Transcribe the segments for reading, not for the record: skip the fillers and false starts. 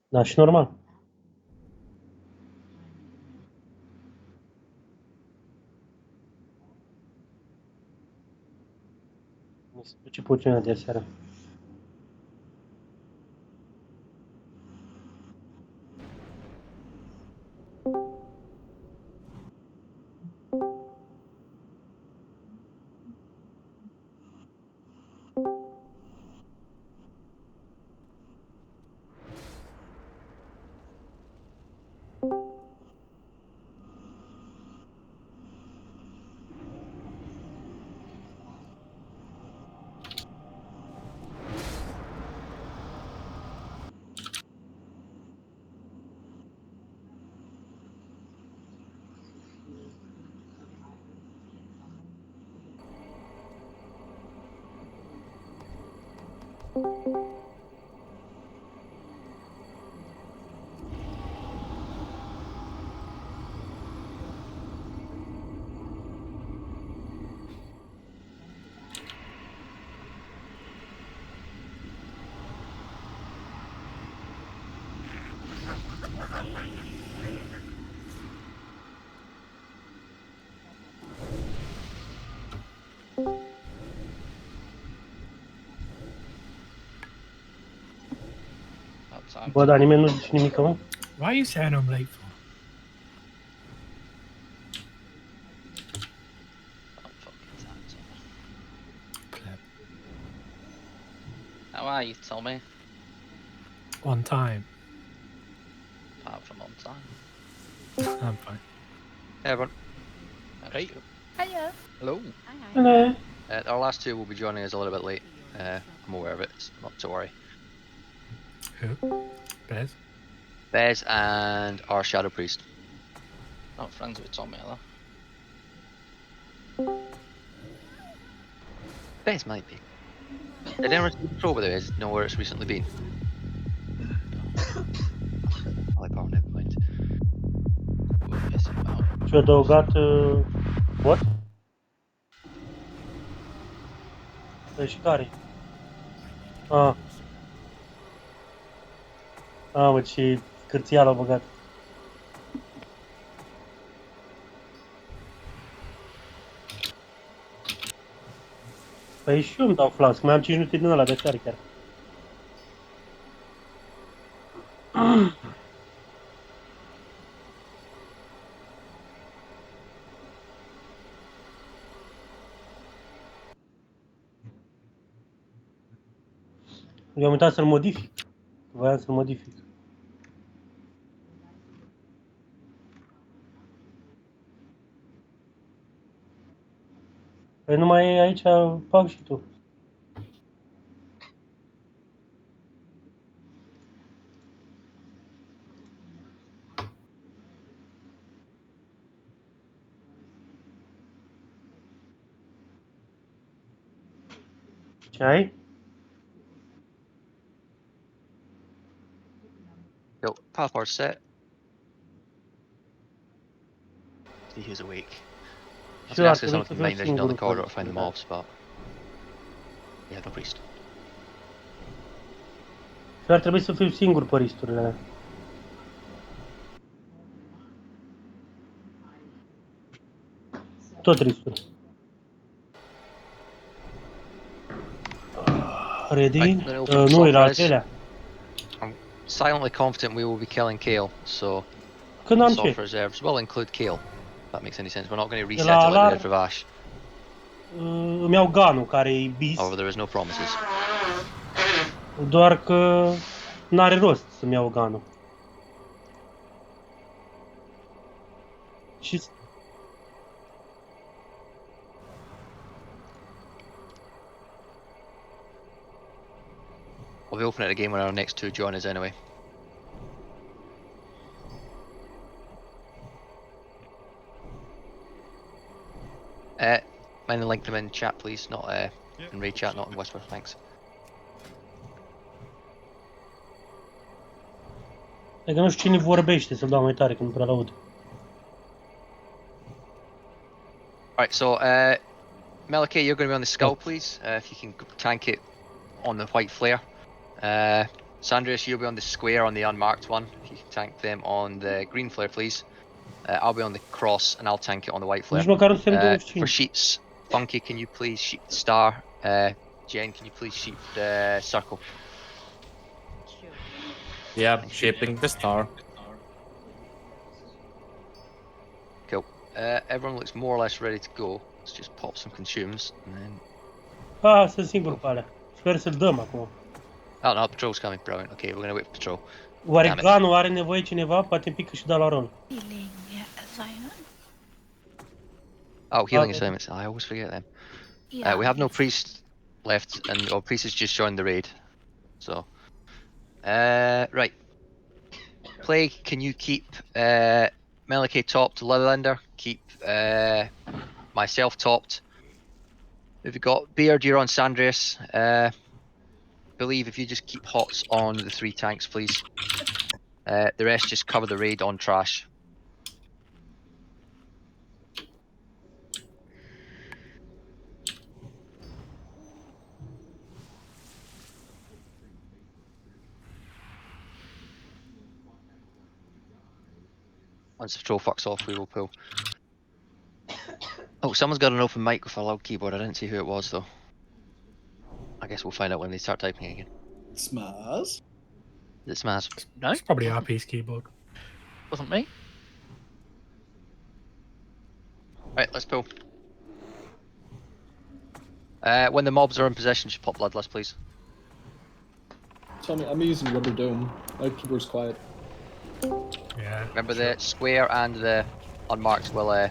Da, și normal. Mi se duce puțin de seara. Bă, dar nimeni nu zice nimic, mă? Why are you saying I'm late for? Clip. How are you, Tommy? On time. Apart from on time. I'm fine. Hey, everyone. Hey. Hiya. Hello. Hi, hi. Hello. Our last two will be joining us a little bit late. I'm aware of it, not to worry. Who? Bez? Bez and our Shadow Priest. Not friends with Tommy, are they? Bez might be. Did anyone see the patrol, by the way? Know where it's recently been? Oh, never mind. We'll piss him out. Și-a adăugat... what? Deci care? Ah. Ah, mă, și cârția l-a băgat. Păi și eu îmi dau flask, mai am 5 minute din ăla de seară chiar. Eu am uitat să-l modific. Voiam să-l modific. Păi numai aici fac și tu. Ce ai? Yo, passport set. See who's awake. I was Și going to ar ask you trebui să something fiu mind vision on the singurul corridor to pe find the listă, mobs, but yeah, no priest. Și ar trebui să fiu singur pe risturile alea. Tot risturi. Ready? Right, then open Nu, era al surprise. treilea. I'm silently confident we will be killing Kael, so Când am soft ce? reserves will include Kael. If that makes any sense. We're not going to reset la it like we alarm. did for Vash. Îmi iau ganul, care e bis, However, there is no promises. doar că n-are rost să-mi iau ganul. Și We'll be opening it again when our next two join us anyway. Mind and link them in chat, please. Not in raid chat, not in whisper. Thanks. E că nu știu cine vorbește, să-l dau mai tare, că nu prea l-aud. Right, so Melike, you're going to be on the skull, please. If you can tank it on the white flare. Sandrius, you'll be on the square on the unmarked one. If you can tank them on the green flare, please. I'll be on the cross and I'll tank it on the white flare. Nici măcar nu suntem For 25. sheets, Funky, can you please sheet the star? Jen, can you please sheet the circle? Yeah, shaping the star. Cool. Everyone looks more or less ready to go. Let's just pop some consumes and then. Ah, sunt singur pe alea. Sper să-l dăm acum. Oh no, patrol's coming. Brilliant. Okay, we're gonna wait for patrol. Oare Damn it. Ganu are nevoie cineva? Poate pică și da la rol. Healing assignment. Oh, healing Okay. assignments. I always forget them. Yeah. We have no priest left, and our priest has just joined the raid. So, right. Plague, can you keep Melike topped, Leatherlander? Keep myself topped. If you got Beard, you're on Sandrius. Believe if you just keep Hots on the 3 tanks, please. The rest just cover the raid on trash. Once the patrol fucks off, we will pull. Oh, someone's got an open mic with a loud keyboard. I didn't see who it was though. I guess we'll find out when they start typing again. Smaz? Is it Smaz? No, It's probably RP's keyboard. wasn't me. Right, let's pull. When the mobs are in possession, just pop bloodlust, please. Tommy, I'm using Rubber Dome. My keyboard's quiet. Yeah. Remember the square and the unmarked will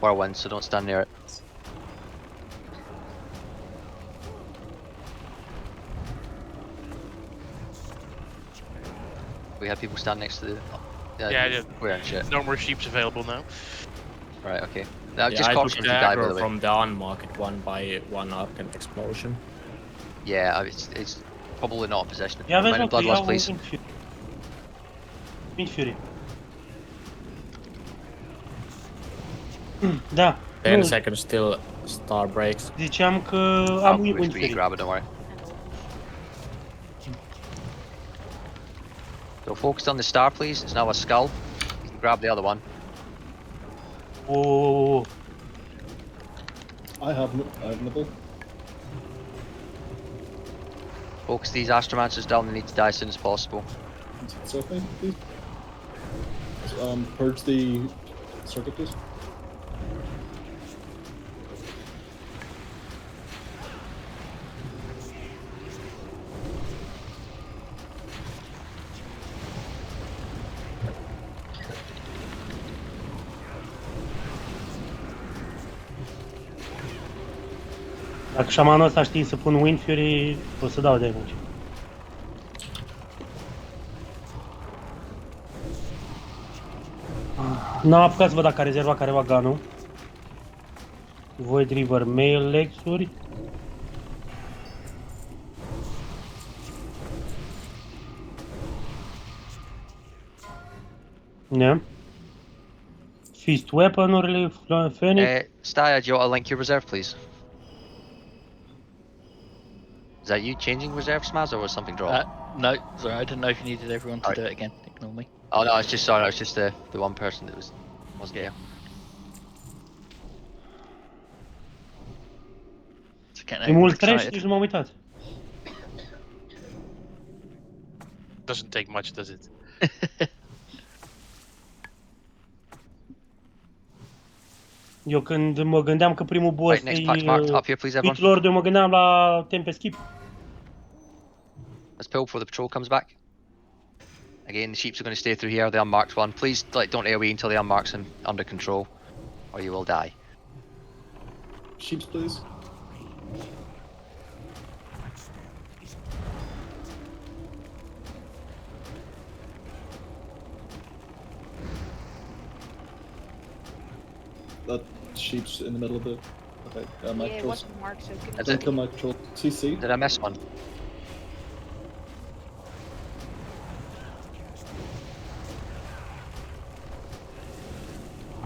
whirlwind, so don't stand near it. We had people stand next to the Yeah, I did. square and shit. No more sheeps available now. Right, okay. Now, Yeah, just I caution took if you the die, by the aggro way. from the unmarked one by 1 arcane explosion. Yeah, it's probably not a possession. Ia vezi, Mind mă, că bloodlust, iau please. Wind Fury. Wind Fury. Da. 10 Nu, seconds till star breaks. ziceam că Oh, am we Wind can Fury. grab it, don't worry. So focus on the star, please. It's now a skull. You can grab the other one. Oh, I have nibble. Focus these astromancers down. They need to die as soon as possible. So me, please. Purge the circuit, please. dacă șamanul ăsta știe să pun Wind Fury, o să dau damage. N-am apucat să văd dacă a rezervat careva gunul. Void River Mail Legs-uri. Ne? Fist Weapon-urile, Phoenix. Staya, do you want to link your reserve, please? Is that you changing reserve, Smaz, or was something dropped? No, sorry, I didn't know if you needed everyone to Alright. do it again. Ignore me. Oh no, it's just sorry. It's just the one person that wasn't here. It's okay, E everyone's mult trash, excited. nici nu m-am uitat. Doesn't take much, does it? Eu când mă gândeam că primul boss Right, next patch marked. Up here, please, everyone. Pit Lord, eu mă gândeam la Tempest Keep. Let's pull before the patrol comes back. Again, the sheeps are going to stay through here. The unmarked one. Please, don't AoE until the unmarked's under control, or you will die. Sheeps, please. That sheep's in the middle of the. Okay, my Yeah, it controls. wasn't marked, so good. That's Don't it. kill my control. CC. Did I miss one?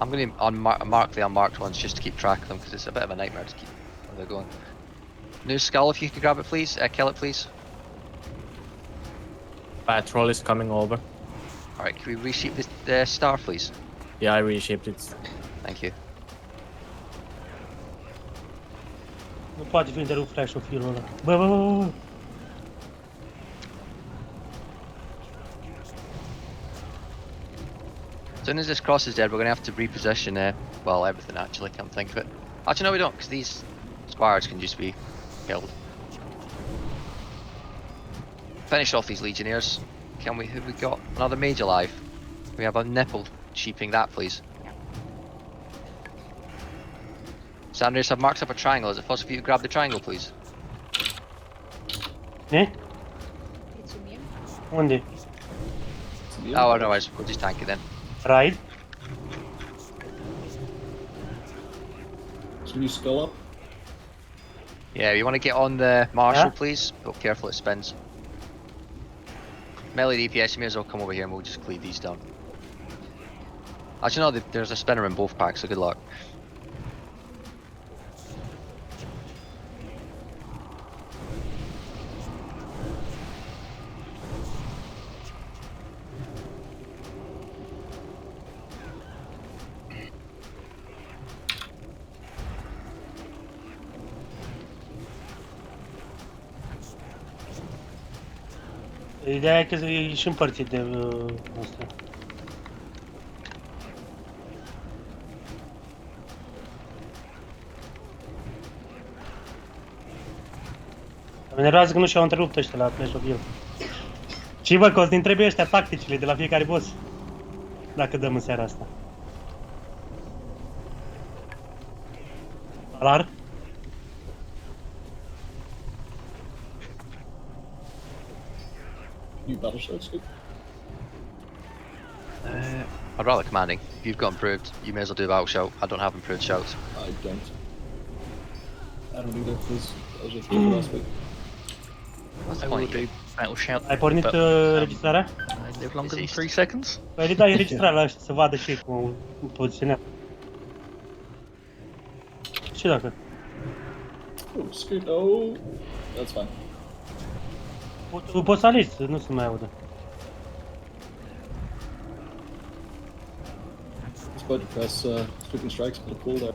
I'm going to mark the unmarked ones just to keep track of them because it's a bit of a nightmare to keep where they're going. New skull, if you could grab it, please. Kill it, please. Patrol is coming over. All right, can we resheep the star, please? Yeah, I reshaped it. Thank you. Nu poate fi întrerupt flash-ul firul ăla. Bă. As soon as this cross is dead, we're going to have to reposition, well, everything actually, come think of it. Actually, no, we don't, because these squires can just be killed. Finish off these legionnaires. Can we? Who we got? Another mage alive. We have a nipple. Sheeping that, please. Sanders, I've marked up a triangle. Is it possible for you to grab the triangle, please? Ne? Mulțumim. Unde? Oh, otherwise, we'll just tank it then. Ride? Can you skull up? Yeah, you want to get on the marshal, Yeah. please? But careful, it spins. Melee DPS, you may as well come over here and we'll just cleave these down. Actually, no, there's a spinner in both packs, so good luck. Ideea e că e și împărțit de asta. Mă enervează că nu și-au întrerupt ăștia la Clash of Heroes. Și văd că o să ne trebuie ăștia tacticile de la fiecare boss. Dacă dăm în seara asta. Alar? New battle shouts. I'd rather commanding. If you've got improved, you may as well do a battle shout. I don't have improved shouts. I don't. I don't either, because I was just doing it last week. What's the I will point? do battle shout. Ai pornit but, registrarea? I live longer than Resist. 3 seconds. Păi da, e registrarea la ăștia, să vadă și cum poziționează. Și dacă? Oh, scoot. Oh, that's fine. Poți să alegi, să nu se mai audă. Just about to press sweeping strikes, put a pull there.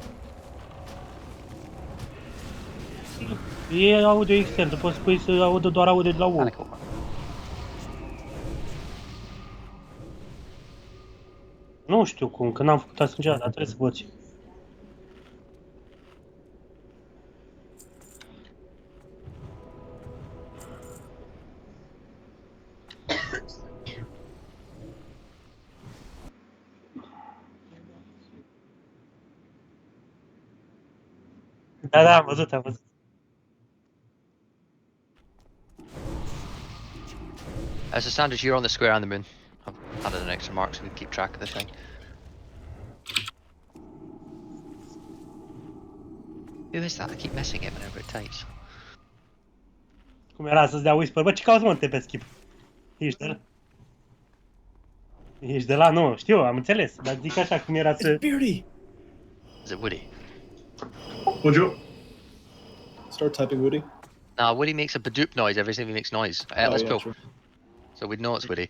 E audio extern, tu poți spui să audă doar audio de la WoW. Panic. Nu știu cum, că n-am făcut asta niciodată, dar trebuie să poți. Da, am văzut, am văzut. As a standard, you're on the square and the moon. I've added an extra mark so we can keep track of this thing. Who is that? I keep missing it whenever it types. Cum era să-ți dea whisper? Bă, ce cauți mă pe skip? Ești de la? Ești de la? Nu, știu, am înțeles, dar zic așa cum era să... Beardy! Is it Woody? Bonjour. Start typing Woody. Nah, Woody makes a badoop noise every time he makes noise. Oh, Let's yeah, go. sure. So we'd know it's Woody.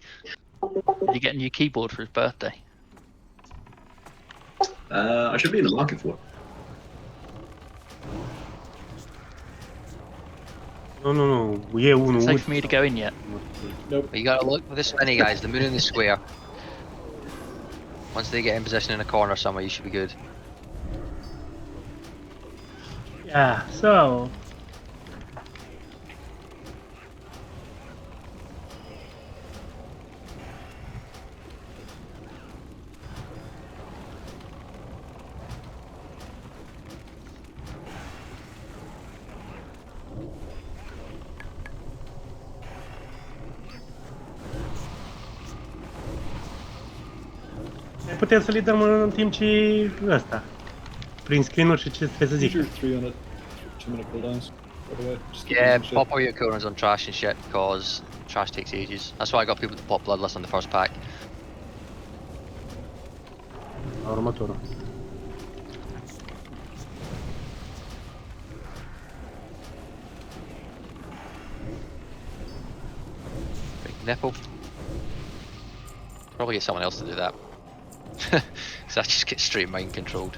Did you get a new keyboard for his birthday? I should be in the market for it. Nu, e unul. Safe for me to go in yet? Nope. But you gotta look for the spinny guys, the moon and the square. Once they get in position in a corner somewhere, you should be good. Yeah, so... Putem să le dăm în timp ce ăsta. Prin screen-uri și ce trebuie să zic. Use your 2-minute cooldowns. By the way, just keep Yeah, using shit. pop all your coolers on trash and shit, because trash takes ages. That's why I got people to pop Bloodlust on the first pack. La următorul. Big nipple. Probably get someone else to do that. Because I just get straight mind controlled.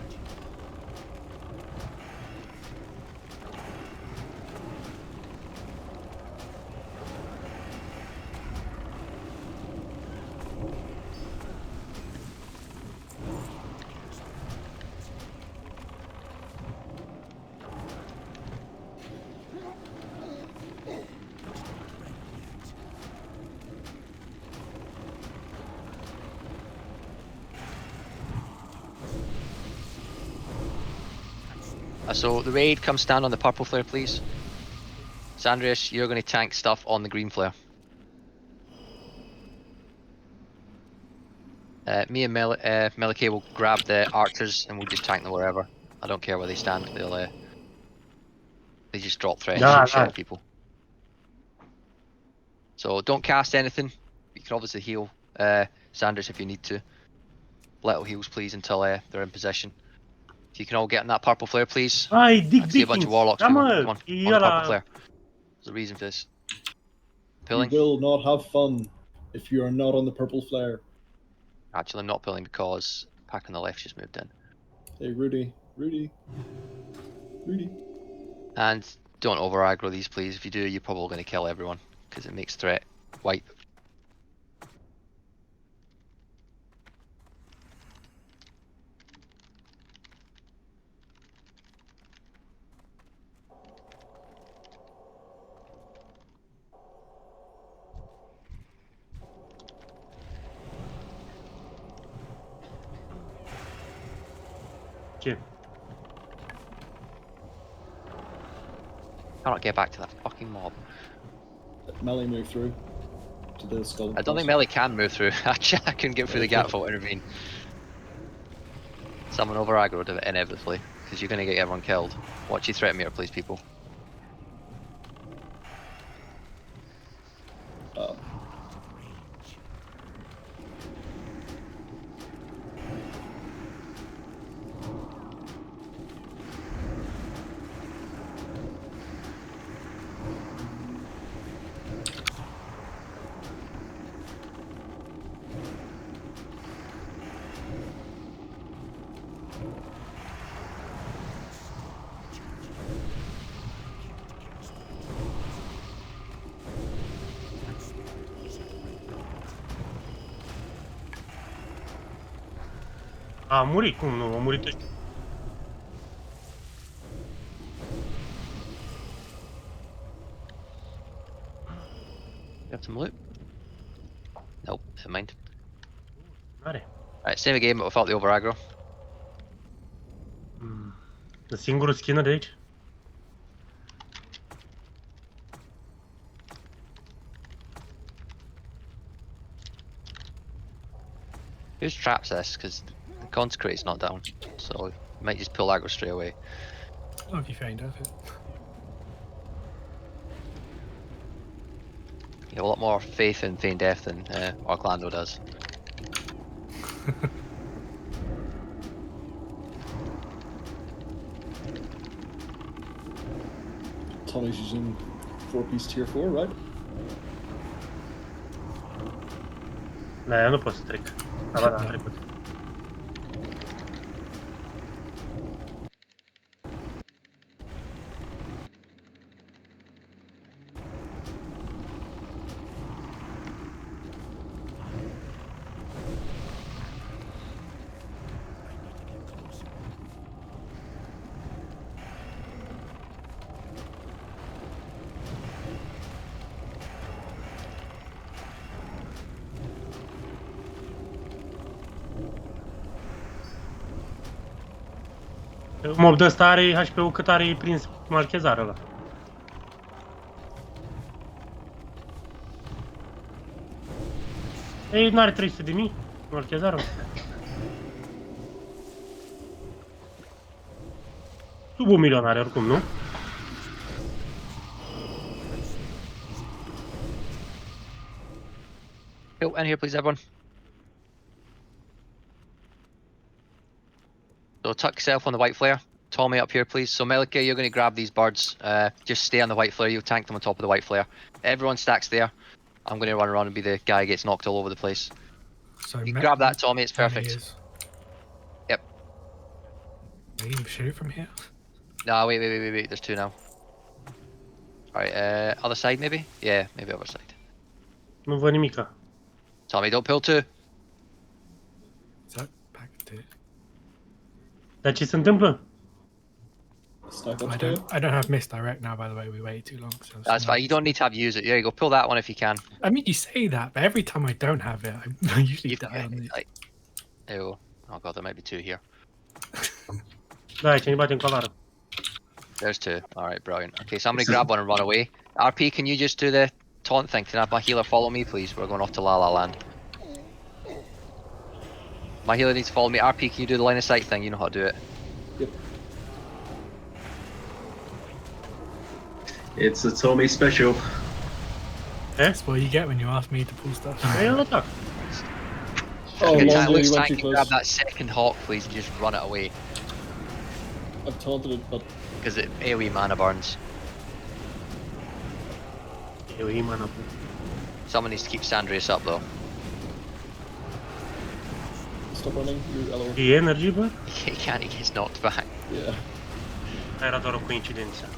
So the raid, come stand on the purple flare, please. Sandrius, you're going to tank stuff on the green flare. Me and Melike will grab the archers and we'll just tank them wherever. I don't care where they stand. They just drop threats and shit at people. So don't cast anything. You can obviously heal Sandrius if you need to. Little heals, please, until they're in position. If you can all get in that purple flare, please. Ai, I Dick can see a bunch of Dickens. warlocks. Da, Come on, mă, come on e the purple ăla... flare. There's a reason for this. You Pulling? will not have fun if you are not on the purple flare. Actually, I'm not pulling because pack on the left just moved in. Hey, Rudy. Rudy. Rudy. And don't over aggro these, please. If you do, you're probably going to kill everyone because it makes threat wipe. Ce? Cannot get back to that fucking mob. Melee move through to the skull. I don't think Melee can move through. Actually, I couldn't get through the gap for intervene. Someone over aggroed it inevitably because you're going to get everyone killed. Watch your threat meter, please, people. A murit? Cum nu? A murit ăștia. You have some loot? Nope, never mind. N-are. Right, same game but without the over aggro. E singurul skinner de aici? Whose traps this? Because the consecrate's not down, so you might just pull aggro straight away. Oh, if you find out. You have a lot more faith in Feign Death than Orlando does. Tommy's using 4-piece tier 4, right? Da, eu nu pot să trec. Da, am trecut. Mob de ăsta are HP-ul cât are prins marchezarul ăla. Ei, n-are 300.000 marchezarul. Sub 1 milion are oricum, nu? Cool, in here please everyone. So tuck yourself on the white flare. Tommy up here, please. So Melike, you're going to grab these birds. Just stay on the white flare. You'll tank them on top of the white flare. Everyone stacks there. I'm going to run around and be the guy who gets knocked all over the place. So You grab that, Tommy. It's perfect. Yep. Can you shoot from here? No, wait. There's two now. Alright, other side maybe? Yeah, maybe other side. Nu văd nimica. Tommy, don't pull two. So, back to... Dar ce se întâmplă? Stack I upstairs. don't have misdirect now, by the way. We waited too long. So That's fine. You don't need to have use it. There you go. Pull that one if you can. I mean, you say that, but every time I don't have it, I usually die on this. There you go. Oh god, there might be two here. Da, aici ne batem colară. There's two. Alright, brilliant. Okay, so I'm going to grab one and run away. RP, can you just do the taunt thing? Can I have my healer follow me, please? We're going off to La La Land. My healer needs to follow me. RP, can you do the line of sight thing? You know how to do it. Yep. It's a Tommy special. That's what you get when you ask me to pull stuff. Ei, el atac. Oh, Okay, Lonzo, Luke's you went tank, too grab close. that second hawk, please, and just run it away. I've taunted it, but Because it AoE mana burns. Eu îi mă înapoi. Someone needs to keep Sandrius up, though. stop running. You LO. E energy, bă? He can't, he gets knocked back. Yeah. Era doar o coincidență.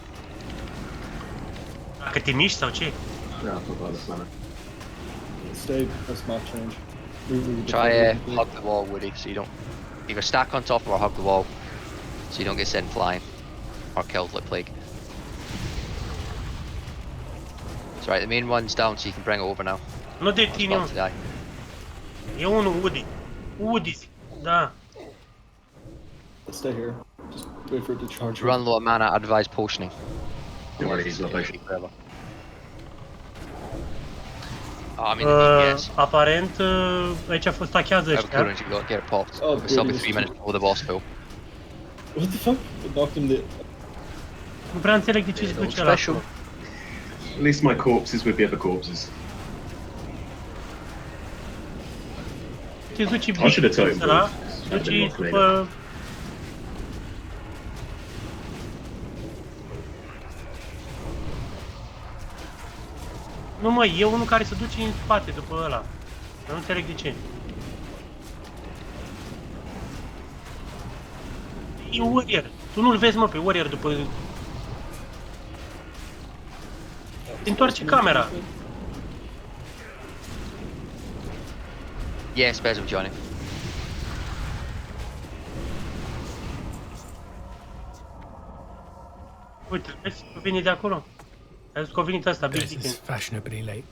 Dacă te miști sau ce? Yeah, I forgot this mana. Stay. That's map change. We Try hug the wall, Woody, so you don't... Either stack on top or hug the wall, so you don't get sent flying. Or killed like plague. That's right, the main one's down, so you can bring it over now. Nu de It's tine, about to mă. die. E unul, Woody. Woody, da. Stay here. Just wait for it to charge. Run low on mana, advise potioning. Don't worry, he's not patient. Forever. Oh, I mean, the DPS. Aparent, aici a fost stachează Have ăștia. clearance, you got to get it popped. Oh, We're still be goodness. 3 minutes before the boss fill. What the fuck? It knocked him the. Nu prea înțeleg de ce se duce ăla Special. acolo. At least my corpse is with the other corpses. Te duci I should have told him. ăla, Should have been duci more după... clear. Nu mă, e unul care se duce în spate după ăla. Nu înțeleg de ce. E Warrior. Tu nu-l vezi, mă, pe Warrior după... Se întoarce camera. Yeah, spares him, Johnny. Uite, vezi că vine de acolo. Ai văzut că a venit ăsta, Big This is Dickens. fashionably late.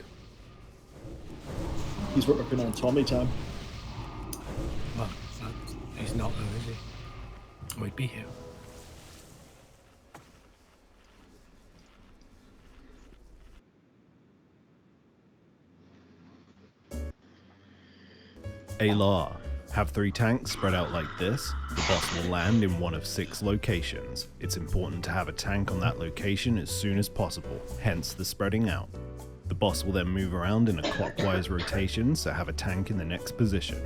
He's working on Tommy time. Well, he's not though, is he? Or he'd be here. Alar. Have 3 tanks spread out like this. The boss will land in one of 6 locations. It's important to have a tank on that location as soon as possible, hence the spreading out. The boss will then move around in a clockwise rotation, so have a tank in the next position.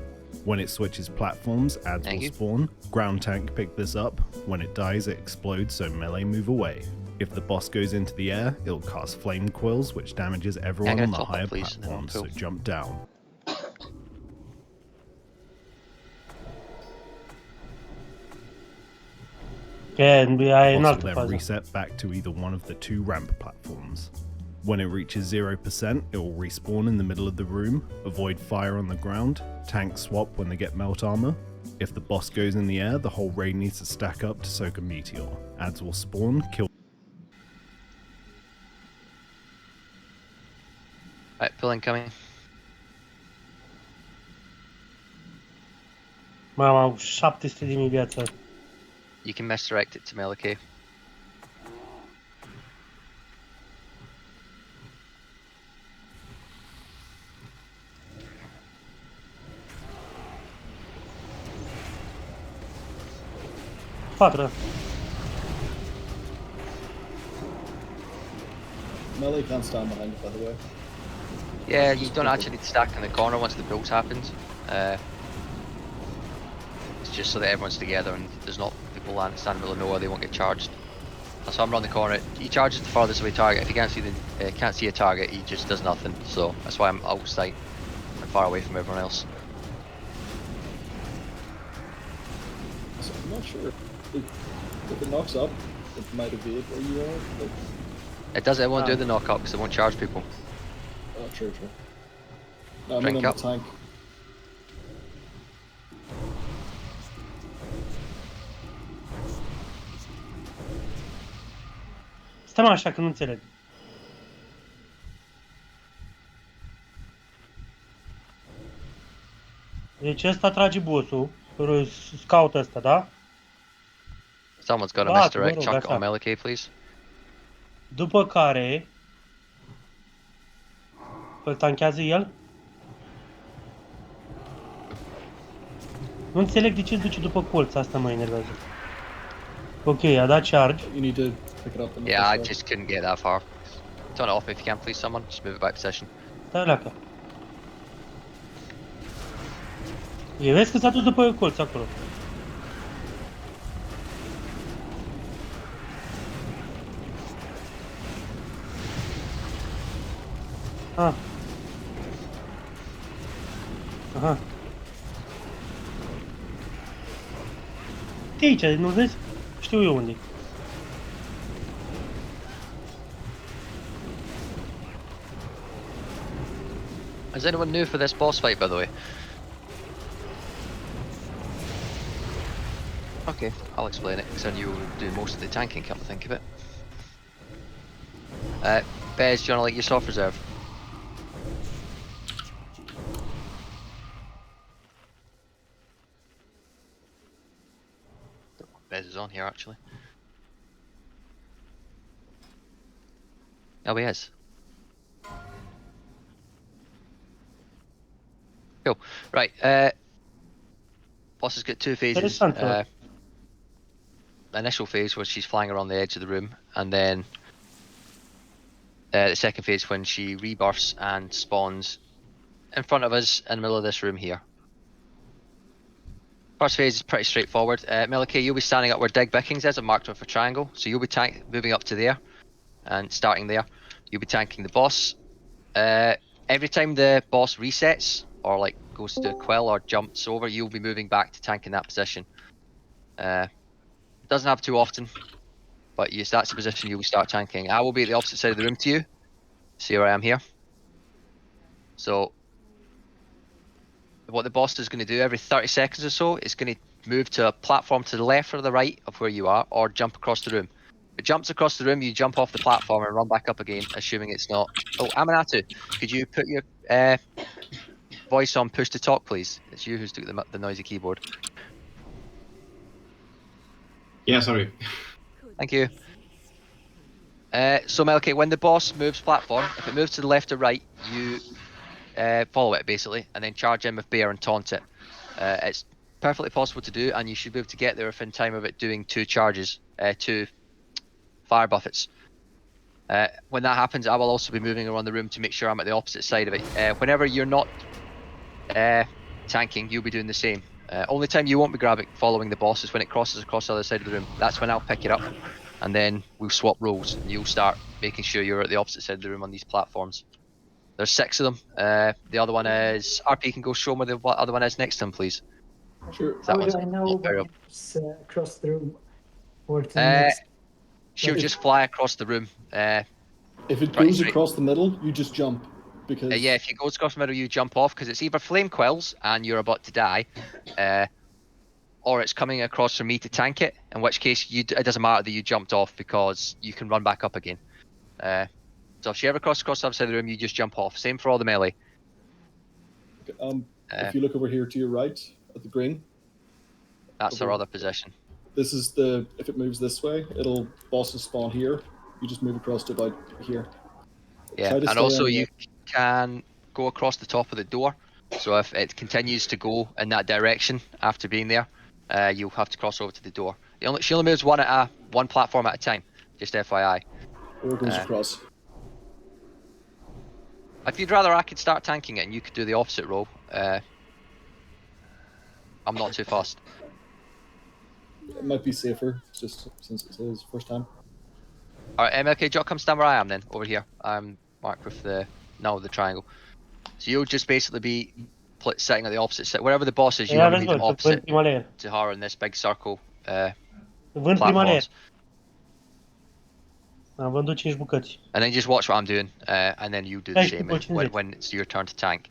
When it switches platforms, adds Thank will you. spawn. Ground tank pick this up. When it dies, it explodes, so melee move away. If the boss goes into the air, it'll cast flame quills, which damages everyone get on a the top up, higher please, and then platforms, we'll so go. jump down. E, aia e în Boss will altă then fază. reset back to either one of the 2 ramp platforms. When it reaches 0%, it will respawn in the middle of the room, avoid fire on the ground, tank swap when they get melt armor. If the boss goes in the air, the whole raid needs to stack up to soak a meteor. Ads will spawn, kill. Right, pull incoming. Mamă, au 700.000 viață. You can misdirect it to Melike. Patru. Melee can't stand behind it, by the way. Yeah, you don't actually need to stack in the corner once the build happens. It's just so that everyone's together and there's not people standing in the middle of nowhere, they won't get charged. So I'm around the corner. He charges the farthest away target. If he can't see a target, he just does nothing. So that's why I'm outside and far away from everyone else. So I'm not sure. If it knocks up, it might evade where you are. But... It won't do the knock up because it won't charge people. Oh, true. No, I mean Drink on the up. tank. Stăm așa că nu înțeleg. Deci ăsta trage boss-ul, scout ăsta, da? Someone's got a Ah, misdirect mă rog, chunk așa. on Melee, please. După care îl tanchează el. Nu înțeleg de ce se duce după colț, asta mă enervează. Ok, a dat charge. You need to pick it up. And Yeah, I just couldn't get that far. Turn it off if you can, please, someone. Just move it back to session. Stai leacă. E, vezi că s-a dus după colț acolo. Ah. Aha. De aici, nu vezi? Știu eu unde. Is anyone new for this boss fight, by the way? Okay, I'll explain it, because then you do most of the tanking, come to think of it. Bez, do you want to let your soft reserve? Bez is on here, actually. Oh, he is. Cool. Right, boss has got two phases. Interesting. Initial phase where she's flying around the edge of the room, and then the second phase when she rebirths and spawns in front of us in the middle of this room here. First phase is pretty straightforward. Melee, you'll be standing up where Dig Bickings is. I've marked with a triangle, so you'll be moving up to there and starting there. You'll be tanking the boss. Every time the boss resets or like goes to Kael or jumps over, you'll be moving back to tank in that position. It doesn't happen too often, but yes, that's the position you will start tanking. I will be at the opposite side of the room to you. See where I am here. So what the boss is going to do every 30 seconds or so is going to move to a platform to the left or the right of where you are, or jump across the room. If it jumps across the room, you jump off the platform and run back up again, assuming it's not... Oh, Aminatu, could you put your voice on push to talk, please? It's you who's doing the noisy keyboard. Yeah, sorry. Thank you. So Melky, when the boss moves platform, if it moves to the left or right, you follow it basically, and then charge in with Bear and taunt it. It's perfectly possible to do, and you should be able to get there within time of it doing two charges, two fire buffets. When that happens, I will also be moving around the room to make sure I'm at the opposite side of it. Whenever you're not tanking, you'll be doing the same. Only time you won't be following the boss is when it crosses across the other side of the room. That's when I'll pick it up, and then we'll swap roles, and you'll start making sure you're at the opposite side of the room on these platforms. There's 6 of them. The other one is... RP can go show me the other one is next to him, please. Sure. That How one's do I know not very when it's across the room or to the next? She'll just fly across the room. If it Right, goes straight. across the middle, you just jump. Because Yeah, if you go across the middle, you jump off, because it's either flame quells and you're about to die, or it's coming across from me to tank it, in which case it doesn't matter that you jumped off, because you can run back up again. So if she ever crosses across the other side of the room, you just jump off. Same for all the melee. if you look over here to your right at the green, That's our other position. this is the... If it moves this way, it'll bosses spawn here. You just move across to about here. Yeah, Try to and stay also on you can go across the top of the door. So if it continues to go in that direction after being there, you'll have to cross over to the door. She only moves one platform at a time, just FYI. Or it goes across. If you'd rather I could start tanking it and you could do the opposite role, I'm not too fussed. It might be safer, just since it's his first time. Alright, MLK, Jock, come stand where I am then, over here. I'm marked with the triangle. So you'll just basically be sitting at the opposite side. Wherever the boss is, you Ia want to vezi, meet them bă, să vând opposite prima layer. to her in this big circle Vând prima layer. platforms. Am vândut 5 bucăți. And then just watch what I'm doing, and then you do the same when it's your turn to tank.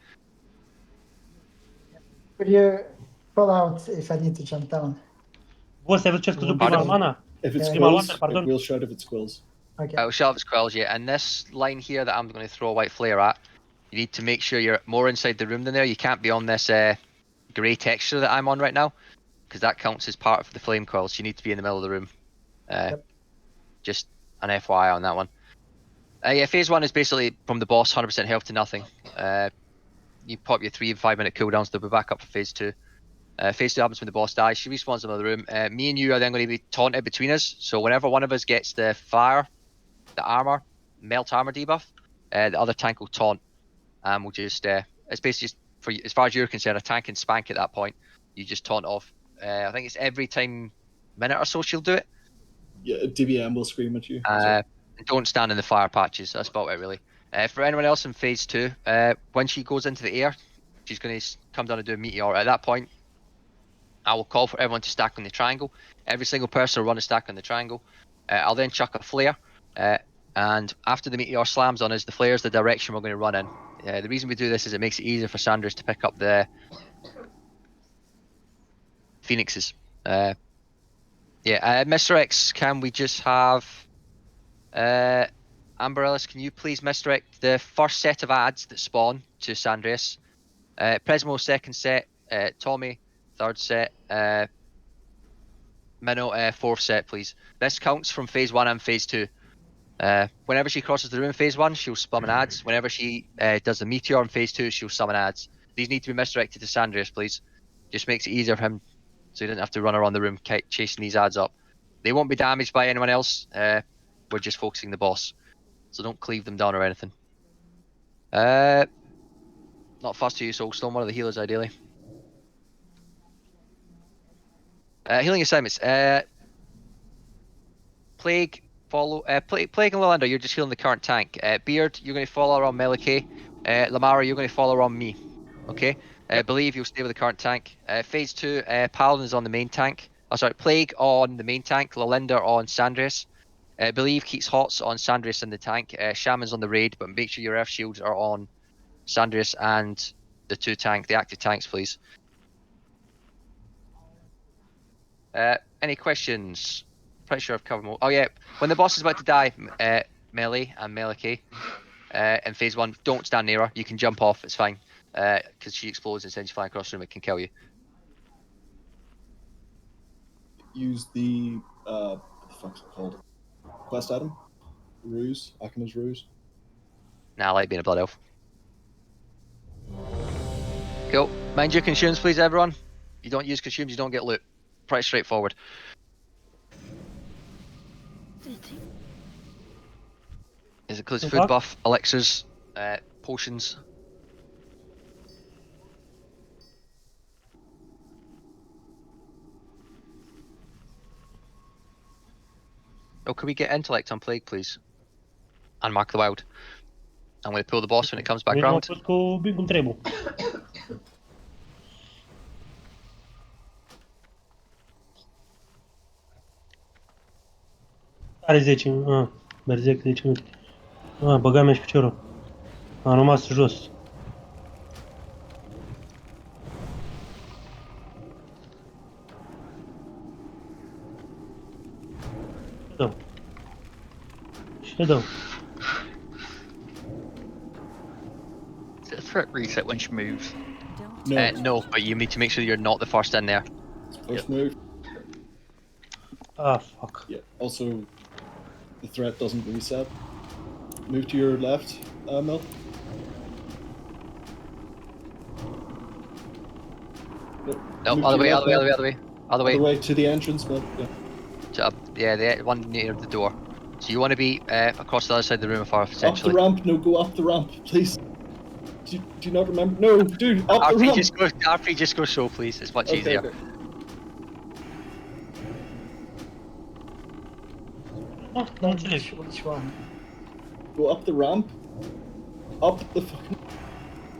Could you call out if I need to jump down? Boss, ai văzut ce-a scăzut prima mana? If it's Prima quills, water, pardon. it will shout if it's quills. Okay. I'll shove its quills, yeah. And this line here that I'm going to throw a white flare at, you need to make sure you're more inside the room than there. You can't be on this grey texture that I'm on right now, because that counts as part of the flame coil. So you need to be in the middle of the room. Just an FYI on that one. Yeah, phase 1 is basically from the boss, 100% health to nothing. You pop your 3 and 5 minute cooldowns, they'll be back up for phase 2. Phase 2 happens when the boss dies. She respawns in the room. Me and you are then going to be taunted between us. So whenever one of us gets the fire, the armor, melt armor debuff, the other tank will taunt. And we'll just, it's basically just, for as far as you're concerned, a tank can spank at that point. You just taunt off. I think it's every minute or so she'll do it. Yeah, DBM will scream at you. Don't stand in the fire patches. That's about it, really. For anyone else in phase 2, when she goes into the air, she's going to come down and do a meteor. At that point, I will call for everyone to stack on the triangle. Every single person will run a stack on the triangle. I'll then chuck a flare. And after the meteor slams on us, the flare is the direction we're going to run in. The reason we do this is it makes it easier for Sanders to pick up the phoenixes. Mr. X, can we just have... Amber Ellis, can you please misdirect the first set of ads that spawn to Sandrias? Presmo, second set. Tommy, third set. Minnow, fourth set, please. This counts from phase 1 and phase 2. Whenever she crosses the room in phase 1, she'll summon ads. Whenever she does the meteor in phase 2, she'll summon ads. These need to be misdirected to Sandrias, please. Just makes it easier for him so he doesn't have to run around the room chasing these ads up. They won't be damaged by anyone else. We're just focusing the boss. So don't cleave them down or anything. Not fast to use Soulstone, one of the healers ideally. Healing assignments. Plague, follow. Plague and Lolander, you're just healing the current tank. Beard, you're going to follow around Melikay. Lamara, you're going to follow around me. Okay? Believe you'll stay with the current tank. Phase 2, Paladin is on the main tank. Oh, sorry, Plague on the main tank. Lolander on Sandrias. Believe keeps Hots on Sandrias in the tank. Shaman's on the raid, but make sure your earth shields are on Sandrias and the active tanks, please. Any questions? Pretty sure I've covered more. Oh yeah, when the boss is about to die, Melee and Melikay, in phase 1, don't stand near her. You can jump off, it's fine. Because she explodes and sends you flying across the room, it can kill you. Use the, what the fuck's it called? Quest item? Ruse? Akima's Ruse? Nah, I like being a blood elf. Cool. Mind your consumes, please, everyone. You don't use consumes, you don't get loot. Pretty straightforward. It includes food buff, elixirs, potions. Oh, can we get intellect on Plague, please? And mark the wild. I'm going to pull the boss when it comes back round. Cum trebuie. Are 10, Berzec 10 minute. Băga-mi și piciorul. Am rămas jos. Shadow. Is it a threat reset when she moves? No, but you need to make sure you're not the first in there. First move. Ah, fuck. Yeah, also, the threat doesn't reset. Move to your left, Mel. No, Move other to way, your other way, left, other way, other way. Other way to the entrance, Mel. Yeah. Yeah, the one near the door. So you want to be across the other side of the room far, Up the essentially. ramp, no, go up the ramp, please. Do you not remember? No, dude, up the ramp! RP just go slow, please. It's much easier. Okay. Nu înțeleg. Which one? Go up the ramp. Up the fucking...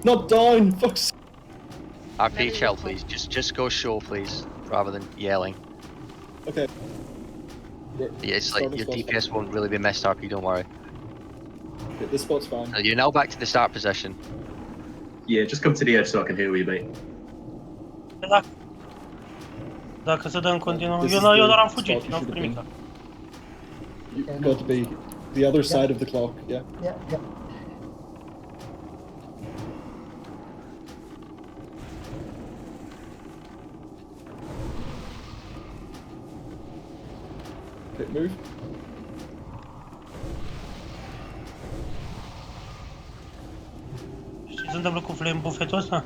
Not down! Fuck's... RP chill, please. Just go show, please, rather than yelling. Okay. Yeah, it's like Starting your spot's DPS won't really be missed, RP. Don't worry. fine. Okay, this spot's fine. So you're now back to the start position. Yeah, just come to the edge so I can heal you, mate. Dacă se dă în continuu... This Eu is doar the am fugit, spot you n-am should făcut have nimic. been. You got to be the other side of the clock, yeah. Yeah, yeah. Okay, move. Știi ce se întâmplă cu flame buffetul ăsta?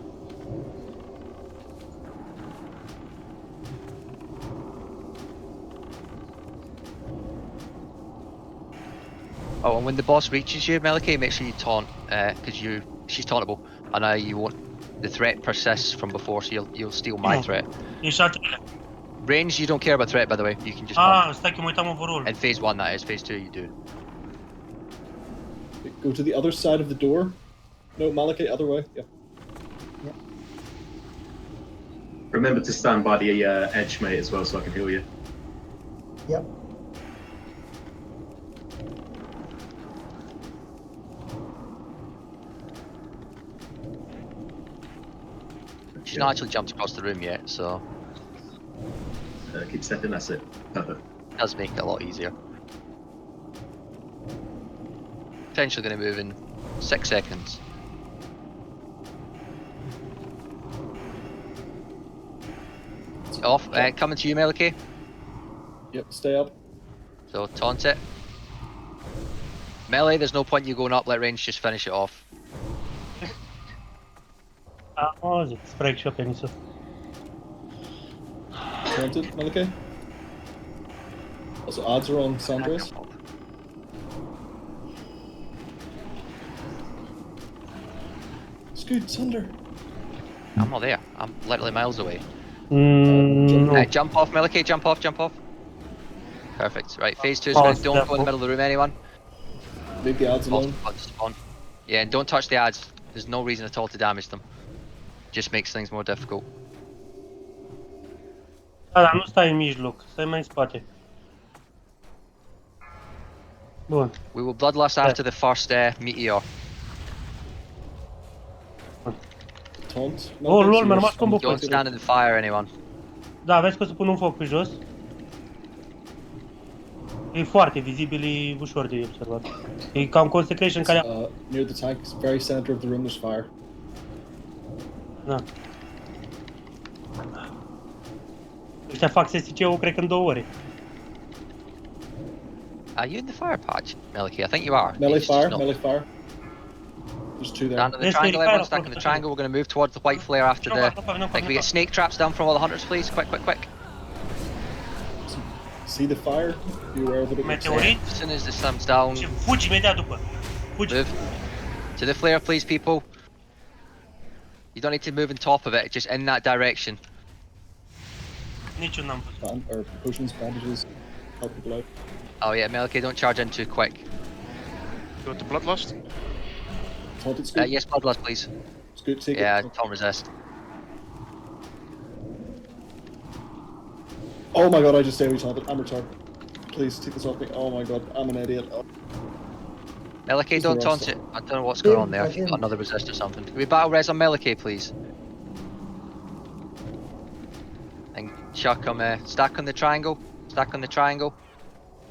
Oh, and when the boss reaches you, Melike, make sure you taunt, because she's tauntable, and you won't. The threat persists from before, so you'll steal my threat. Ești altele. Range, you don't care about threat, by the way. You can just Ah, bump. stai că mă uitam overall. In phase 1, that is. Phase 2, you do. Go to the other side of the door. No, Malachite, other way. Yeah. Remember to stand by the edge, mate, as well, so I can heal you. Yep. She's not actually jumped across the room yet, so Keep stepping, that's it. Perfect. it does make it a lot easier. Potentially going to move in 6 seconds. Off, coming to you, Melike. Yep, stay up. So taunt it. Melee, there's no point you going up, let range just finish it off. Am auzit, sparg și eu pe nisul. Taunted, Malachite. Also, odds are on Sandres. Scoot, Sunder. I'm not there. I'm literally miles away. Nu. Jump off, Melike, jump off, jump off. Perfect. Right, phase 2 is Pause, going. Don't go in the middle of the room, anyone. Leave the odds alone. Spawn. Yeah, and don't touch the ads. There's no reason at all to damage them. Just makes things more difficult. Da, dar nu stai în mijloc, stai mai în spate. Bun. We will bloodlust after the first meteor. Taunt. Oh, lol, so mi-a you're rămas combo on the Don't point. stand in the fire, anyone. Da, vezi că o să pun un foc pe jos. E foarte vizibil, e ușor de observat. E ca un consecration care... Near the tank, very center of the room, there's fire. Da. Ăștia fac SC-ul, cred că în 2 ore. Are you in the fire patch, Melike? I think you are. Melee It's just fire, not- melee fire. There's two there. Stand in the Let's triangle, get everyone. fire Stack in the up, triangle. We're going to move towards the white flare after the... No, Can we get snake traps down from all the hunters, please? Quick, quick, quick. See the fire? Be aware of it. Meteorit As soon as this comes down, și fugi imediat după. Fugi. move to the flare, please, people. You don't need to move on top of it, just in that direction. Niciun n-am văzut. Or potions, bandages, help people out. Oh yeah, Melike, don't charge in too quick. Go to Bloodlust. Taunted Scoot. Yes, bloodlust, please. Scoot, take Yeah, it. don't resist. Oh my god, I just AoE taunted. I'm retarded. Please take this off me. Oh my god, I'm an idiot. Oh. Melike, Who's don't the taunt rest? it. I don't know what's going on there. If you've got another resist or something. Can we battle res on Melike, please? And chuck him, stack on the triangle. Stack on the triangle.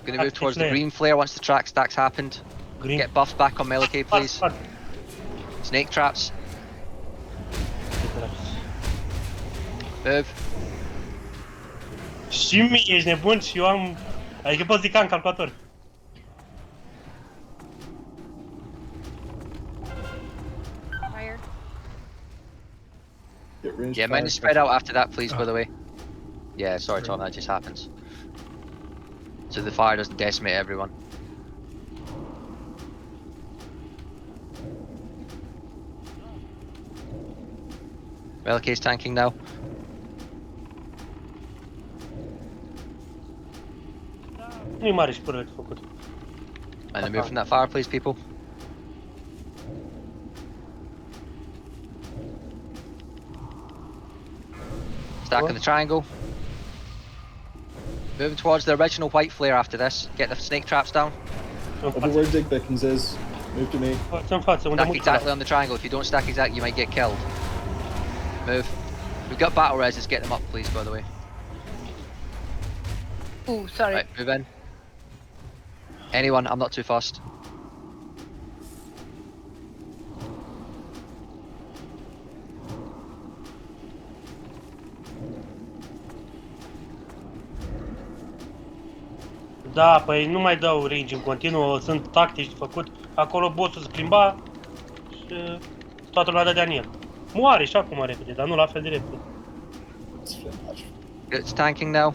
Gonna move Stack towards the flare. green flare once the track stack's happened. Green. Get buffed back on Melike, please. Spat. Snake traps. Move. Și mie ești nebun și eu am... Adică pot zica în calculator. Fire. Get ranged Yeah, fire. mine is spread out after that, please, by the way. Yeah, sorry, Tom, that just happens. So the fire doesn't decimate everyone. Melike's tanking now. Nu-i mare și pără de făcut. And then move from that fireplace, people. Stack in the triangle. Moving towards the original white flare after this. Get the snake traps down. Over where Dig Beckons is. Move to me. În față, unde Stack mult exactly on the triangle. If you don't stack exactly, you might get killed. Move. We've got battle res. Let's get them up, please, by the way. Ooh, sorry. Right, move in. Anyone, I'm not too fast. Da, păi nu mai dau range în continuu, sunt tactici de făcut. Acolo bossul se plimba și toată lumea dădea în el. Moare și acum repede, dar nu la fel de repede. It's tanking now.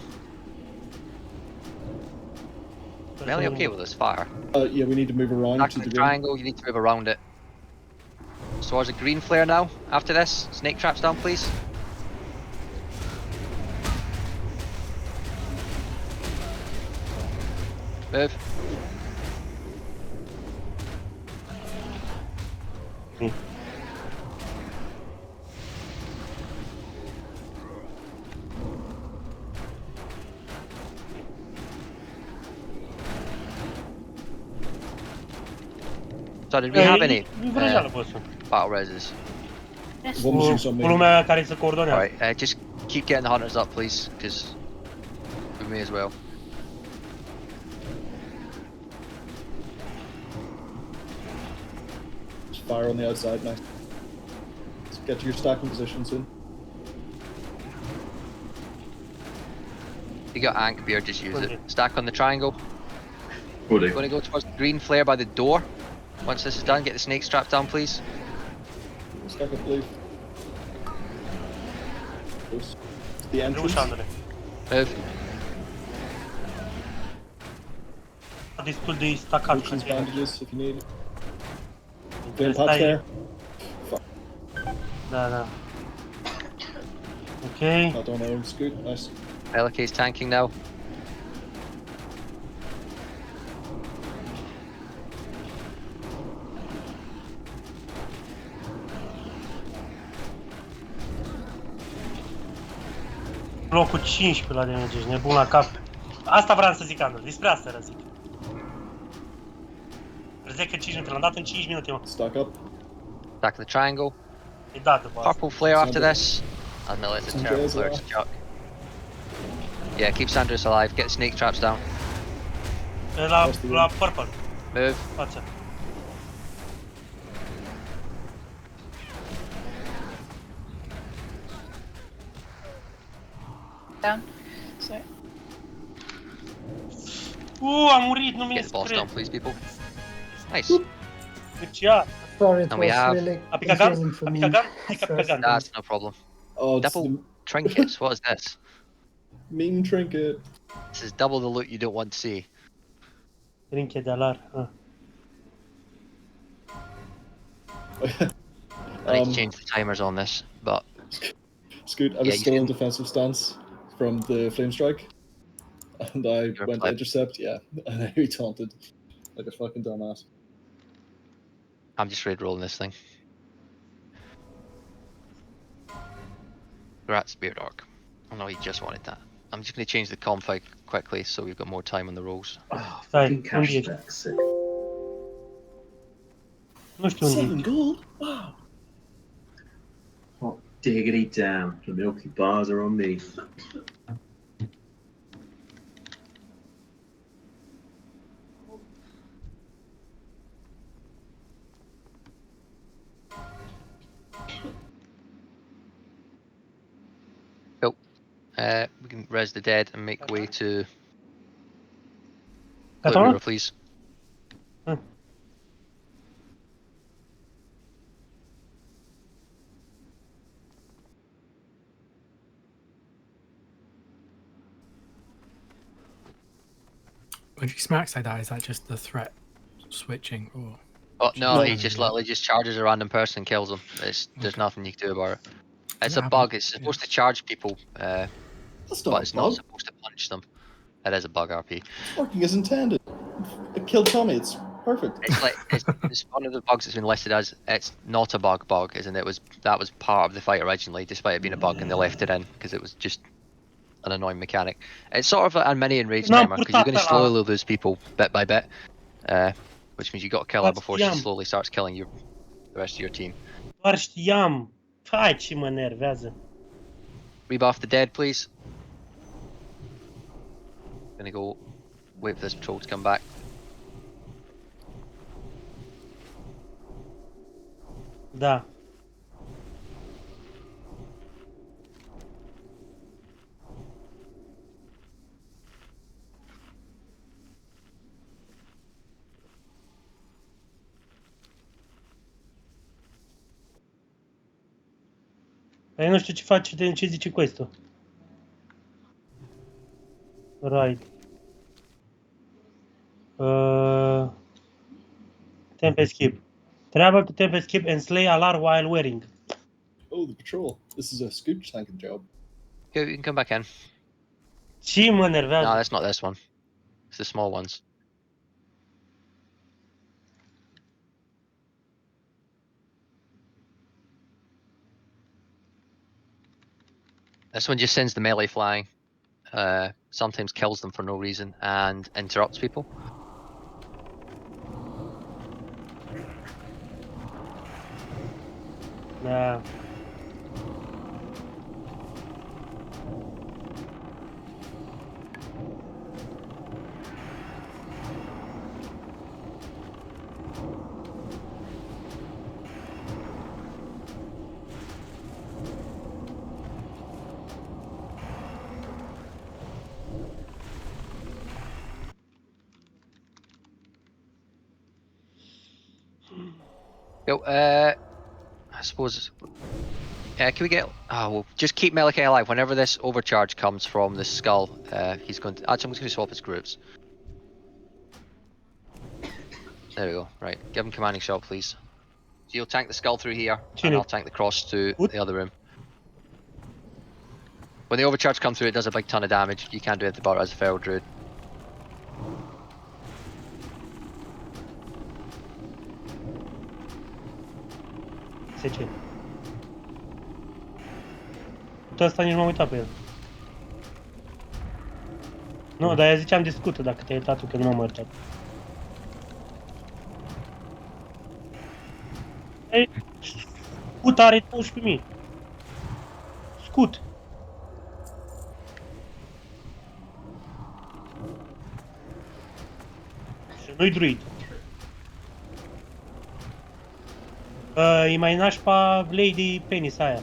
Melee okay with this fire. Yeah, we need to move around Back to in the the green. triangle, you need to move around it. Towards a green flare now. After this, snake traps down, please. Move. So did we have any Vrăjeală bossul. battle reses? Vom use on Cu me. lumea care se coordonează. Alright, just keep getting the hunters up, please, because we may as well. Just fire on the outside now. Let's get to your stacking position soon. You got Ank beer, just use it. Stack on the triangle. Will do. Gonna go towards the green flare by the door. Once this is done, get the snake strapped down, please. Stack up blue. Close. The entrance. Reușeandu-le. Move. Destul de stacat. Potions, bandages if you need. Trebuie Flame să pots stai... there. Da, da. Ok. I don't know, it's good, nice. Pelicane's tanking now. Locul 15 la damage, ești nebun la cap. Asta vreau să zic, Andru, despre asta era zic. Crezi că 5 minute, l-am dat în 5 minute, mă. Stack up. Stack in the triangle. E dat după asta. Purple flare after this. And no, it's a terrible flare to chuck. Yeah, keep Sanders alive. Get the snake traps down. E la purple, Move. față. Down. Sorry. A murit, nu mi-e Get the boss down, scris. please, people. Nice. Cât Sorry, it And we was have- really A picat gun? confusing for A me. picat gun? Hai că First. picat gun. That's no problem. Oh, it's Double the trinkets. What is this? meme trinket. This is double the loot you don't want to see. Trinche de alar. Ah. I need to change the timers on this, but Scoot, I was Yeah, you still in can- defensive stance from the flame strike. And I You're went fine. intercept, yeah. And I re-taunted. Like a fucking dumbass. I'm just raid rolling this thing. Congrats, Beard Orc. Oh no, he just wanted that. I'm just going to change the config quickly so we've got more time on the rolls. Stai, Fucking unde cash ești? stack, sick. Nu știu unde 7 ești. gold? Wow. Hot diggity damn. The milky bars are on me. We can res the dead and make way to Gata, Blue mă? River, please. When she smacks like that, is that just the threat switching or? Oh no, No. he just literally just charges a random person and kills them. There's nothing you can do about it. It's a That bug. happens, It's supposed yeah. to charge people, That's but not it's a not bug. supposed to punch them. It is a bug RP. It's working as intended. It killed Tommy. It's perfect. It's like it's one of the bugs that's been listed as it's not a bug, isn't it? That was part of the fight originally, despite it being a bug, and they left it in because it was just an annoying mechanic. It's sort of a mini enrage N-am timer because you're going to purtat ăla. slowly lose people bit by bit, which means you got to kill her before she Știam. slowly starts killing the rest of your team. Doar știam. Hai ce mă nervează. Rebuff the dead, please. Gonna go wait for this patrol to come back. Da. Păi nu știu ce face, ce zice quest-ul. Right. Tempest keep. Travel to Tempest keep and slay alarm while wearing. Oh, the patrol. This is a scoop tanking job. Go, you can come back in. Ce mă No, nervează. that's not this one. It's the small ones. This one just sends the melee flying. Sometimes kills them for no reason and interrupts people. Da. Yo, I suppose. Can we get? Oh, well, just keep Malachi alive. Whenever this overcharge comes from the skull, he's going to. Actually, I'm just going to swap his groups. There we go. Right, give him commanding shot, please. So you'll tank the skull through here, and I'll tank the cross to the other room. When the overcharge comes through, it does a big ton of damage. You can't do anything about it as a feral druid. Ce? Tot ăsta nici m-am uitat pe el. Nu, dar eu ziceam de scută, dacă te-ai uitat tu, că nu m-am uitat. Ei, scut are 12.000. Scut. Și nu-i druid. E mai nașpa Lady Penis aia.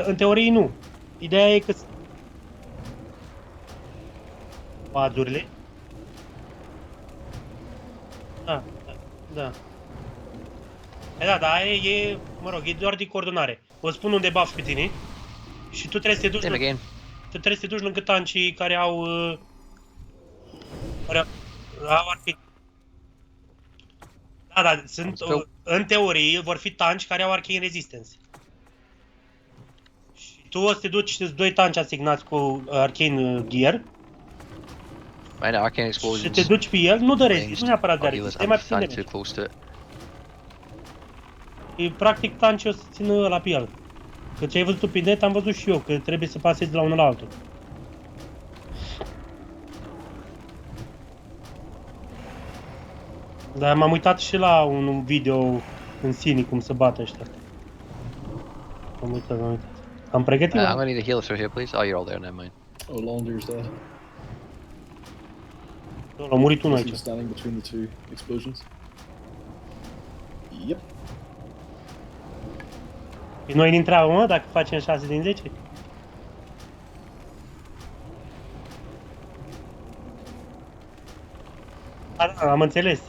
În teorie nu. Ideea e că... Padurile. Da, da. Da, da, aia e, mă rog, e doar de coordonare. O spun unde buff pe tine și tu trebuie să te duci, tu trebuie să te duci lângă tancii care au... care au arcane. Da, da, sunt, în teorie, vor fi tanci care au arcane resistance. Și tu o să te duci, sunt doi tanci asignați cu arcane gear. Și te duci pe el, nu dă resist, nu neapărat de resist, e mai puțin de resist. E practic tancii o să țină ăla pe el. Că ce ai văzut tu pe net, am văzut și eu, că trebuie să pasezi de la unul la altul. Dar m-am uitat și la un video în sine cum se bate ăștia. M-am uitat. Am pregătit. I'm gonna need a healer through here, please. Oh, you're all there, never mind. Oh, Launder's dead. L-a murit unul aici. Standing between the two explosions. Yep. Și noi din treabă, mă, dacă facem 6 din 10? Da, am înțeles.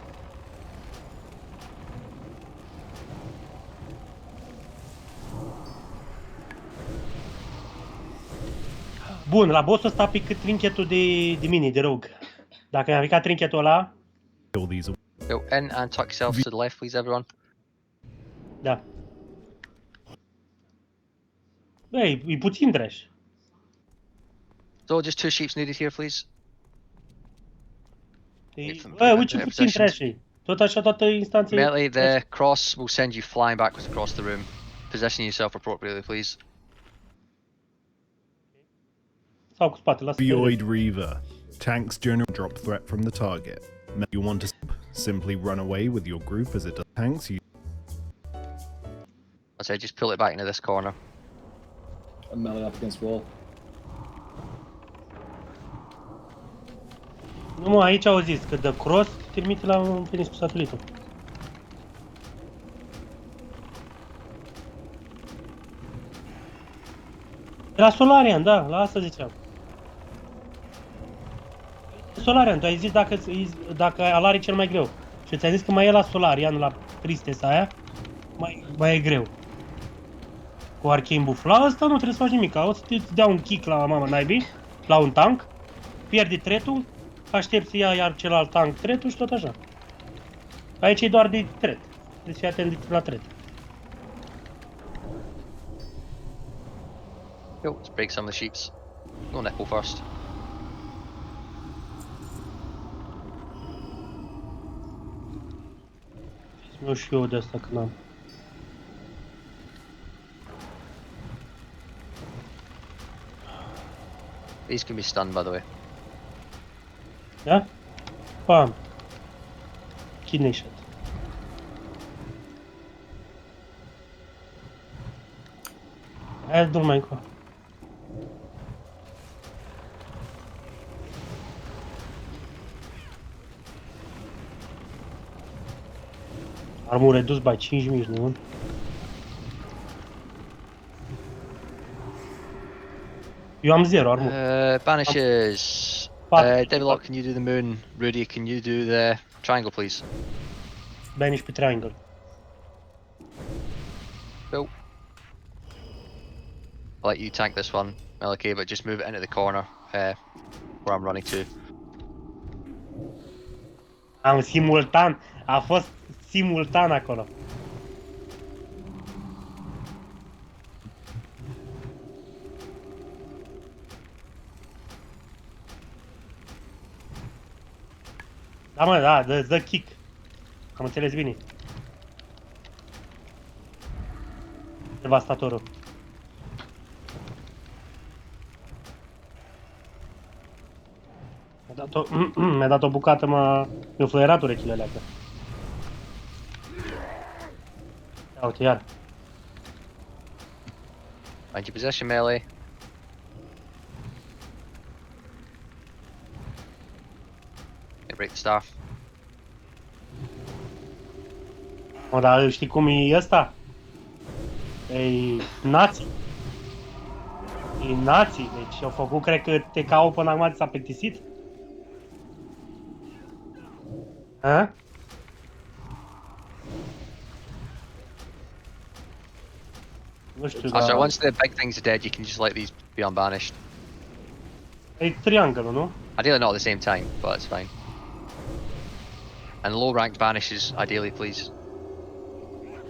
Bun, la boss-ul ăsta pică trinchetul de mini, de rogue. Dacă mi-a picat trinchetul ăla... Go in and tuck yourself to the left, please, everyone. Da. Băi, e puțin trash. So just 2 sheeps needed here, please. Bă, uite puțin trash-i. Tot așa toată instanța. Melee, the cross will send you flying backwards across the room. Position yourself appropriately, please. Sau cu spate, lasă. Opioid Reaver. Tanks generally drop threat from the target. You want to simply run away with your group as it does tanks. I said just pull it back into this corner. I'm melee up against wall. Nu mă, aici au zis că the cross trimite la un penis cu satelitul. La Solarian, da, la asta ziceam. Solarian, tu ai zis dacă alar e cel mai greu. Și ți-ai zis că mai e la Solarian, la Priestess aia, mai e greu. Cu Arcane Buff. La asta nu trebuie să faci nimic, o să te dea un kick la mama naibii, la un tank, pierdi threat-ul, aștepți să ia iar celălalt tank threat-ul și tot așa. Aici e doar de threat, deci fii atent la threat. Go, let's break some of the sheeps. Go nipple first. Nu știu eu de asta că n-am. These can be stunned, by the way. Da? Pam. Kidney shot. Hai, du-l mai încoa. Armor redus by 5.000, nu? Eu am 0 armor. Banishes. Devilock, can you do the moon? Rudy, can you do the triangle, please? Banish pe triangle. Cool. I'll let you tank this one, Melike, but just move it into the corner where I'm running to. Am simultan, a fost simultan acolo. Da, mă, da, dă kick. Am înțeles bine. Devastatorul. Mi-a dat o bucată, mi-a fluierat urechile alea. Ia uite, iar. Find your possession, melee. Break the star. Mă, dar știi cum e ăsta? E nații. E nații, deci au făcut, cred că TK-ul până acum s-a plictisit. Ha? Nu știu, So once the big things are dead, you can just let these be unbanished. E triangle, nu? Ideally not at the same time, but it's fine. And low ranked banishes, ideally, please.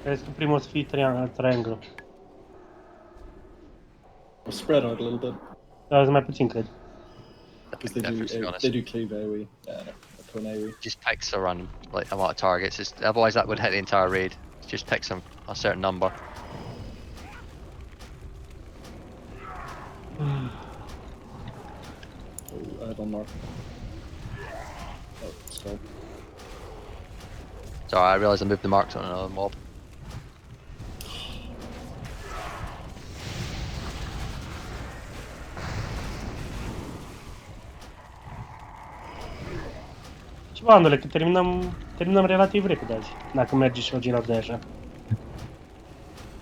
Crezi că primul o să fie triangle. Spread out a little bit. Dar mai puțin, cred. Because they do cleave AoE. Prone AoE. Just picks a random amount of targets. Otherwise, that would hit the entire raid. Just picks a certain number. I have one mark. Oh, skull. Sorry, I realised I moved the marks on another mob. Ceva, Andole, că terminăm relativ repede azi, dacă merge și o giraf de așa.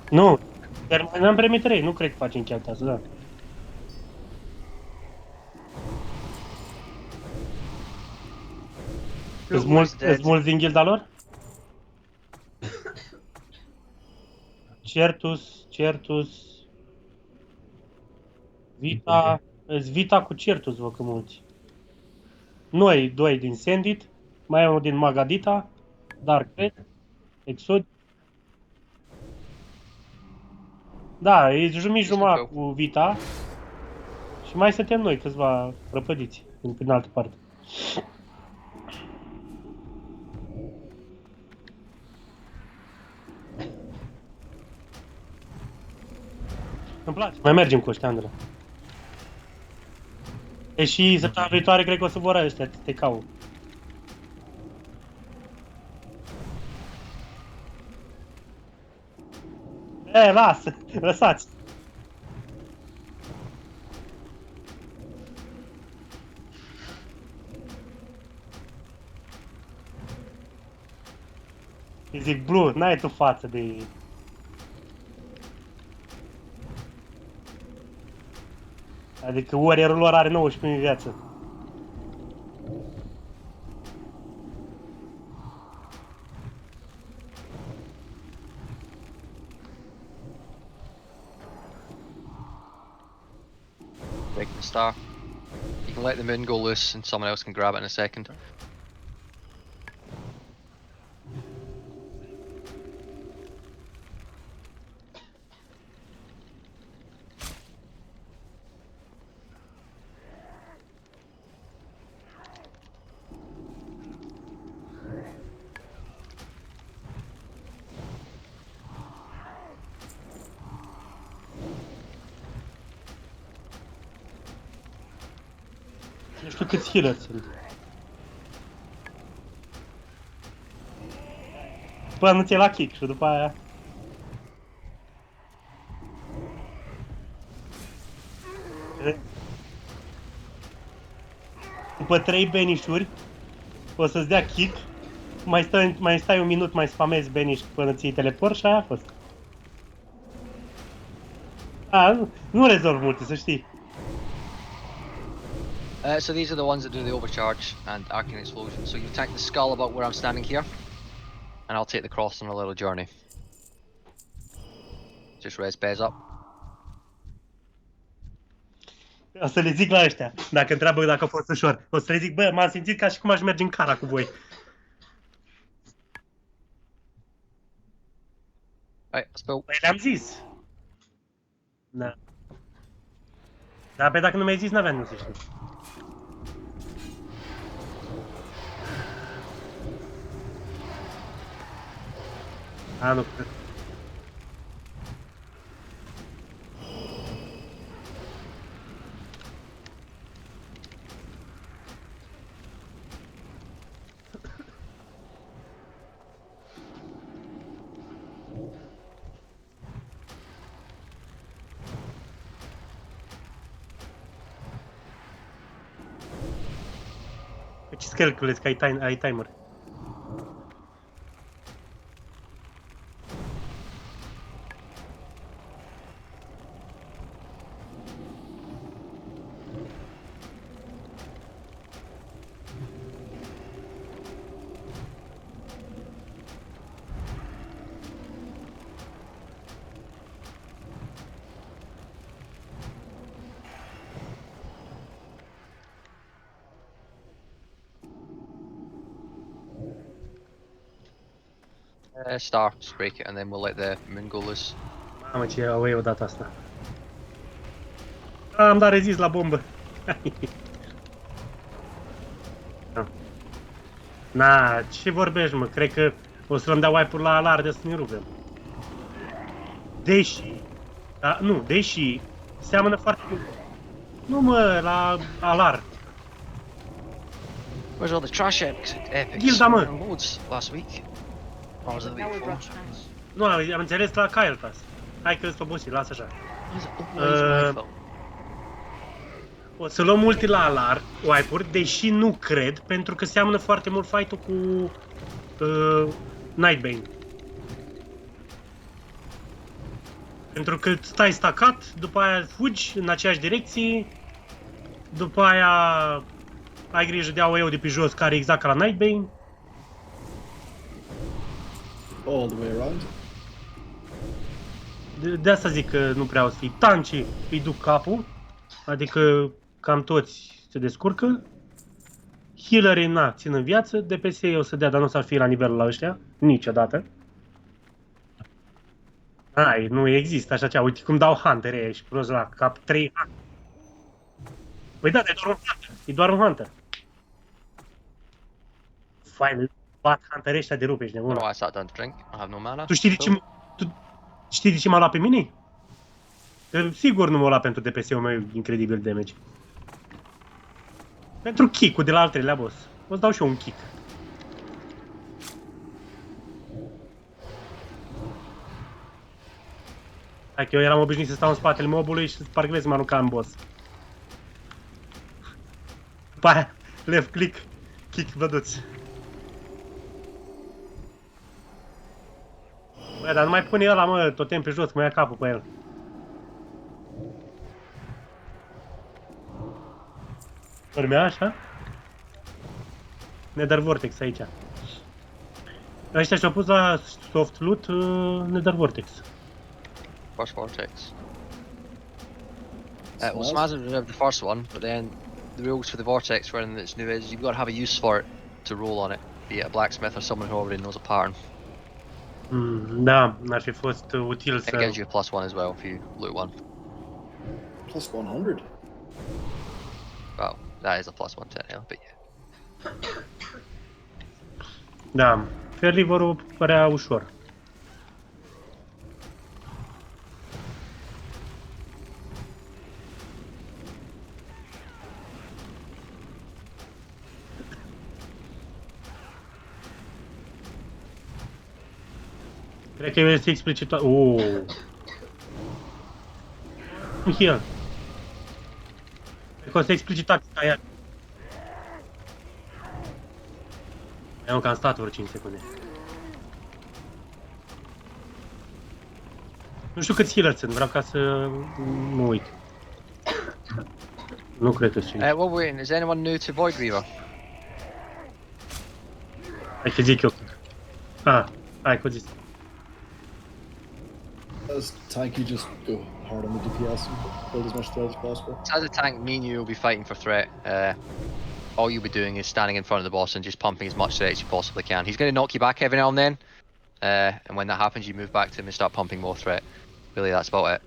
Nu, terminăm premii 3, nu cred că facem chiar asta, da. Îți mulți din gilda lor? Certus, Vita, Vita cu Certus, vă că mulți. Noi, 2 din Sendit, mai e unul din Magadita, Dark Red, Exod. Da, e jumătate cu Vita Și mai suntem noi câțiva prăpădiți în altă parte. Îmi place, mai mergem cu ăștia, Andrei. E și săptămâna viitoare cred că o să vor ăștia, te caut. Lasă, lăsați. Îi zic, Blue, n-ai tu față de ei. Adică warrior-ul lor are 19 în viață. Breaking the star. You can let the moon go loose and someone else can grab it in a second. Nu știu câți healer sunt. Până nu ți-e la kick și după aia... După 3 banish-uri o să-ți dea kick, mai stai un minut, mai spamezi banish până ți-i teleport și aia a fost. Nu rezolv multe, să știi. So these are the ones that do the overcharge and arcane explosion. So you tank the skull about where I'm standing here, and I'll take the cross on a little journey. Just raise Bez up. O să le zic la ăștia, dacă întreabă dacă a fost ușor. O să le zic, bă, m-am simțit ca și cum aș merge în cara cu voi. Right, let's go. Păi le-am zis. Da. Dar pe dacă nu mi-ai zis, n-aveam nu să știu. Nu cred. Ce schelculeți că ai timer? Star, just break it and then we'll let the moon go loose. Mamă, ce away o data asta. Am dat rezist la bombă. Na, ce vorbești, mă? Cred că o să-mi dea wipe-uri la alar de să ne rugăm. Deși... Da, nu, deși seamănă foarte mult. Nu, mă, la alar. Where's all the trash epics? Gilda, mă. Loads last week. Or was it the week before? Nu, am înțeles la Kael Pass. Hai că-s obosit, lasă așa. O să luăm multi la alar, wipe-uri, deși nu cred, pentru că seamănă foarte mult fight-ul cu Nightbane. Pentru că stai stacat, după aia fugi în aceeași direcție, după aia ai grijă de AOE-ul de pe jos, care e exact ca la Nightbane. All the way around. De asta zic că nu prea o să fie. Tancii îi duc capul, adică cam toți se descurcă. Healerii, na, țin în viață, DPS-ii o să dea, dar nu o să fie la nivelul la ăștia, niciodată. Nu există așa ceva, uite cum dau hunter-ii și prost la cap 3 hunter. Păi da, e doar un hunter. E doar un hunter. Fai, bat hunter ăștia de rupe, ești I don't nebun. know why I sat down to drink. I have no mana. Tu știi de ce, știi de ce m-a luat pe mine? Că sigur nu m-a luat pentru DPS-ul meu incredibil damage. Pentru kick-ul de la al treilea boss. O să dau și eu un kick. Hai că eu eram obișnuit să stau în spatele mobului și parcă vezi mă arunca în boss. După aia, left click, kick, vă duți. Bă, dar nu mai pune ăla, mă, totem pe jos, că mă ia capul pe el. Urmea așa? Nether Vortex aici. Ăștia și-au pus la soft loot Nether Vortex. First vortex. Well, Smaz has reserved the first one, but then the rules for the vortex, wherein it's new, is you've got to have a use for it to roll on it, be it a blacksmith or someone who already knows a pattern. Da, ar fi fost util It să... gives you a +1 as well if you loot one. Plus 100. Well, that is a +1 technically, but yeah. Da, Fairliver-ul părea ușor. Cred că este explicit... Michiel. Cred că o să explicitat ca ea. Eu că am stat vreo 5 secunde. Nu știu câți healer sunt, vreau ca să mă uit. Nu cred că sunt. Well, wait, is anyone new to Void Reaver? Hai că zic eu. Hai că zic. As tanky, just go hard on the DPS and build as much threat as possible. So as a tank, me and you will be fighting for threat. All you'll be doing is standing in front of the boss and just pumping as much threat as you possibly can. He's going to knock you back every now and then, and when that happens, you move back to him and start pumping more threat. Really, that's about it.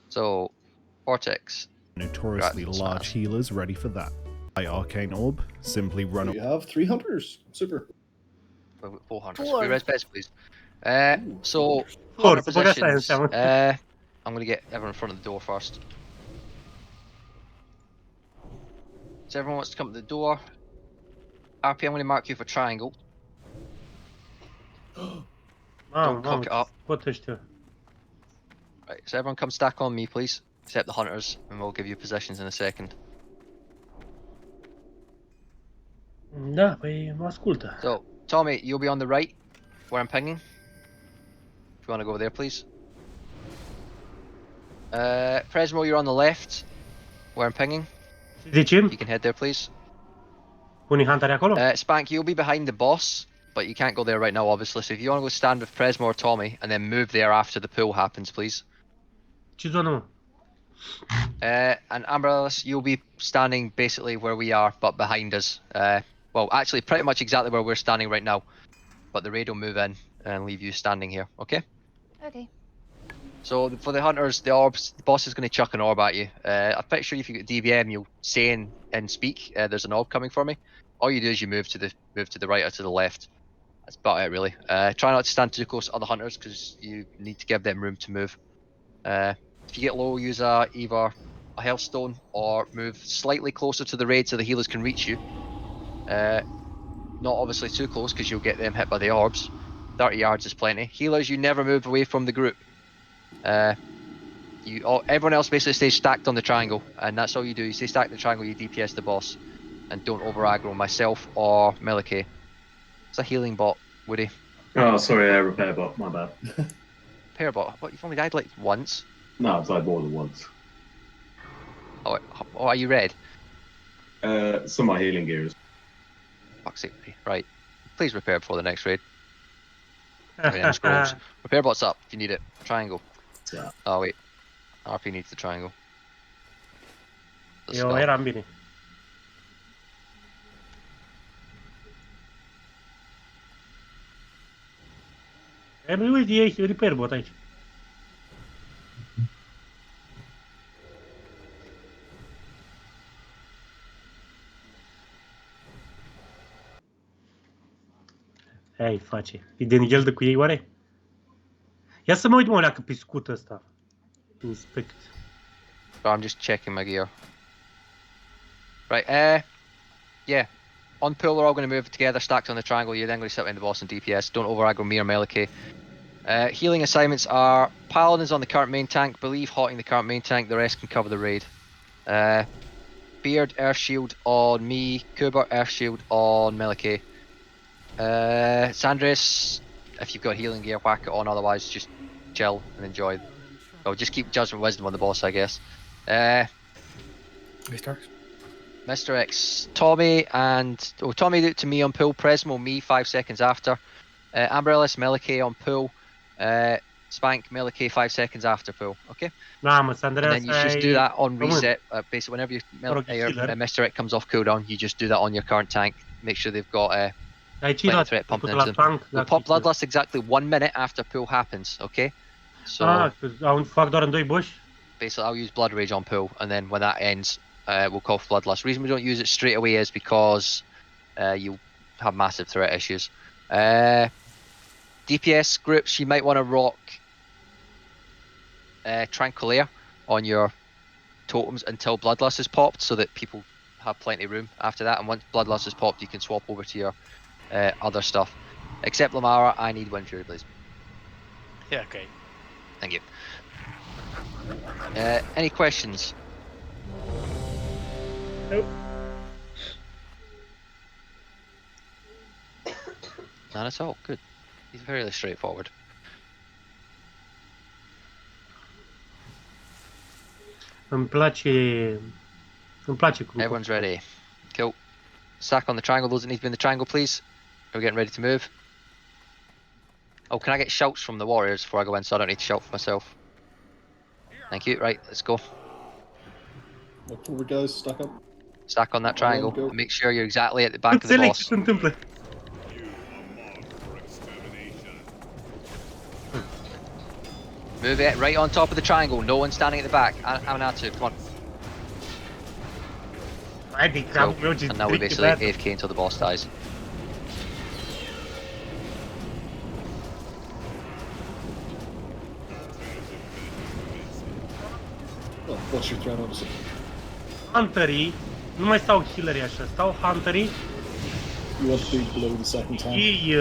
So, Vortex. Notoriously large healers ready for that. By Arcane Orb, simply run. You have 3 hunters. Super. 400. Four. Res best, please. So, Four, hunter so pagați aia positions. înseamnă. I'm going to get everyone in front of the door first. So everyone wants to come to the door. RP, I'm going to mark you for triangle. Don't cock it up. Pot ăștia. Right, so everyone come stack on me, please. Except the hunters, and we'll give you positions in a second. Da, păi mă ascultă. So, Tommy, you'll be on the right, where I'm pinging. If you want to go over there, please. Presmo, you're on the left, where I'm pinging. De ce? You can head there, please. Unii hunteri acolo? Spank, you'll be behind the boss, but you can't go there right now, obviously. So if you want to go stand with Presmo or Tommy, and then move there after the pull happens, please. Ce zonă, mă? And Amberless, you'll be standing basically where we are, but behind us. Well, actually, pretty much exactly where we're standing right now. But the raid will move in and leave you standing here, okay? Okay. So for the hunters, the orbs, the boss is going to chuck an orb at you. I'm pretty sure if you get DBM, you'll say and speak. There's an orb coming for me. All you do is you move to the right or to the left. That's about it, really. Try not to stand too close to other hunters because you need to give them room to move. If you get low, use either a health stone or move slightly closer to the raid so the healers can reach you. Not obviously too close because you'll get them hit by the orbs. 30 yards is plenty. Healers, you never move away from the group. Everyone else basically stays stacked on the triangle, and that's all you do. You stay stacked in the triangle, you DPS the boss, and don't over aggro myself or Melikay. It's a healing bot, Woody. Oh, sorry, repair bot, my bad. Repair bot? What, you've only died like once? No, I've died more than once. Oh, are you red? Some of my healing gear is. Fuck's sake, right. Please repair before the next raid. Scrolls. Repair bot's up if you need it. Triangle. Yeah. Oh wait. RP needs the triangle. Eu eram bine. Uite, e repair bot aici. Aia îi face. E de gheldă cu ei, oare? Ia să mă uit, mă, leacă pe scut ăsta. Inspect. So I'm just checking my gear. Right, yeah. On pull, we're all going to move together, stacked on the triangle. You're then going to sit behind the boss and DPS. Don't over aggro me or Melikay. Healing assignments are Paladins on the current main tank, Believe hotting the current main tank, the rest can cover the raid. Beard, Earth Shield on me, Kuber, Earth Shield on Melikay. Sandris, if you've got healing gear, whack it on, otherwise just chill and enjoy. Or just keep Judgment Wisdom on the boss, I guess. Mr. X, Tommy and Tommy do it to me on pull, Presmo me 5 seconds after. Amberellis, Melikay on pull, Spank, Melikay 5 seconds after pull. Okay. Da, mă, Sandreas, And then you just do that on reset. Basically, whenever your healer. Mr. X comes off cooldown, you just do that on your current tank. Make sure they've got plenty of threat pumping into them. We'll pop Bloodlust exactly 1 minute after pull happens. Okay. So fac doar în 2 buși? basically, I'll use Blood Rage on pull, and then when that ends, we'll call for Bloodlust. The reason we don't use it straight away is because you have massive threat issues. DPS groups, you might want to rock Tranquilair on your totems until Bloodlust is popped, so that people have plenty of room after that. And once Bloodlust is popped, you can swap over to your other stuff. Except Lamara, I need Wind Fury, please. Yeah, okay. Thank you. Any questions? Nope. None at all. Good. He's fairly straightforward. Îmi place cum... Everyone's ready. Cool. Stack on the triangle. Those that need to be in the triangle, please. We're getting ready to move. Oh, can I get shouts from the warriors before I go in, so I don't need to shout for myself? Thank you. Right, let's go. October guys, stack up. Stack on that triangle. Go. And make sure you're exactly at the back of the Înțeleg ce boss. se întâmplă. Move it right on top of the triangle. No one standing at the back. Aminatu, come on. Hai de Cool. capul meu ce And now we strict basically e AFK until the boss dies. Oh, what's your threat, obviously? Hunterii, nu mai stau healerii așa, stau hunterii You want to be below the second time. și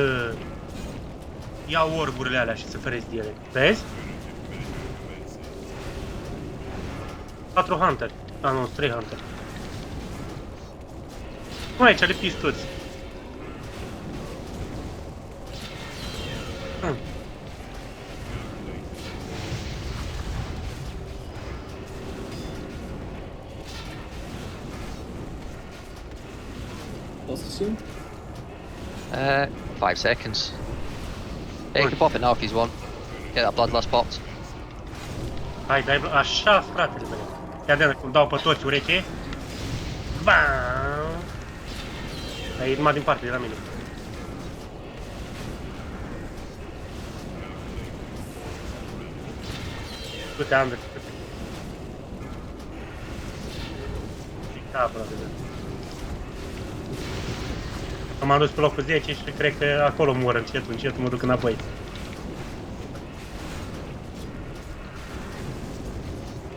iau orburile alea și se feresc de ele. Vezi? 4 hunteri. Ah, nu, 3 hunteri. Nu, aici le piși toți. What's the soon? 5 seconds. Yeah, you can pop it now if you want. Get that bloodlust popped. Hai, dai, așa, fratele meu. Ia de cum dau pe toți ureche. Bam! Ai numai din parte, de la mine. Du-te, Andrei, du-te. Da, frate, da. M-am dus pe locul 10 și cred că acolo mor încet mă duc înapoi.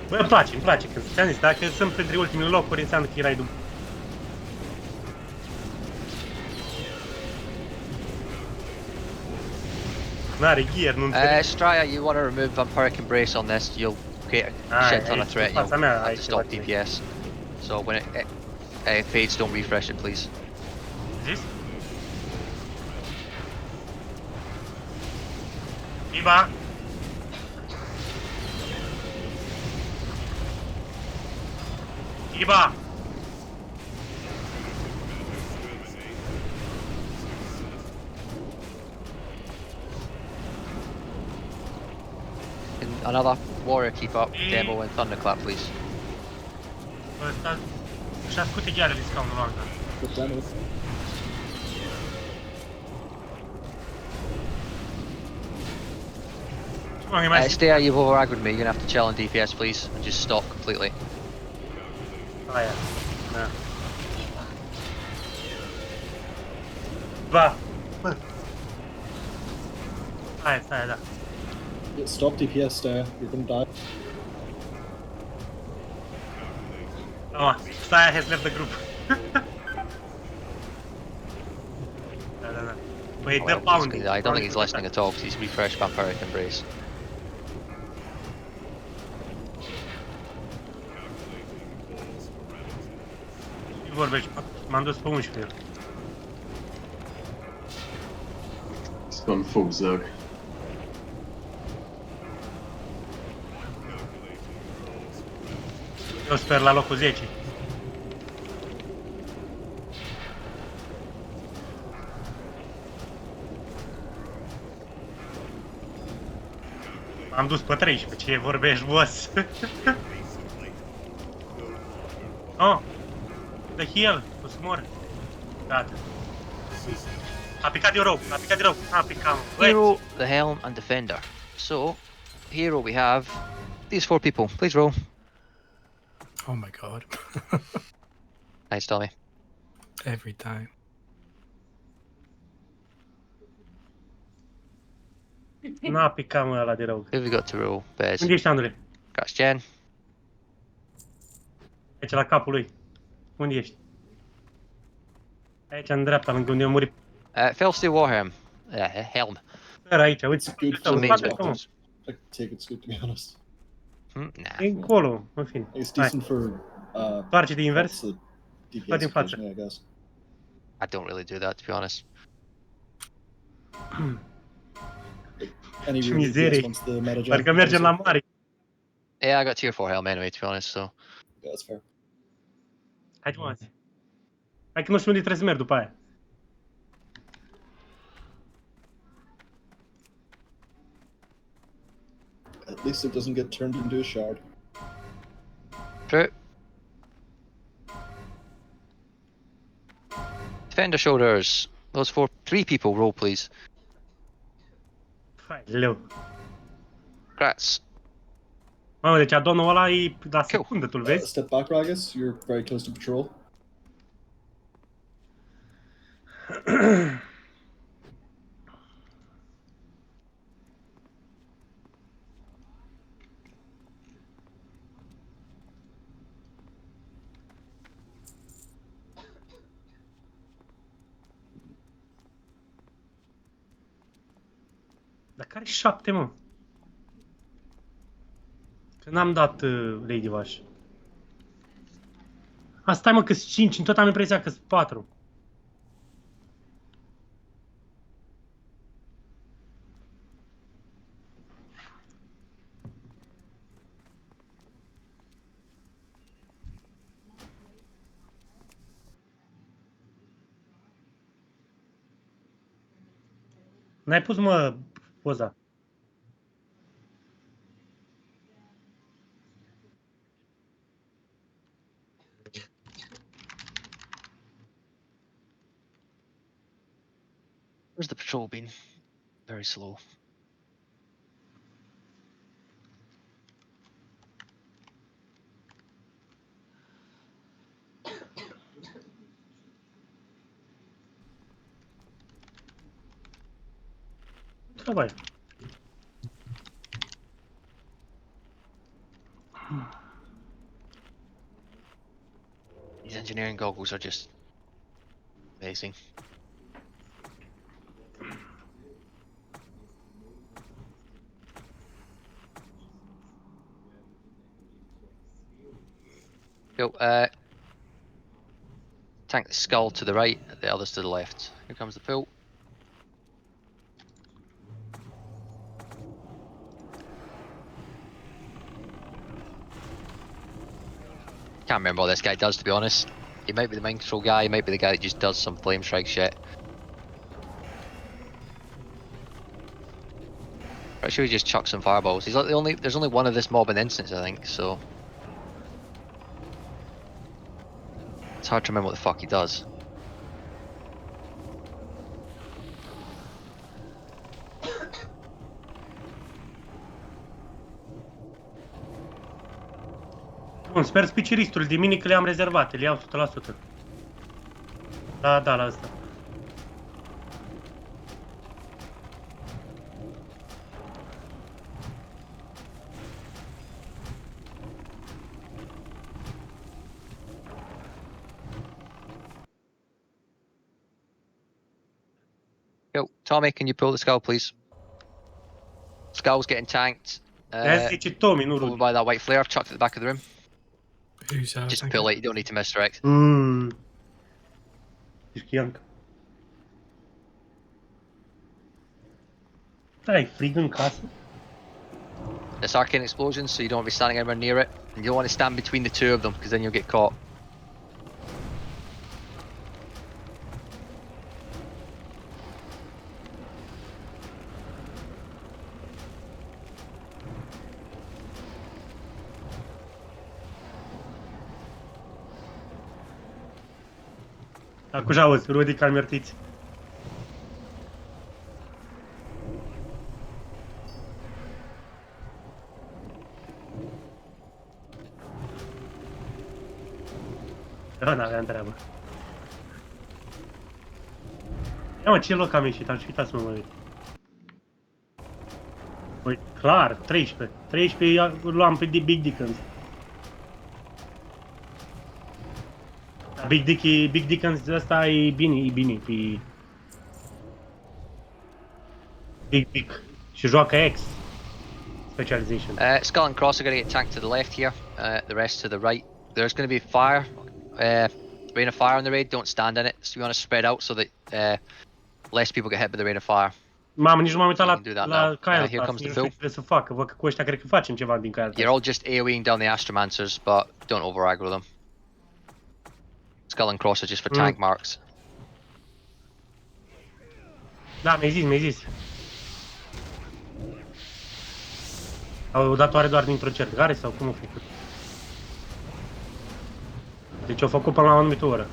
Bă, îmi place când ți-am zis, dacă sunt printre ultimele locuri, înseamnă că erai după. N-are gear, nu înțeleg. Straya, you want to remove Vampiric Embrace on this, you'll create a shit ton of threat, you'll have to stop DPS. So when it fades, don't refresh it, please. Zis? Iva! Iva! Can another warrior keep up demo and thunderclap, please? Ăsta și-a scute ghearele scaunul ăsta. Good demo. Stay out, you've over-aggroed me, you're gonna have to chill on DPS, please, and just stop completely. Aia, da. Va! Stai, da. Yeah, stop DPS there. You're gonna die. Oh, Stai has left the group. Da. Păi Oh, dă well, pounding. I don't think he's listening at all because he's refreshed Vampiric Embrace. Ce vorbești? M-am dus pe 11. It's gone full Zerg. Eu sper la locul 10. M-am dus pe 13, ce vorbești, boss? Oh, the heal, o să mor. Gata. A picat din rău, a picat, mă. Hero, the Helm, and Defender. So, hero we have these 4 people. Please roll. Oh my god. Nice, Tommy. Every time. N-a picat, mă, ăla de rău. Who have we got to roll? Bez. Unde ești, Andule? That's Jen. Aici, la capul lui. Unde ești? Aici, în dreapta, lângă unde a murit. Felsteel Warhelm. Helm. Sper aici, uite. It's good Some for main Spate, mă. I take it's good to be honest. Nah. E încolo, în fine. It's Hai, decent for toarce de invers. lots of DPS But in fact- occasionally, I guess. I don't really do that, to be honest. Any Ce real mizerie. DPS once the meta jump. Parcă mergem la mare. Yeah, I got tier 4 Helm anyway, to be honest, so... Yeah, that's fair. Hai, mă. Hai că nu știu unde trebuie să merg după aia. At least it doesn't get turned into a shard. True. Defender shoulders. Those 3 people roll, please. Hai, leu. Grats. Mamă, deci adonul ăla e la secundă, tu-l vezi? Step back, Ragus. You're very close to patrol. Dar care 7, mă? Că n-am dat Lady Vash. Asta mă, că-s 5, în tot am impresia că-s 4. N-ai pus, mă, poza. Where's the patrol been? Very slow. Давай. These engineering goggles are just amazing. Go, tank the skull to the right, the others to the left. Here comes the pool. Can't remember what this guy does, to be honest. He might be the mind control guy, he might be the guy that just does some flame strike shit. Pretty sure he just chucks some fireballs. He's like there's only one of this mob in instance, I think, so it's hard to remember what the fuck he does. Bun, sper spiciristul de mine că le-am rezervate, le iau 100%. Da, la asta. Tommy, can you pull the skull, please? Skull's getting tanked. Aia zice Tommy, nu Over Rudy. by that white flare, chucked at the back of the room. Who's Just tanking? pull it, you don't need to misdirect. Știam. Ai frig în casă? It's arcane explosions, so you don't want to be standing anywhere near it. And you don't want to stand between the two of them, because then you'll get caught. Acum și auzi, Rudy calmertiți. Da, n-aveam treabă. Ia mă, ce loc am ieșit? Am și uitat să mă uit. Păi, clar, 13. 13 luam pe Big Dickens. Big Dickens ăsta e bine, e big. Și joacă X. Specialization. Skull and Cross are going to get tanked to the left here, the rest to the right. There's going to be fire, rain of fire on the raid, don't stand in it, so you want to spread out so that less people get hit by the rain of fire. Mamă, nici nu m-am uitat la Kael. Here comes the nu știu fill. ce trebuie să facă, văd că cu ăștia cred că facem ceva din Kael. You're all just AoEing down the Astromancers, but don't over-aggro them. Skull and Cross are just for tank marks. Da, mi-ai zis. Au dat oare doar dintr-o cercare sau cum au făcut? Deci au făcut până la o anumită oră.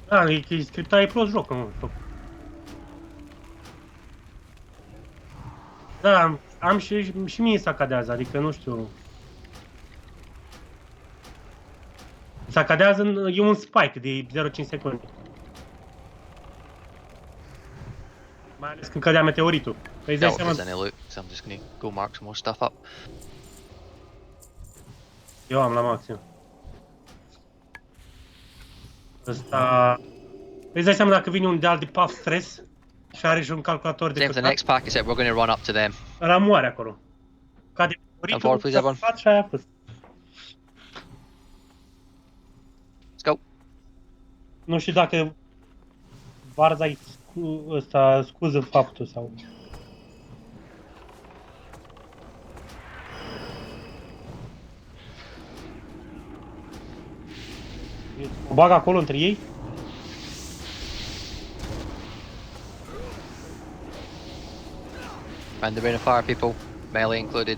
Da, e scriptat plus joc, mă. Da, am și mie sacadează, adică nu știu. Sacadează, e un spike de 0,5 secunde. Mai ales când cădea meteoritul. Păi îți dai Doubt if seama, there's any loot, so I'm just going to go mark some more stuff up. eu am la maxim. Ăsta... Păi îți dai seama dacă vine un deal de puff stres și are și un calculator de Same for the next pack, except we're going to run up to them. ăla moare acolo. Cade Come forward, please, everyone. meteoritul, și aia a fost. Let's go. Nu știu dacă Varza-i scuză faptul sau... O bag acolo între ei? And the rain of fire people, melee included.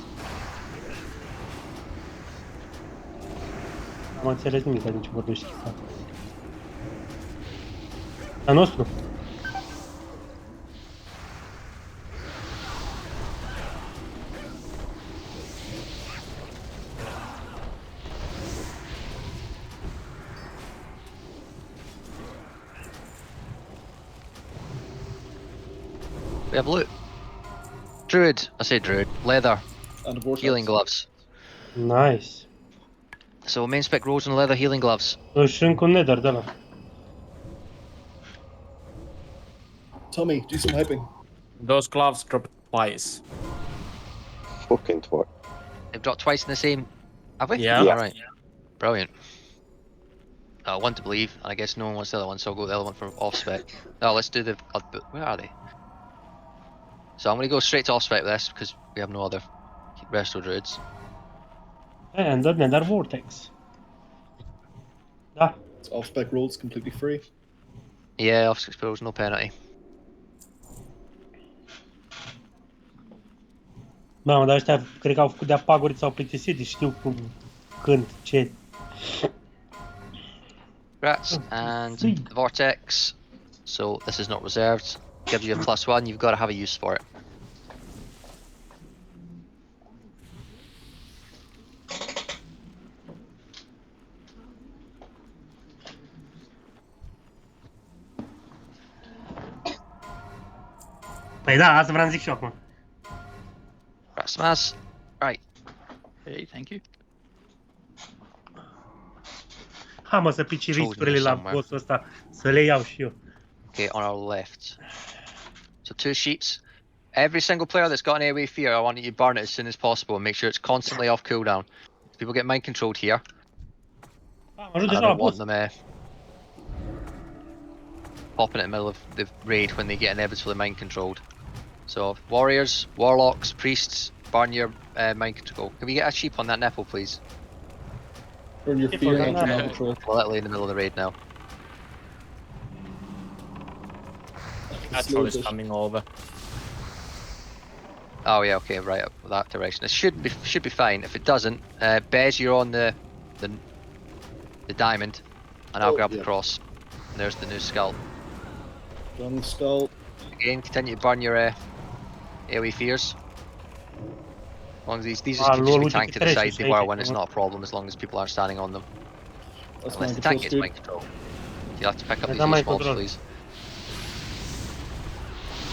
Am înțeles nimic din ce vorbești. A nostru? We have loot. Druid, I say druid, leather, And a vortex. healing gloves. Nice. So main spec rolls and leather healing gloves. Și încă un nether de ăla. Tommy, do some hyping. Those gloves drop twice. Fucking twat. They've dropped twice in the same. Have we? Yeah. Alright. Brilliant. One to believe, and I guess no one wants the other one, so I'll go with the other one for off spec. Oh, let's do the. Where are they? So I'm going to go straight to off spec with this because we have no other resto druids. And the nether vortex. Da. It's off spec rolls completely free. Yeah, off spec spells, no penalty. Mamă, dar ăștia cred că au făcut de-a paguri, s-au plictisit, știu cum, când, ce. Rats and the vortex. So this is not reserved. Gives you a +1. You've got to have a use for it. Păi da, asta vreau să zic și eu acum. Rat smash. Right. Okay, thank you. Ha, mă, să pici Control riscurile here la somewhere. bossul ăsta, să le iau și eu. Okay, on our left. So 2 sheets. Every single player that's got an AoE fear, I want you to burn it as soon as possible and make sure it's constantly off cooldown. People get mind controlled here, Am ajuns and I deja la don't want boss. them popping in the middle of the raid when they get inevitably mind controlled. So warriors, warlocks, priests, burn your mind control. Can we get a sheep on that nipple, please? Burn your Keep fear on and your that. mind control. We're literally in the middle of the raid now. Natural is coming over. Oh yeah, okay, right up that direction. It should be fine. If it doesn't, Bez, you're on the diamond, and I'll grab the cross. And there's the new skull. Done the skull. Again, continue to burn your AoE fears. As long as these just Ah, can just lol, be uite tanked cât to the trece side. They și were aici, when it's mă. not a problem as long as people aren't standing on them. That's Unless mind the control tank gets speed. mind control. You'll have to pick up Yeah, these that mind mobs, control. please.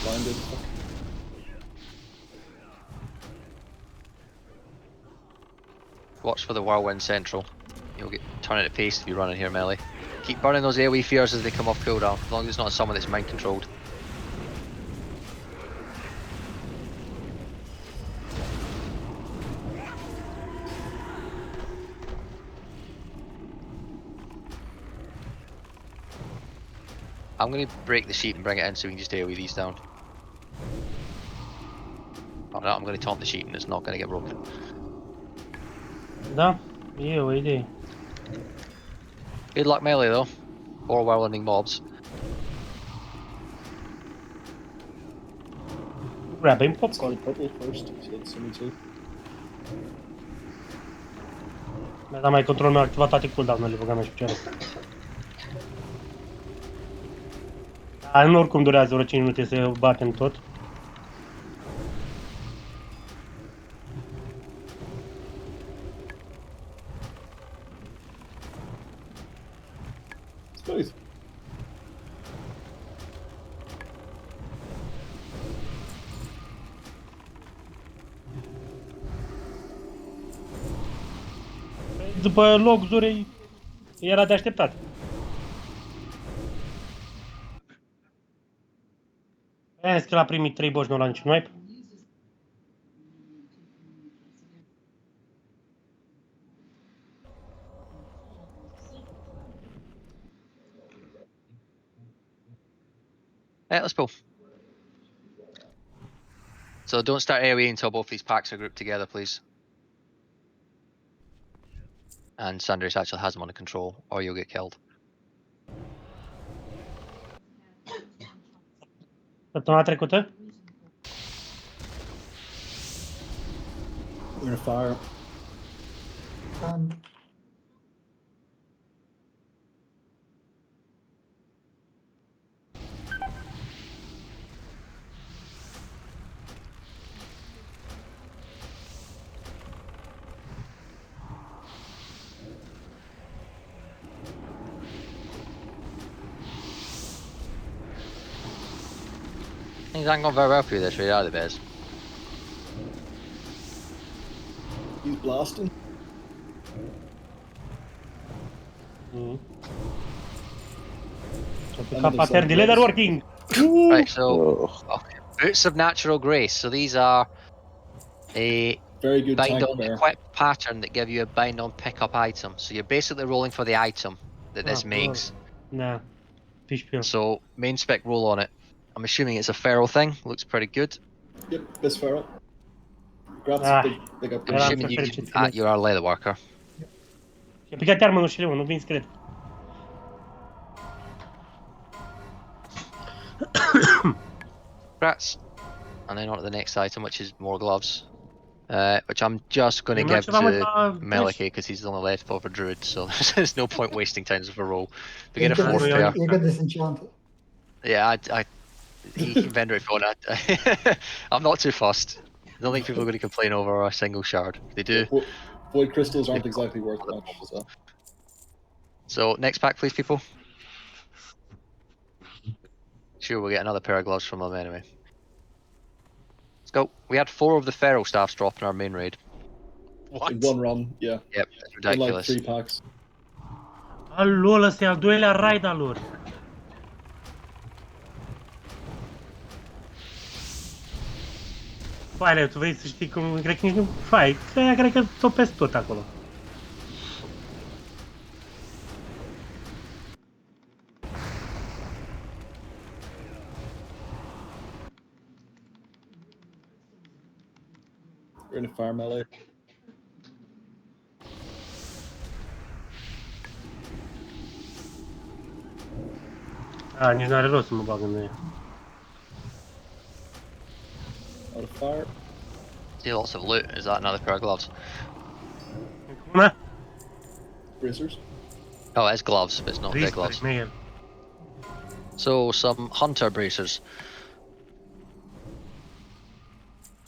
Blinded. Watch for the whirlwind central. You'll get turn it at pace if you run in here melee. Keep burning those AoE fears as they come off cooldown, as long as it's not someone that's mind controlled. I'm going to break the sheet and bring it in so we can just AoE these down. Oh no, I'm going to taunt the sheet and it's not going to get broken. Da? E o idee. Good luck melee though, or whirlwinding mobs. Grabbing It's popcorn. got purple first, so it's me too. Mi-a dat mai control, mi-a activat toate cooldown-urile, băga mea și picioare. Dar nu oricum durează vreo 5 minute să batem tot. Smooth. După logzuri era de așteptat. Aia că l-a primit 3 boși, nu la niciun wipe. Let's go. So don't start AoE until both these packs are grouped together, please. And Sanders actually has them under control, or you'll get killed. Săptămâna trecută? We're gonna fire. Things aren't going very well for you this raid, are they, Bez? He's blasting. Pattern delay are working! Right, so okay. Boots of Natural Grace. So these are a Very good bind tank on bear. equip pattern that give you a bind on pickup item. So you're basically rolling for the item that this Ah, makes. Da. Fici pe el. So main spec roll on it. I'm assuming it's a feral thing. Looks pretty good. Yep, this feral. Grabs Ah. big up. I'm Era assuming să you fericiți can, you are a leather worker. E picat armă, nu știu, nu vin cred. Congrats. And then on to the next item, which is more gloves. Which I'm just going to Îmi give ceva mă to la Melike because he's the only left of a druid, so there's no point wasting times of a roll. We get a You fourth could pair. you could disenchant it. Yeah, he can vendor it for that. I'm not too fussed. I don't think people are going to complain over a single shard. If they do. Void crystals aren't exactly worth much, so. So next pack, please, people. Sure, we'll get another pair of gloves from them anyway. Let's go. We had 4 of the feral staffs drop in our main raid. What? In one run, yeah. Yep, it's In like ridiculous. 3 packs. Lol, ăsta e al doilea raid al lor. Foaile, tu vrei să știi cum... Cred că nici nu... Fai, cred că topesc tot acolo. We're in a farm alley. Nici n-are rost să mă bag în ea. Out of fire. See lots of loot. Is that another pair of gloves? Una? Bracers. Oh, it's gloves, but it's not big gloves. Man. So, some hunter bracers.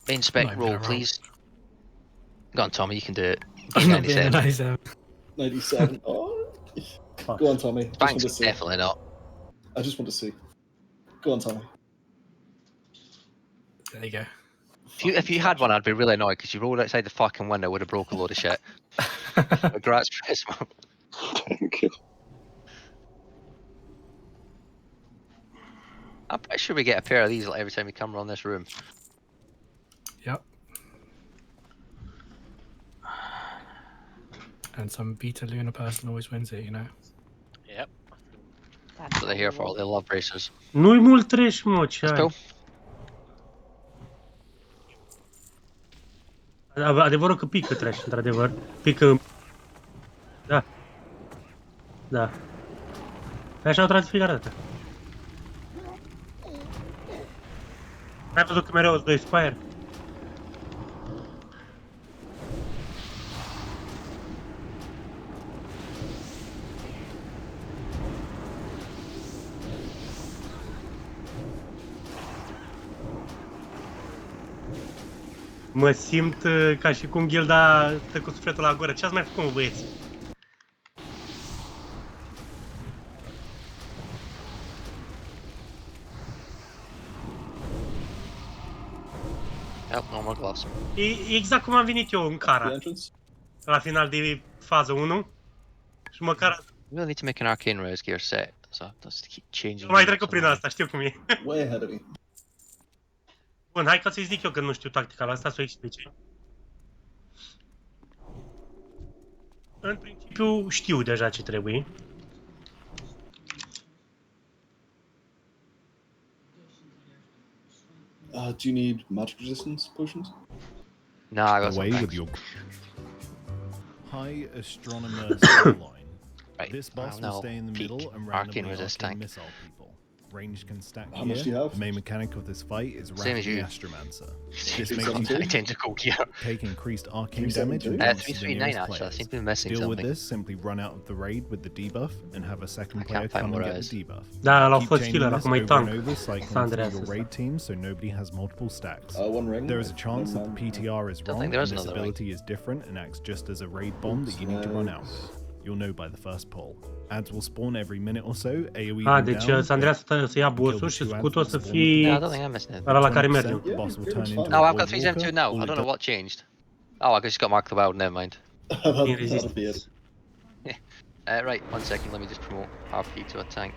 Main spec Not even roll, a roll. please. Go on, Tommy, you can do it. I'm not 97. being a nice 97. Oh. Go on, Tommy. Just want to Thanks, see. definitely not. I just want to see. Go on, Tommy. There you go. If you had one, I'd be really annoyed because you rolled outside the fucking window, would have broke a load of shit. Congrats, Chris. Thank you. I'm pretty sure we get a pair of these like, every time we come around this room. Yep. And some beta lunar person always wins it, you know. Yep. That's what they're here for. They love bracers. Nu-i mult trash, mă, ce Let's ai? go. Adevărul că pică trash, într-adevăr. Pică... Da. Da. Pe așa o trage fiecare dată. N-ai văzut că mereu îți doi spire? Mă simt ca și cum Gilda stă cu sufletul la gură. Ce ați mai făcut, mă, băieți? Yep, no more gloves. E exact cum am venit eu în The cara, entrance. la final de fază 1. Și măcar... We really need to make an arcane raise gear set. So let's keep changing. Nu mai trecut prin asta, știu cum e. Way ahead of me. Bun, hai ca să-i zic eu că nu știu tactica la asta, să o explice. În principiu știu deja ce trebuie. Do you need magic resistance potions? Nah, I got Away some with thanks. your high astronomer line. Right, This boss I'll will now stay in the peek middle and arcane randomly resist arcane tank. missile people. Range can stack How much do you here. have? The main mechanic of this fight is Same as Rapid the you. Astromancer. Six This makes seven you two? Identical gear. take increased arcane 372? damage and 339 nearest actually. I players. seem to be missing Deal with something. this, simply run out of the raid with the debuff and have a second I can't player find come and where get it the is. debuff. Da, l-au Keep fost chaining healer, this acum e over and tank. over, cycling Asta through Andreas your ăsta. raid team so nobody has multiple stacks. One ring. There is a chance that the One PTR is Don't wrong think and there is this another ring. ability is different and acts just as a raid bomb that you need to run out with. You'll know by the first pull. Ads will spawn every minute or so, AoE them Deci down, Andreea să ia boss-ul și scutul o să fie Yeah, I don't think I'm missing it. ăla la care mergem. the boss will turn into No, a I've got Void 372 Walker. now. All I it don't know does- what changed. Oh, I just got Mark the Wild, never mind. That'll be it. Resistance. Right, 1 second, let me just promote RP to a tank.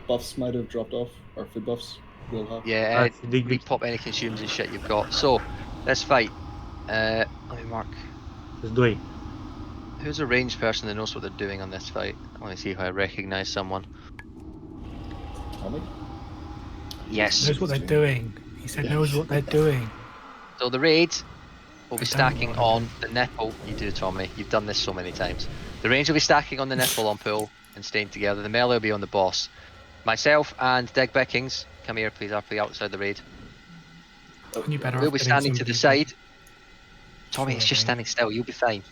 Buffs might have dropped off, or food buffs will have. Yeah, That's big, big. repop any consumes and shit you've got. So, let's fight. Let me mark. Sunt doi. Who's a ranged person that knows what they're doing on this fight? I want to see if I recognize someone. Tommy? Yes. Knows what they're doing. He said knows what they're doing. So the raid will be I don't stacking know. on the nipple. You do, Tommy. You've done this so many times. The range will be stacking on the nipple on pool and staying together. The melee will be on the boss. Myself and Dig Bickings, come here please, RP outside the raid. You better We'll off be getting standing to the somebody- side. Tommy, it's just Sure, standing still. You'll be fine.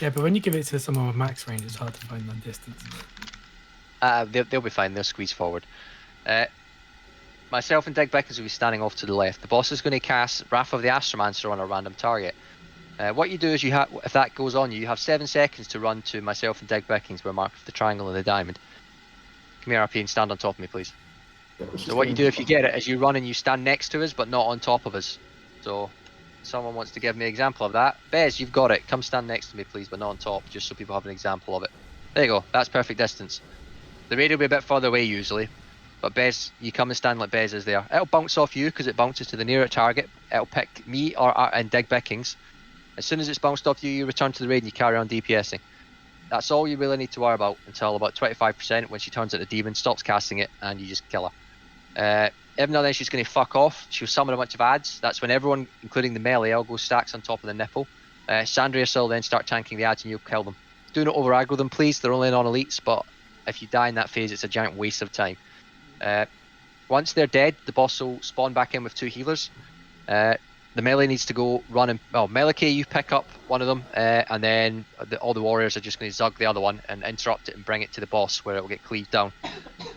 Yeah, but when you give it to someone with max range, it's hard to find that distance. They'll be fine. They'll squeeze forward. Myself and Dig Bickings will be standing off to the left. The boss is going to cast Wrath of the Astromancer on a random target. What you do is if that goes on you have 7 seconds to run to myself and Dig Bickings. We're marked with the triangle and the diamond. Come here, RP, and stand on top of me, please. So what you do if you get it is you run and you stand next to us, but not on top of us. So someone wants to give me an example of that. Bez, you've got it. Come stand next to me, please, but not on top, just so people have an example of it. There you go. That's perfect distance. The raid will be a bit further away usually, but Bez, you come and stand like Bez is there. It'll bounce off you because it bounces to the nearer target. It'll pick me and Dig Bickings. As soon as it's bounced off you, you return to the raid and you carry on DPSing. That's all you really need to worry about until about 25% when she turns into demon, stops casting it, and you just kill her. Every now and then she's going to fuck off. She'll summon a bunch of ads. That's when everyone, including the melee, all goes stacks on top of the nipple. Sandrius will then start tanking the ads and you'll kill them. Do not over aggro them, please. They're only non-elites, but if you die in that phase, it's a giant waste of time. Once they're dead, the boss will spawn back in with 2 healers. The melee needs to go run and... Well, Melee, you pick up one of them, and then all the warriors are just going to zug the other one and interrupt it and bring it to the boss where it will get cleaved down.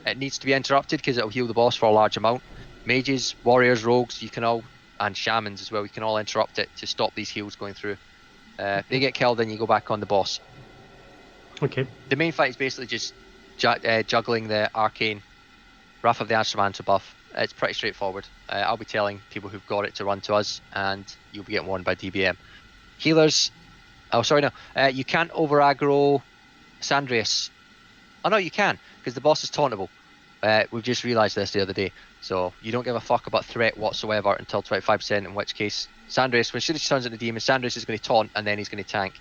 It needs to be interrupted because it will heal the boss for a large amount. Mages, warriors, rogues, you can all... And shamans as well, you can all interrupt it to stop these heals going through. They get killed, then you go back on the boss. Okay. The main fight is basically just juggling the arcane Wrath of the Astromancer buff. It's pretty straightforward. I'll be telling people who've got it to run to us, and you'll be getting warned by DBM. Healers... Oh, sorry, no. You can't over aggro Sandrius. Oh, no, you can, because the boss is tauntable. We've just realised this the other day. So you don't give a fuck about threat whatsoever until 25%, in which case Sandrius, when she turns into demon, Sandrius is going to taunt, and then he's going to tank.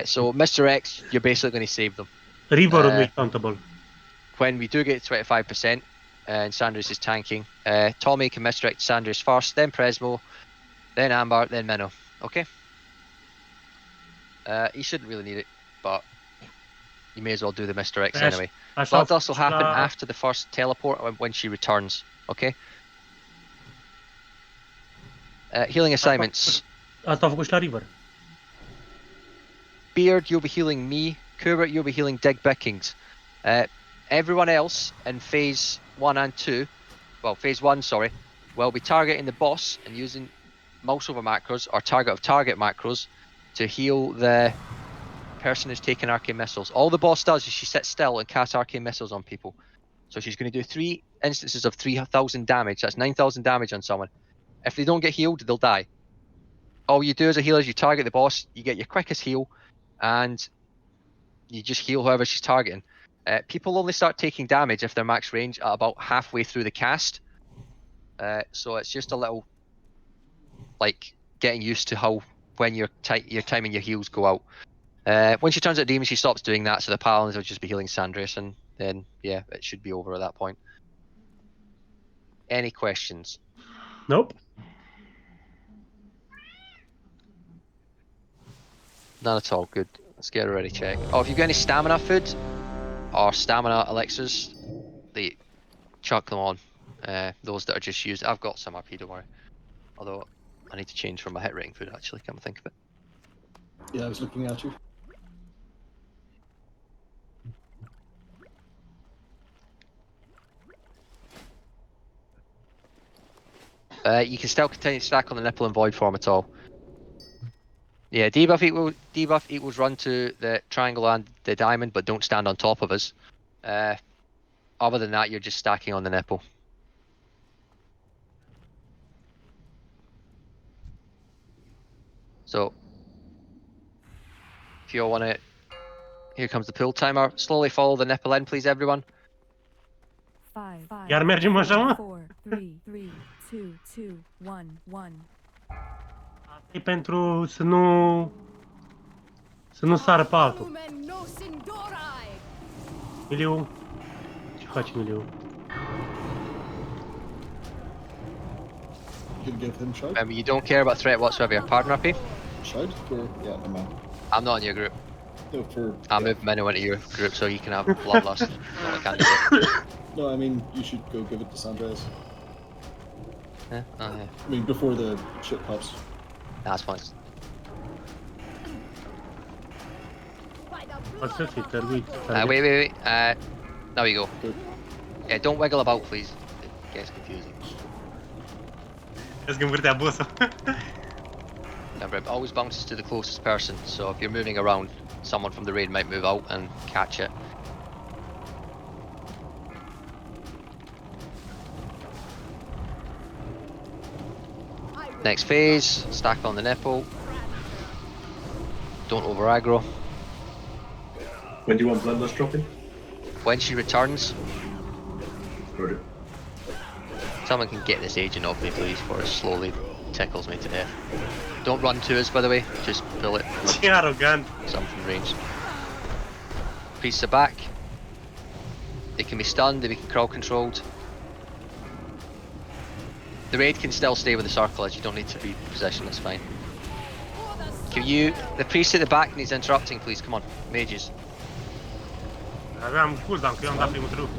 So Mr. X, you're basically going to save them. River will be countable. When we do get to 25%, and Sandrius is tanking, Tommy can misdirect Sandrius first, then Presmo, then Amber, then Minnow. Okay? He shouldn't really need it, but you may as well do the misdirects anyway. Blood Dust will happen after the first teleport when she returns. Okay? Healing assignments. Asta a făcut și la River. Beard, you'll be healing me. Kubert, you'll be healing Dig Bickings. Everyone else in phase 1 and 2, well, phase 1, sorry, will be targeting the boss and using mouse over macros or target of target macros to heal the person who's taking arcane missiles. All the boss does is she sits still and casts arcane missiles on people. So she's going to do 3 instances of 3,000 damage. That's 9,000 damage on someone. If they don't get healed, they'll die. All you do as a healer is you target the boss, you get your quickest heal, and you just heal whoever she's targeting. People only start taking damage if they're max range at about halfway through the cast. So it's just a little, like, getting used to how when your timing your heals go out. When she turns out demon, she stops doing that, so the paladins will just be healing Sandrius, and then, yeah, it should be over at that point. Any questions? Nope. None at all. Good. Let's get a ready check. Oh, if you've got any stamina food or stamina elixirs, they chuck them on. Those that are just used. I've got some RP, don't worry. Although I need to change from my hit rating food actually, come to think of it. Yeah, I was looking at you. You can still continue to stack on the nipple and void form at all. Yeah, debuff equals run to the triangle and the diamond, but don't stand on top of us. Other than that, you're just stacking on the nipple. So, if you all want to, here comes the pull timer. Slowly follow the nipple in, please, everyone. 5, Iar mergem așa, mă? 4, 3, 2, 2, 1, 1. E pentru să nu sară pe altul. Miliu. Ce faci, Miliu? You can give him shout. You don't care about threat whatsoever. Pardon, RP? Shout for yeah, no man. I'm not in your group. No, for I'll move Minnow into your group so you can have bloodlust. No, I can't do it. no, I mean you should go give it to Sandres. Yeah? Oh, yeah. I mean before the shit pops. That's fine. Wait. There we go. Good. Yeah, don't wiggle about, please. It gets confusing. Vezi că învârtea boss-ul. Remember, it always bounces to the closest person, so if you're moving around, someone from the raid might move out and catch it. Next phase, stack on the nipple. Don't over aggro. When do you want Bloodlust dropping? When she returns, Got it. someone can get this agent off me please, before it slowly tickles me to death. Don't run to us by the way, just pull it. Ce arogant. Some from range. Priests are back. They can be stunned, they can be crowd controlled. The raid can still stay with the circle as you don't need to be positioned, that's fine. Can you, the priest at the back needs interrupting please, come on, mages. Aveam cooldown, că eu am dat primul trup.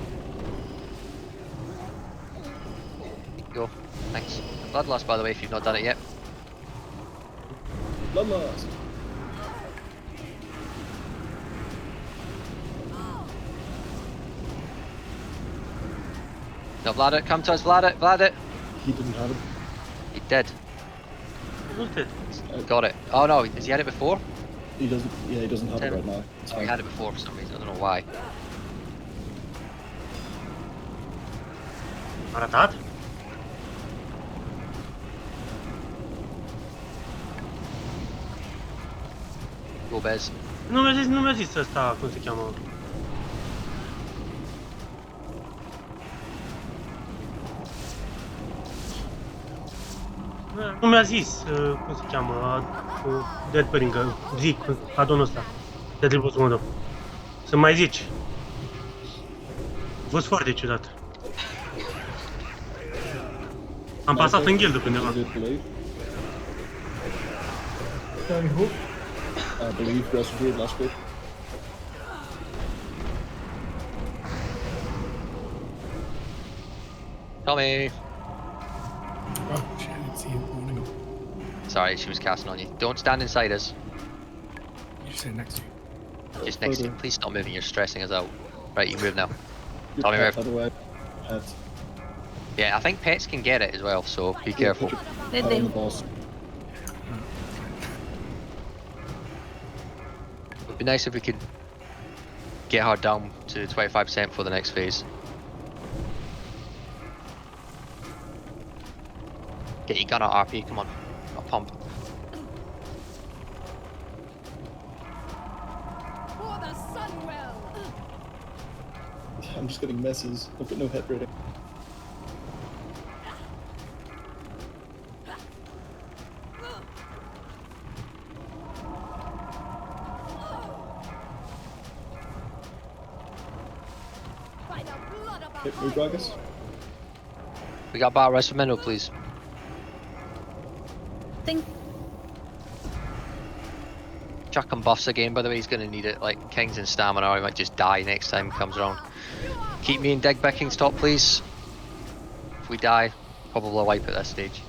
Go, thanks. Bloodlust by the way if you've not done it yet. Bloodlust. No, Vlad, come to us, Vlad. He didn't have it. He did. Uite. Got it. Oh no, has he had it before? He doesn't. Yeah, he doesn't have it Tim. right now. It's Oh, he fine. had it before for some reason, I don't know why. Arătat? Go Bez. Nu mi-a zis ăsta, cum se cheamă. Nu mi-a zis, cum se cheamă, Dead Păring, zic, adonul ăsta. Dead Boss modul. Să mai zici. A fost foarte ciudat. Am pasat în gildă undeva. Is it Blade? Tell me who? I believe Wrestle Druid last week. Tommy! Oh, shit, I didn't see him. Oh, no. Sorry, she was casting on you. Don't stand inside us. You just sit next to you. Just next to you. Please stop moving, you're stressing us out. Right, you move now. Your Tommy, pet, move. by the way. Pet. Yeah, I think pets can get it as well, so be careful. Put your Did pet on the they? boss. It would be nice if we could get her down to 25% for the next phase. Get your gun out, RP, come on. I'll pump. I'm just getting messes. I've got no hit rating. Okay, move Ragus. We got bar rest for Minnow, please. Think. Chuck him buffs again, by the way, he's gonna need it. Like Kings and stamina, or he might just die next time he comes around. Keep me and Dig back King's top, please. If we die, probably a wipe at this stage.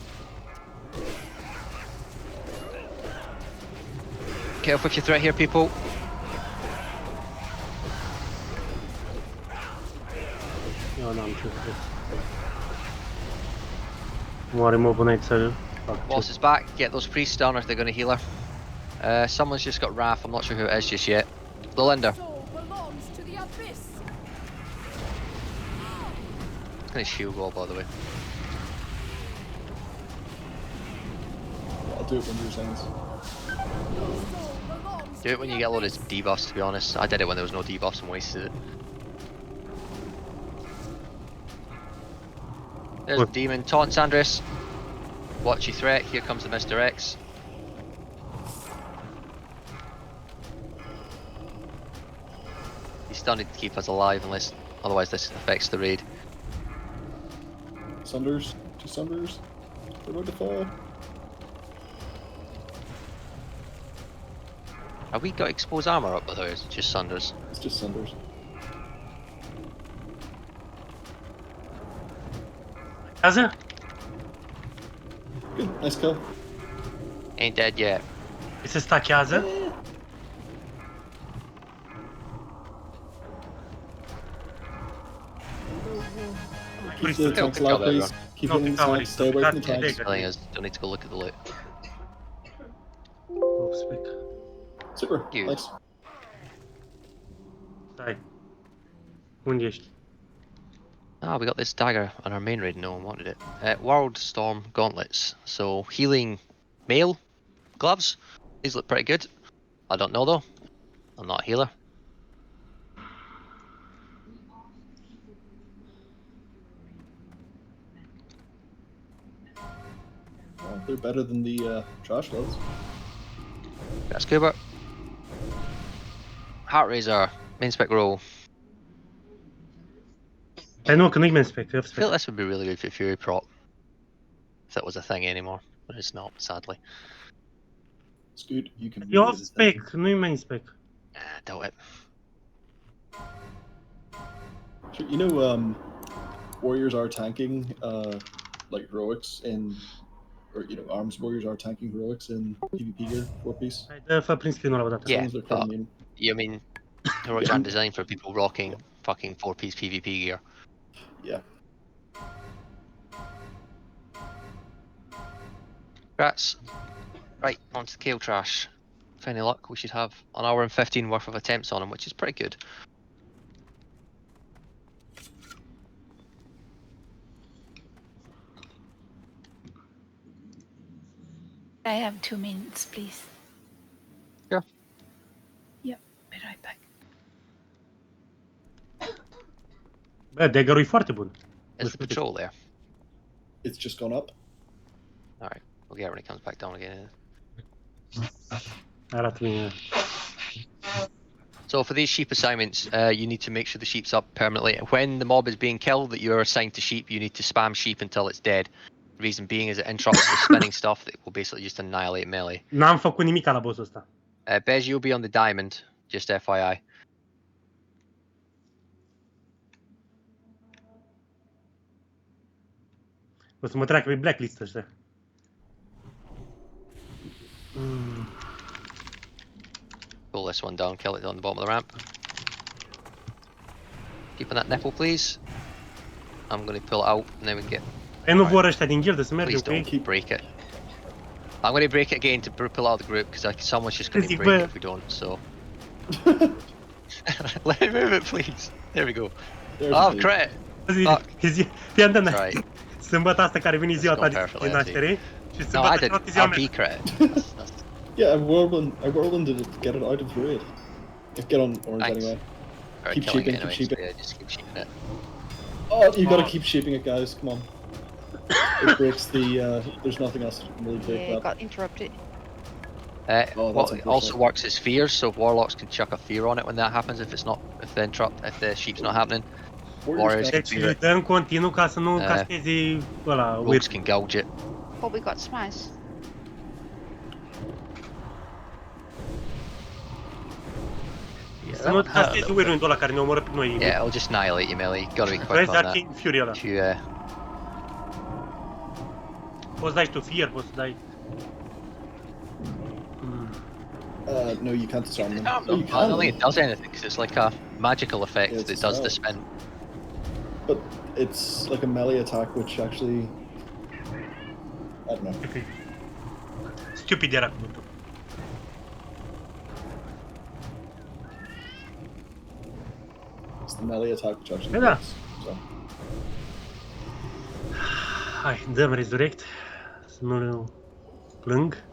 Careful with your threat here, people. Eu n-am ce să moare mobul înainte să fac Boss is back. Get those priests down if they're gonna heal her. Someone's just got Wrath. I'm not sure who it is just yet. Belinda. It's gonna shield wall, by the way. I'll do it when you're saying this. Do it when you get a load of debuffs, to be honest. I did it when there was no debuffs and wasted it. There's What? Demon. Taunts Andres. Watch your threat. Here comes the Mr. X. He's still need to keep us alive unless otherwise this affects the raid. Sunders. 2 Sunders. They're about to fall. Have we got exposed armor up with her? Or is it just Sunders? It's just Sunders. Casă? Good. Nice kill. Ain't dead yet. Se stachează? Keep the tanks good job, loud, please. everyone. Keep No, hitting the Kael, tanks. Stay away from the Kael, tanks. Kael. Telling us don't need to go look at the loot. Oh, spec. Super. You. Thanks. Stai. Unde ești? Ah, we got this dagger on our main raid. No one wanted it. World Storm gauntlets. So healing mail gloves. These look pretty good. I don't know though. I'm not a healer. Well, they're better than the trash gloves. Got scuba. Heart Razor. Main spec roll. Păi nu, că nu-i main spec, I feel this would be really good for Fury prop. If that was a thing anymore. But it's not, sadly. It's good. You can. E off spec, nu-i main spec. Doubt it. You know, warriors are tanking, like heroics in, or you know, arms warriors are tanking heroics in PvP gear, 4-piece. Hai, dă-fă prin screen-ul ăla odată. Yeah, They're quite but immune. you mean heroics aren't designed for people rocking fucking 4-piece PvP gear. Yeah. Rats. Right, onto the Kael trash. With any luck, we should have an hour and 15 worth of attempts on him, which is pretty good. I have 2 minutes, please. Sure. Yep, be right back. Bă, dagger-ul e foarte bun. Is the patrol there? It's just gone up. Alright, we'll get it when it comes back down again. Arată bine. So for these sheep assignments, you need to make sure the sheep's up permanently. When the mob is being killed that you're assigned to sheep, you need to spam sheep until it's dead. The reason being is it interrupts the spinning stuff that will basically just annihilate melee. N-am făcut nimic la boss-ul ăsta. Bez, you'll be on the diamond, just FYI. O să mă treacă pe blacklist ăștia. Pull this one down, kill it on the bottom of the ramp. Keep on that nipple, please. I'm going to pull it out, and then we can get... Păi nu vor ăștia din gildă să meargă, Please ok? don't break it. I'm going to break it again to pull out of the group, because someone's just going to Zic, break bă. it if we don't, so... Let me move it, please. There we go. There's Oh, the- crit! Fii atent, Right. sâmbătă asta care vine ziua ta It's de gone perfectly, naștere și No, I sâmbătă did cealaltă ziua mea. RP crit. Yeah, I whirlwinded it to get it out of the raid. Get on orange Thanks. anyway. Alright, Keep killing sheeping, it anyway, keep so sheeping. yeah, just keep sheeping it. Oh, you gotta Oh. keep shaping it, guys. Come on. It breaks the. There's nothing else that can really break Yeah, that. got interrupted. Oh, that's What also unfortunate. works is fears, so warlocks can chuck a fear on it when that happens if the sheep's not happening. Warriors can. can Deci fear it. dă în continuu ca să nu castezi ăla, Rogues weird. can gouge it. Oh, we got smashed. Să nu castezi weird-ul ăla care ne omoră pe noi. Yeah, it'll just annihilate you melee. You gotta be quick Vezi on that. Arcane Fury ăla. If you Poți dai și tu fear, poți să dai... No, you can't disarm them. I Oh, you don't think can. it does anything because it's like a magical effect Yeah, that it's does the spell. spin. But it's like a melee attack, which actually. I don't know. Stupid era cuvântul. It's the melee attack, which actually. Yeah. Works, so. Hai, dăm resurrect. Să nu plâng.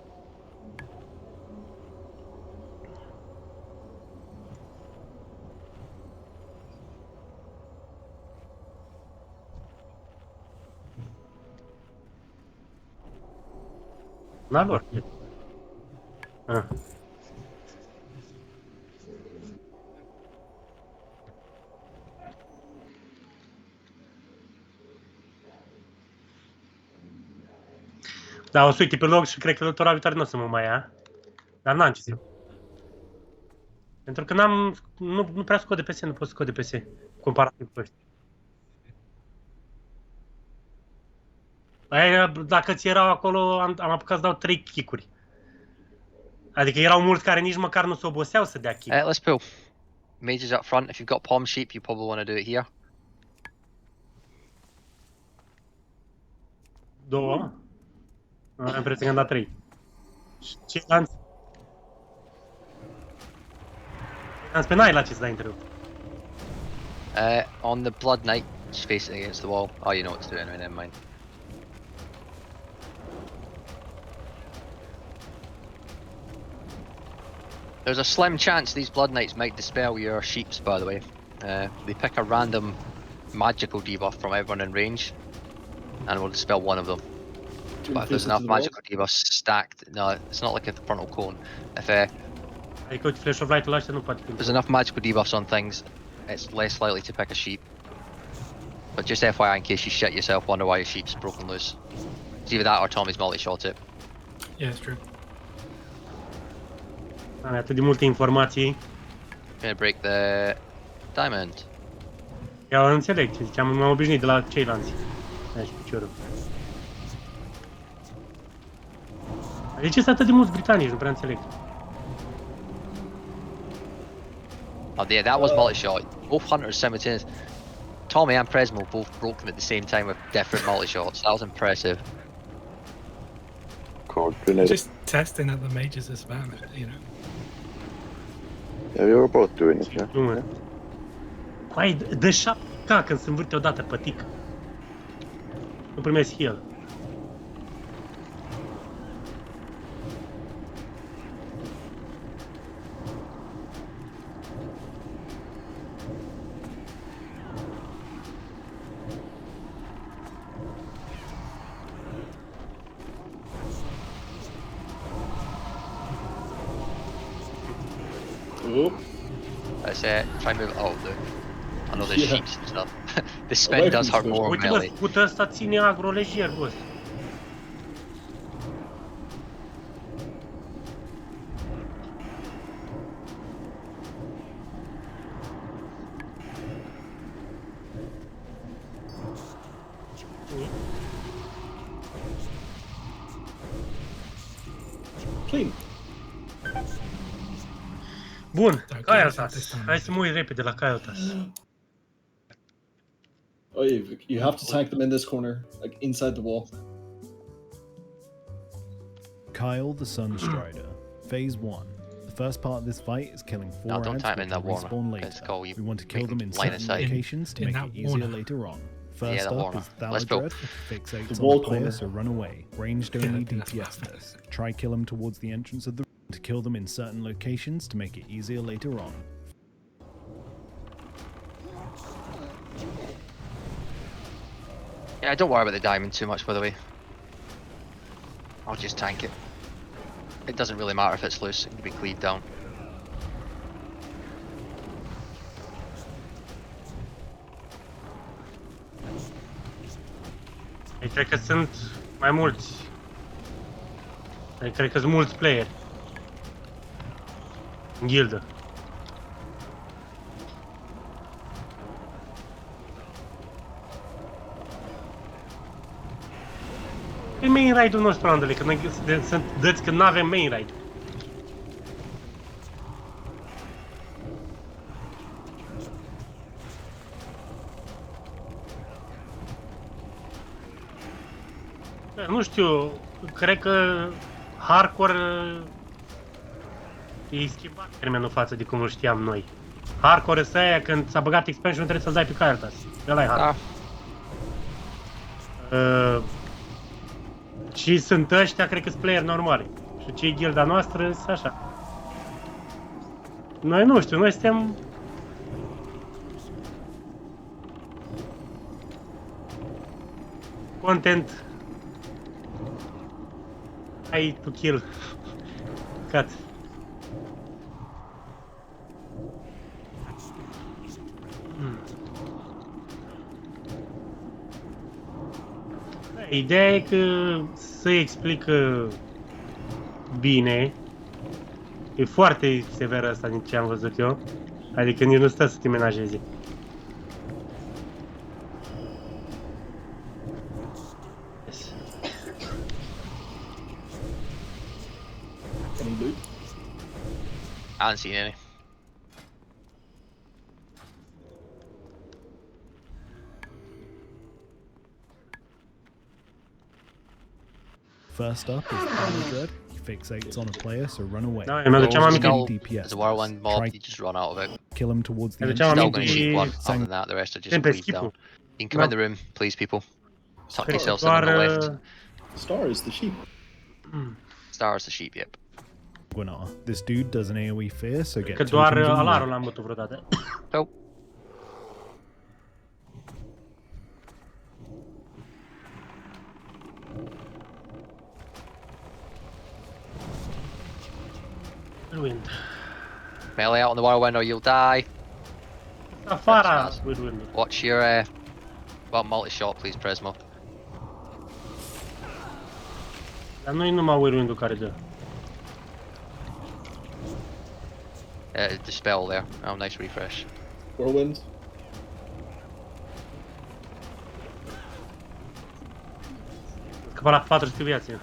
N-a lor. Ah. Da, o să uite pe loc și cred că lătura viitoare nu o să mă mai ia. Dar n-am ce să. Pentru că nu prea scot DPS, nu pot scot DPS. Comparativ cu ăștia. Aia, dacă ți erau acolo, am apucat să dau 3 kick-uri. Adică erau mulți care nici măcar nu se oboseau să dea kick. Let's pull. Mages up front. If you've got palm sheep, you probably want to do it here. 2. Am impresia că am dat 3. Ce lanț? Am pe n-ai la ce să dai interviu. On the Blood Knight, Just face it against the wall. Oh, you know what to do anyway, never mind. There's a slim chance these Blood Knights might dispel your sheeps, by the way. They pick a random magical debuff from everyone in range, and will dispel one of them. But if there's enough magical debuffs stacked, no, it's not like a frontal cone. If Adică Flash of Light-ul ăștia nu poate fi. there's enough magical debuffs on things, it's less likely to pick a sheep. But just FYI, in case you shit yourself, wonder why your sheep's broken loose. It's either that or Tommy's multi-shot it. Yeah, it's true. Are atât de multe informații. Gonna break the diamond. Eu înțeleg ce ziceam, m-am obișnuit de la ceilalți. Aici piciorul. De ce sunt atât de mulți britanici? Nu prea înțeleg. Oh yeah, that was multi-shot. Both hunters simultaneous. Tommy and Presmo both broke them at the same time with different multi-shots. That was impressive. Called grenade. Just testing at the mages to spam it, you know. Yeah, we were both doing it, yeah. Nu, mă. Hai, dă 7K când se învârte odată pe tic. Nu primesc heal. That's it. Try and move. Oh, I know there's sheeps and stuff. The spin does hurt more Uite, melee. bă, scutul ăsta ține agro lejer, bă. Clean. Bun, Kael Tas. Hai să mă uit repede la Kael Tas. Oh, you have to tank them in this corner, like inside the wall. Kael the Sunstrider, Phase 1. The first part of this fight is killing 4 No, don't ads time in which that will Warner. respawn Let's later. go, you We want to kill them in line of certain sight. locations to In make that it easier Warner. later on. First that up Warner. is Let's go. Thaladred, fixates The on wall a player, corner. so run away. Ranged Yeah, I only think that's DPS what I this. Try kill him towards the entrance of the room to kill them in certain locations to make it easier later on. Yeah, don't worry about the diamond too much, by the way. I'll just tank it. It doesn't really matter if it's loose, it can be cleaved down. Ei, cred că sunt mai mulți. Ei, cred că sunt mulți playeri. În gildă. E main raid-ul nostru, Andele, că noi sunt dăți când n-avem main raid. Nu știu, cred că hardcore e schimbat termenul față de cum îl știam noi. Hardcore ăsta aia, când s-a băgat expansion, trebuie să-l dai pe Kael Tas. Ăla e hardcore. Și sunt ăștia, cred că sunt player normali. Și cei gilda noastră sunt așa. Noi nu știu, noi suntem... Content... Ai to kill. Cut. Ideea e că se explică bine. E foarte sever asta din ce am văzut eu. Adică nici nu stă să te menajezi. Yes. Any loot? I haven't seen any. First up is Thaladred, fixates on a player, so run away. Da, mi aduceam aminte. There's a whirlwind mob, you just run out of it. Kill him towards the Mi aduceam Still entrance. gonna shoot one, aminte other than that, the rest are just Tempest cleaved down. chipul. You can come in the room, please, people. Tuck Cred că yourselves in on the doar, left. Star is the sheep. Star is the sheep, yep. Gwinar, this dude does an AoE fear, so get că doar totems and alarul loot. l-am bătut vreodată. Oh. Whirlwind. Melee out on the whirlwind or you'll die. Afara Whirlwind. Watch your well, multi-shot, please, Presmo. Dar nu e numai Whirlwind-ul care dă. Dispel there. Oh, nice refresh. Whirlwind. Scăpa la 400 viață.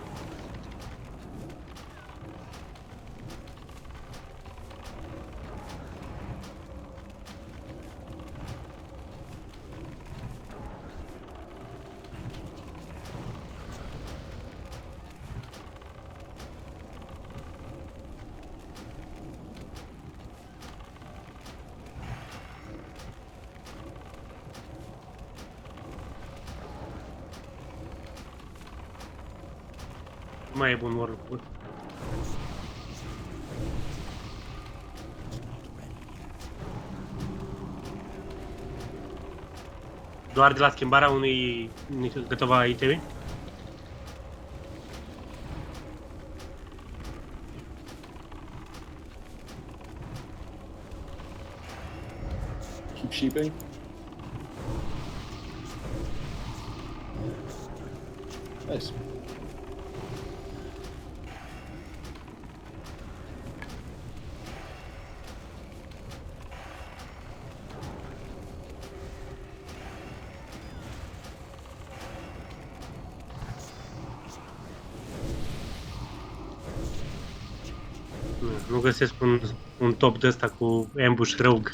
Mai e bun Warcraft. Doar de la schimbarea câteva itemi? Keep sheeping. Nice. Nu găsesc un top de ăsta cu ambush rogue.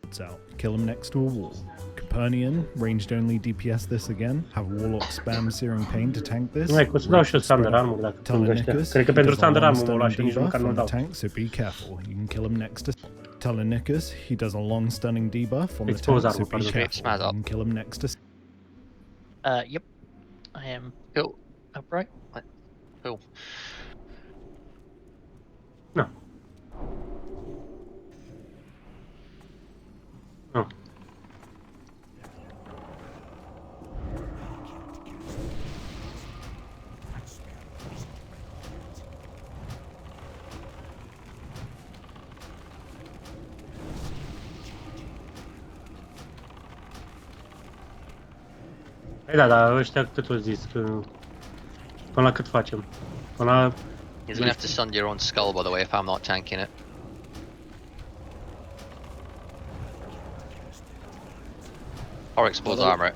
It's out. Kill him next to a wall. Capernian, ranged only DPS this again. Have Warlock spam Searing Pain to tank this. Mai cum să dau și eu standard armor dacă sunt ăștia. Cred că pentru standard armor mă lua și nici măcar nu dau. Tank, so be careful. You can kill him next to Telenicus. He does a long stunning debuff on the Expose tank, so armor, be pardon. careful. You can kill him next to Yep. I am cool. Upright. Cool. No. No. Păi da, dar ăștia cât o zis? Că... Până la cât facem? Până la... You're gonna have to stun your own skull, by the way, if I'm not tanking it. Or expose armor it.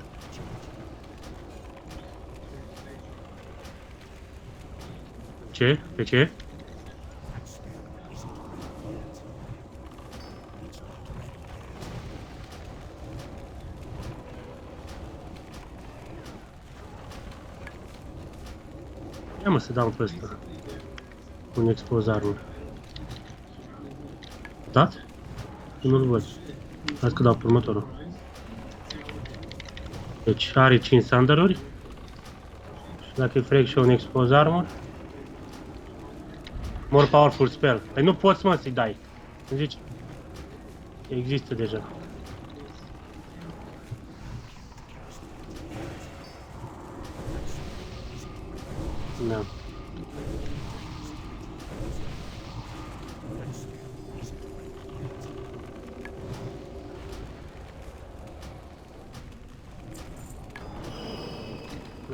Ce? Pe ce? Ia mă să dau pe ăsta. Un expose armor. Dat? Nu-l văd. Hai că dau pe următorul. Deci are 5 sandaruri. Și dacă îi frec și un expose armor. More powerful spell. Păi nu poți mă să-i dai. Îmi zici? Există deja. Da.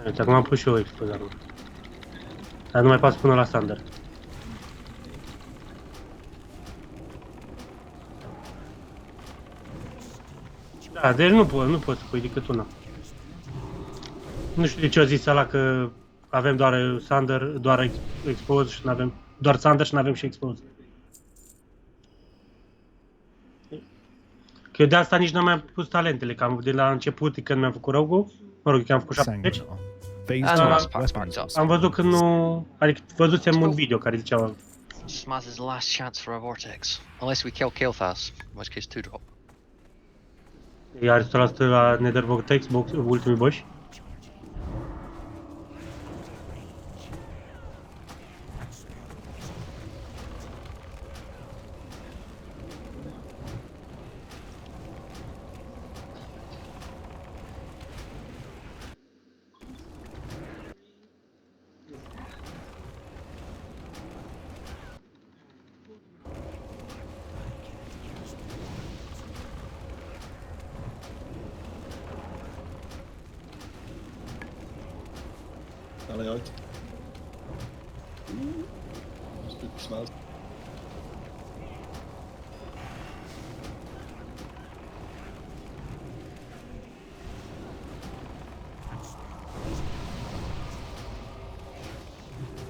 Uite, acum am pus și eu expose armor. Dar nu mai pas până la standard. Da, deci nu poți să pui decât una. Nu știu de ce a zis ăla că avem doar Sander, doar expose și n-avem doar Sander și n-avem și expose. Că eu de asta nici n-am mai pus talentele, cam de la început când mi-am făcut rogue-ul, mă rog, că am făcut 70. Am văzut că nu, adică văzusem un video care zicea Smaz is the last chance for a vortex. Unless we kill Kael fast, in which case 2 drop. Iar 100% la Nether Vortex, ultimii boși. Alley out. Just good smells.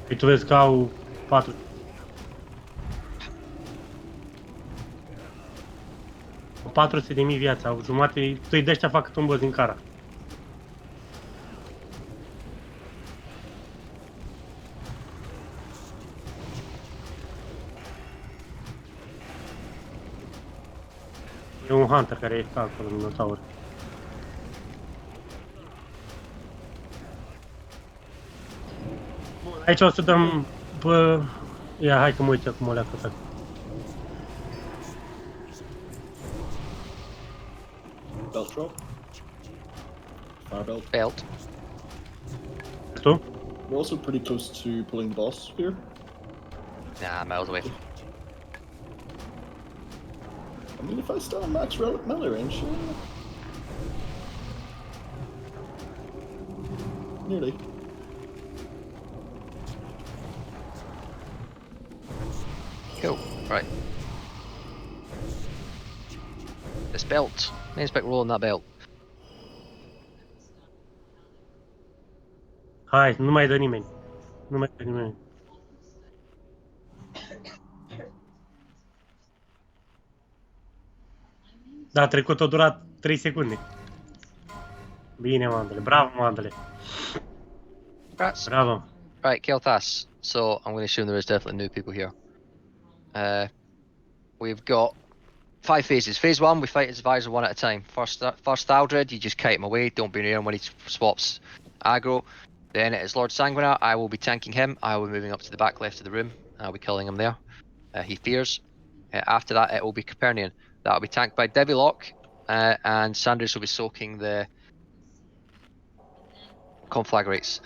Păi tu vezi că au 4. Au 400.000 viață, au jumate, tu-i de ăștia fac cât un băz din cara. E un hunter care e acolo, în Minotaur. Bun, aici o să dăm, bă... Ia, hai că mă uit acum o leacă pe. Belt drop. Fire belt. Belt. Tu? We're also pretty close to pulling the boss here. Nah, miles away. I mean, if I still have max melee range, nearly. Cool. Right. This belt. I expect rolling that belt. Hai, nu mai dă nimeni. Nu mai dă nimeni. Da, trecut a durat 3 secunde. Bine, Mandele. Bravo, Mandele. Bravo. Right, Kel'Thas. So I'm going to assume there is definitely new people here. We've got 5 phases. Phase 1, we fight his advisor one at a time. First Aldred, you just kite him away. Don't be near him when he swaps aggro. Then it is Lord Sanguinar. I will be tanking him. I will be moving up to the back left of the room. I'll be killing him there. He fears. After that, it will be Capernian. That will be tanked by Devilock. And Sandris will be soaking the conflagrates.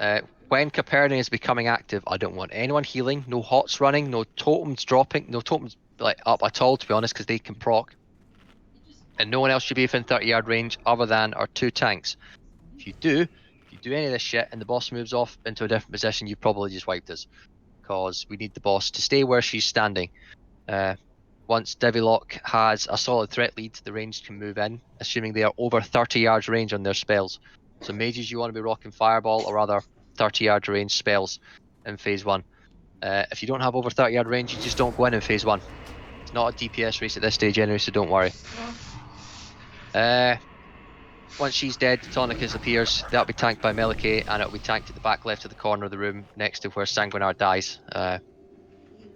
When Capernian is becoming active, I don't want anyone healing, no hots running, no totems dropping, no totems like up at all, to be honest, because they can proc. And no one else should be within 30-yard range other than our 2 tanks. If you do any of this shit and the boss moves off into a different position, you've probably just wiped us. Because we need the boss to stay where she's standing. Once Devilock has a solid threat lead, the range can move in, assuming they are over 30 yards range on their spells. So mages, you want to be rocking Fireball or other 30-yard range spells in Phase 1. If you don't have over 30-yard range, you just don't go in Phase 1. It's not a DPS race at this stage anyway, so don't worry. Once she's dead, Tonicus appears. That'll be tanked by Melike, and it'll be tanked at the back left of the corner of the room next to where Sanguinar dies.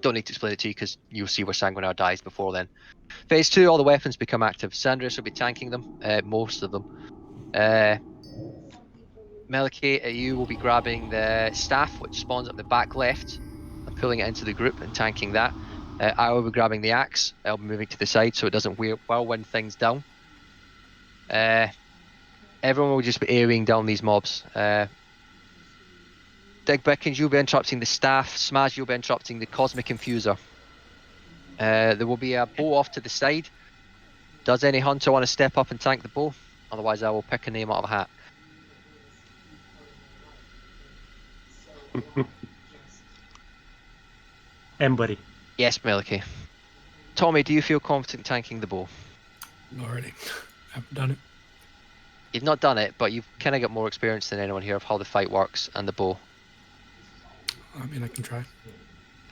Don't need to explain it to you because you'll see where Sanguinar dies before then. Phase 2, all the weapons become active. Sandris will be tanking them, most of them. Melike, you will be grabbing the staff, which spawns up the back left, and pulling it into the group and tanking that. I will be grabbing the axe. I'll be moving to the side so it doesn't whirlwind things down. Everyone will just be AoEing down these mobs. Digbickens, you'll be interrupting the staff. Smaz, you'll be interrupting the Cosmic Infuser. There will be a bow off to the side. Does any hunter want to step up and tank the bow? Otherwise, I will pick a name out of a hat. Embry. Yes, Melike. Tommy, do you feel confident tanking the bow? Not really. I haven't done it. You've not done it, but you've kind of got more experience than anyone here of how the fight works and the bow. I mean, I can try.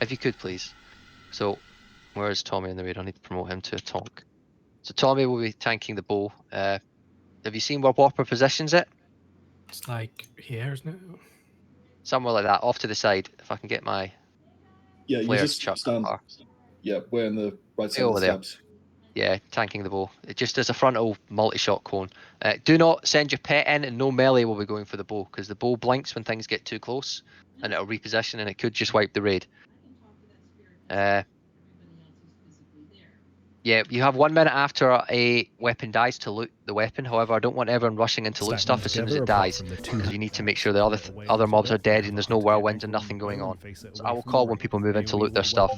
If you could, please. So, where is Tommy in the raid? I need to promote him to a tonk. So Tommy will be tanking the bow. Have you seen where Whopper positions it? It's like here, isn't it? Somewhere like that, off to the side. If I can get my you flare just chuck stand. far. Yeah, way on the right side Way of over the there. steps. Yeah, tanking the bow. It just as a frontal multi-shot cone. Do not send your pet in, and no melee will be going for the bow, because the bow blinks when things get too close, and it'll reposition, and it could just wipe the raid. Yeah, you have 1 minute after a weapon dies to loot the weapon. However, I don't want everyone rushing in to loot stuff as soon as it dies, because you need to make sure the other mobs are dead and there's no whirlwinds and nothing going on. So I will call when people move in to loot their stuff.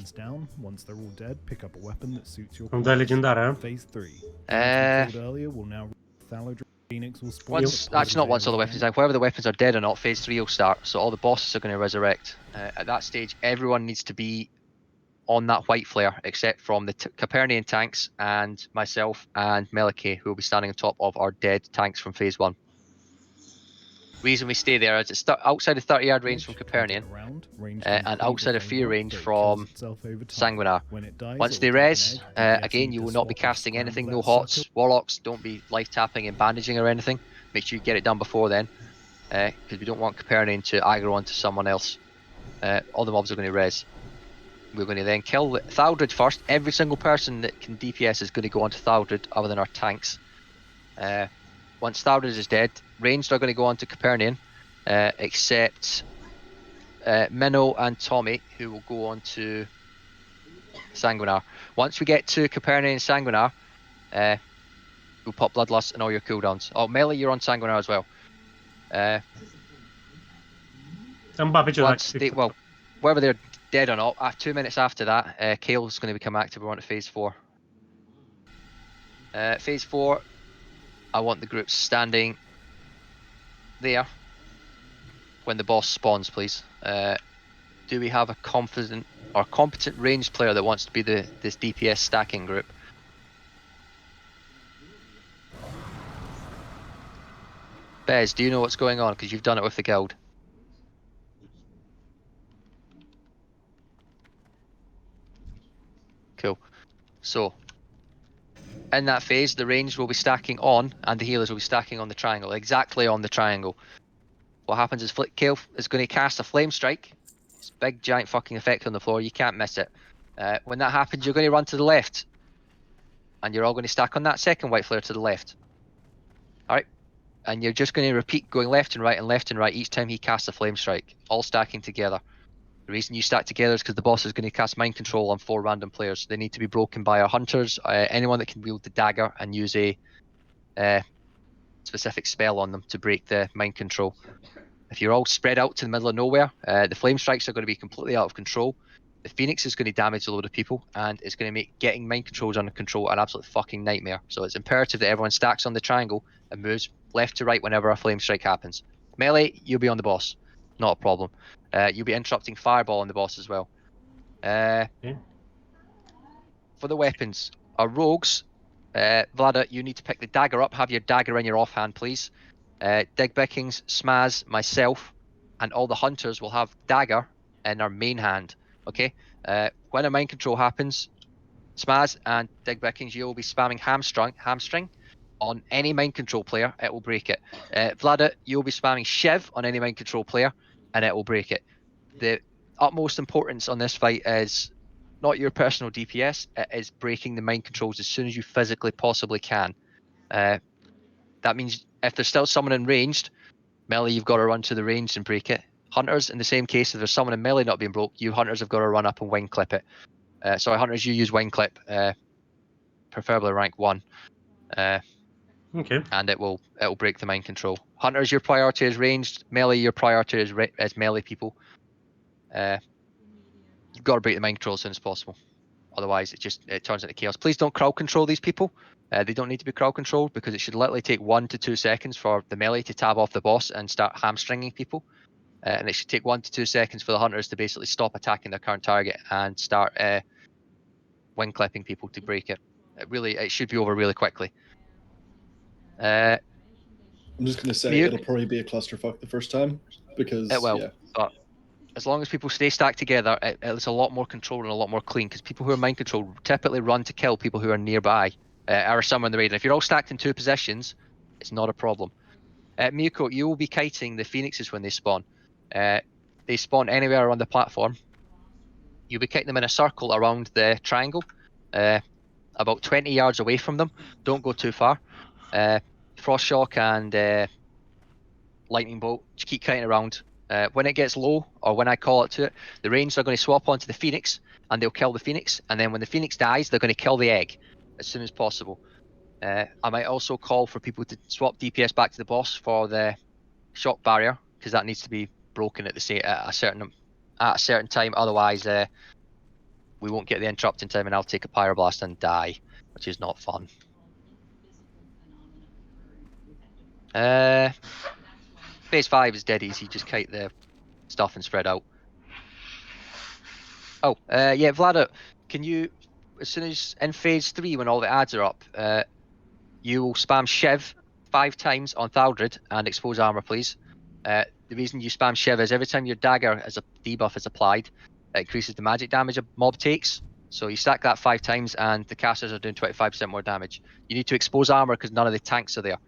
Once they're all dead, pick up a weapon that suits your Îmi dai legendarea. Phase 3. Earlier will now Phoenix will spawn. Actually, not once all the weapons die. Whether the weapons are dead or not, phase 3 will start. So all the bosses are going to resurrect. At that stage, everyone needs to be on that white flare, except from the Capernian tanks and myself and Melike, who will be standing on top of our dead tanks from phase 1. Reason we stay there is it's outside of 30-yard range from Capernian, and outside of fear range from Sanguinar. Once they res, again, you will not be casting anything, no hots. Warlocks, don't be life tapping and bandaging or anything. Make sure you get it done before then, because we don't want Capernian to aggro onto someone else. All the mobs are going to res. We're going to then kill Thaldred first. Every single person that can DPS is going to go onto Thaldred, other than our tanks. Once Thaldred is dead, ranged are going to go on to Capernian, except Minnow and Tommy, who will go on to Sanguinar. Once we get to Capernian and Sanguinar, we'll pop Bloodlust and all your cooldowns. Oh, Melee, you're on Sanguinar as well. Well, whether they're dead or not, 2 minutes after that, Kael is going to become active. We're on to phase 4. Phase 4, I want the groups standing there when the boss spawns, please. Do we have a confident or competent ranged player that wants to be this DPS stacking group? Bez, do you know what's going on? Because you've done it with the guild. Cool. So, in that phase, the ranged will be stacking on, and the healers will be stacking on the triangle, exactly on the triangle. What happens is Kael is going to cast a flame strike. It's a big, giant fucking effect on the floor. You can't miss it. When that happens, you're going to run to the left, and you're all going to stack on that second white flare to the left. All right, and you're just going to repeat going left and right each time he casts a flame strike, all stacking together. The reason you stack together is because the boss is going to cast mind control on 4 random players. They need to be broken by our hunters, anyone that can wield the dagger and use a specific spell on them to break the mind control. If you're all spread out to the middle of nowhere, the flame strikes are going to be completely out of control. The Phoenix is going to damage a load of people, and it's going to make getting mind controls under control an absolute fucking nightmare. So it's imperative that everyone stacks on the triangle and moves left to right whenever a flame strike happens. Melee, you'll be on the boss. Not a problem. You'll be interrupting fireball on the boss as well. For the weapons, our rogues, Vlada, you need to pick the dagger up. Have your dagger in your offhand, please. Digbickings, Smaz, myself, and all the hunters will have dagger in our main hand. Okay. When a mind control happens, Smaz and Digbickings, you will be spamming hamstring on any mind control player. It will break it. Vlada, you will be spamming Shiv on any mind control player, and it will break it. The utmost importance on this fight is not your personal DPS, it is breaking the mind controls as soon as you physically possibly can. That means if there's still someone in ranged, melee, you've got to run to the range and break it. Hunters, in the same case, if there's someone in melee not being broke, you hunters have got to run up and wing clip it. Sorry, hunters, you use wing clip, preferably rank 1. Okay. And it will break the mind control. Hunters, your priority is ranged. Melee, your priority is melee people. You've got to break the mind control as soon as possible. Otherwise, it turns into chaos. Please don't crowd control these people. They don't need to be crowd controlled, because it should literally take 1 to 2 seconds for the melee to tab off the boss and start hamstringing people. And it should take 1 to 2 seconds for the hunters to basically stop attacking their current target and start wing clipping people to break it. It should be over really quickly. I'm just going to say it'll probably be a clusterfuck the first time, because it will. Yeah. But as long as people stay stacked together, it's a lot more controlled and a lot more clean, because people who are mind controlled typically run to kill people who are nearby or somewhere in the raid. And if you're all stacked in 2 positions, it's not a problem. Miyuko, you will be kiting the Phoenixes when they spawn. They spawn anywhere on the platform. You'll be kiting them in a circle around the triangle. about 20 yards away from them. Don't go too far. Frost Shock and Lightning Bolt, just keep kiting around. When it gets low, or when I call it to it, the Rangers are going to swap onto the Phoenix, and they'll kill the Phoenix. And then when the Phoenix dies, they're going to kill the egg as soon as possible. I might also call for people to swap DPS back to the boss for the shock barrier, because that needs to be broken at a certain time. Otherwise, we won't get the interrupt in time, and I'll take a pyroblast and die, which is not fun. Phase 5 is dead easy. Just kite the stuff and spread out. Oh, yeah, Vlada, can you, as soon as in phase 3, when all the ads are up, you will spam Shiv 5 times on Thaldred and expose armor, please. The reason you spam Shiv is every time your dagger as a debuff is applied, it increases the magic damage a mob takes. So you stack that 5 times and the casters are doing 25% more damage. You need to expose armor because none of the tanks are there.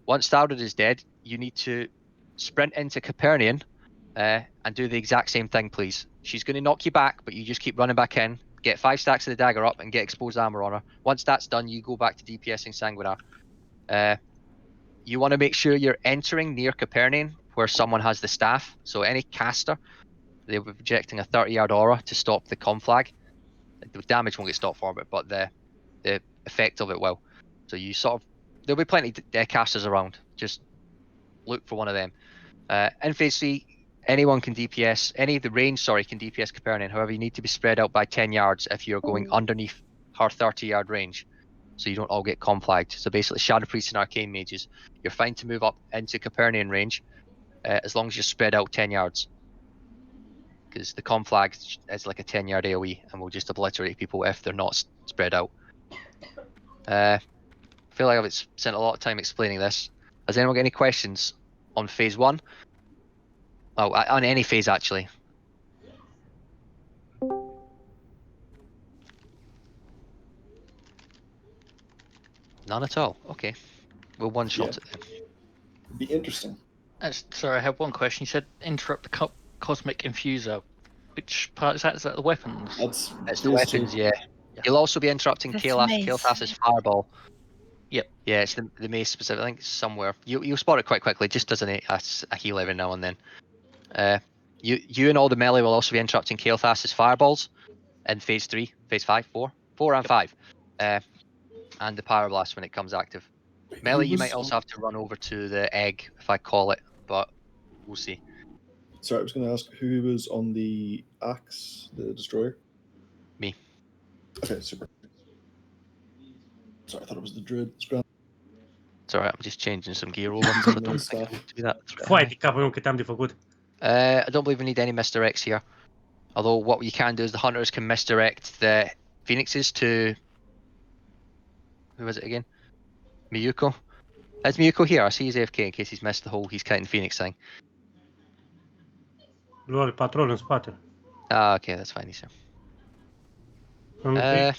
Once Thaldred is dead, you need to sprint into Capernian and do the exact same thing, please. She's going to knock you back, but you just keep running back in, get 5 stacks of the dagger up and get exposed armor on her. Once that's done, you go back to DPSing Sanguinar. You want to make sure you're entering near Capernian where someone has the staff. So any caster, they'll be projecting a 30-yard aura to stop the conflag. The damage won't get stopped from it, but the effect of it will. So you sort of, there'll be plenty of casters around. Just look for one of them. In phase 3, anyone can DPS, any of the range, can DPS Capernian. However, you need to be spread out by 10 yards if you're going underneath her 30-yard range, so you don't all get conflagged. So basically, Shadow Priests and Arcane Mages, you're fine to move up into Capernian range as long as you're spread out 10 yards. Because the conflag is like a 10-yard AoE and will just obliterate people if they're not spread out. I feel like I've spent a lot of time explaining this. Has anyone got any questions on phase 1? Oh, on any phase actually. None at all. Okay, we'll one shot it then. It'd be interesting. Sorry, I have one question. You said interrupt the cosmic infuser. Which part is that? Is that the weapons? It's the weapons, yeah. You'll also be interrupting Kael'thas's fireball. Yep. Yeah, it's the mace specific. I think it's somewhere. You'll spot it quite quickly. Just does a heal every now and then. You and all the melee will also be interrupting Kael'thas's fireballs in phase 3, phase 5, 4 and 5, and the pyroblast when it comes active. Melee, you might also have to run over to the egg if I call it, but we'll see. Sorry, I was going to ask who was on the axe, the destroyer. Me. Okay, super. Sorry, I thought it was the druid. It's alright, I'm just changing some gear over because I don't think I need to do that. Foarte capul cât am de făcut. I don't believe we need any misdirects here. Although what you can do is the hunters can misdirect the phoenixes to... Who was it again? Miyuko. Is Miyuko here? I see his AFK in case he's missed the whole he's kiting Phoenix thing. Lol, patrol în spate. Ah, okay, that's fine, sir. Yeah,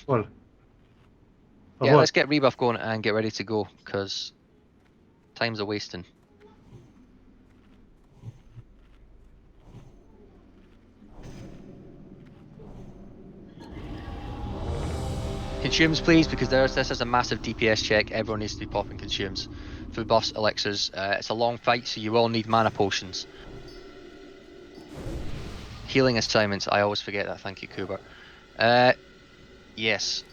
let's get rebuff going and get ready to go, because time's a wasting. Consumes, please, because this is a massive DPS check. Everyone needs to be popping consumes. Food buffs, elixirs. It's a long fight, so you will need mana potions. Healing assignments. I always forget that. Thank you, Kuber. Yes.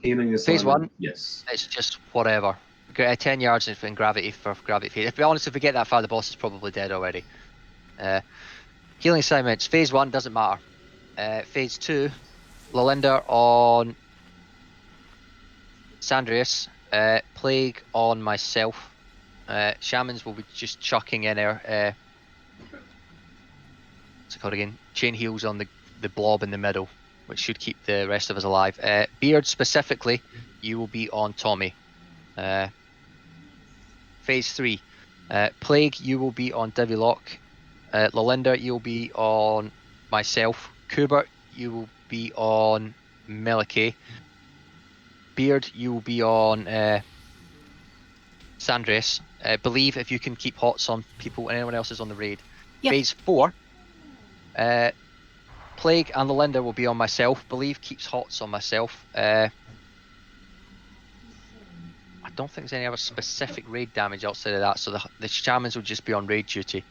Healing assignment. Phase 1. Yes. It's just whatever. 10 yards in gravity for gravity phase. To be honest, if we get that far, the boss is probably dead already. Healing assignments. Phase 1 doesn't matter. Phase 2, Lalinda on Sandrius, Plague on myself. Shamans will be just chucking in our what's it called again? Chain heals on the blob in the middle, which should keep the rest of us alive. Beard specifically, you will be on Tommy. Phase 3, Plague, you will be on Divilock. Lalinda, you'll be on myself. Kubert, you will be on Melikay. Beard, you will be on Sandres. Believe if you can keep hots on people and anyone else is on the raid. Yep. Phase 4, Plague and the Linder will be on myself. Believe keeps Hots on myself. I don't think there's any other specific raid damage outside of that, so the Shamans will just be on raid duty.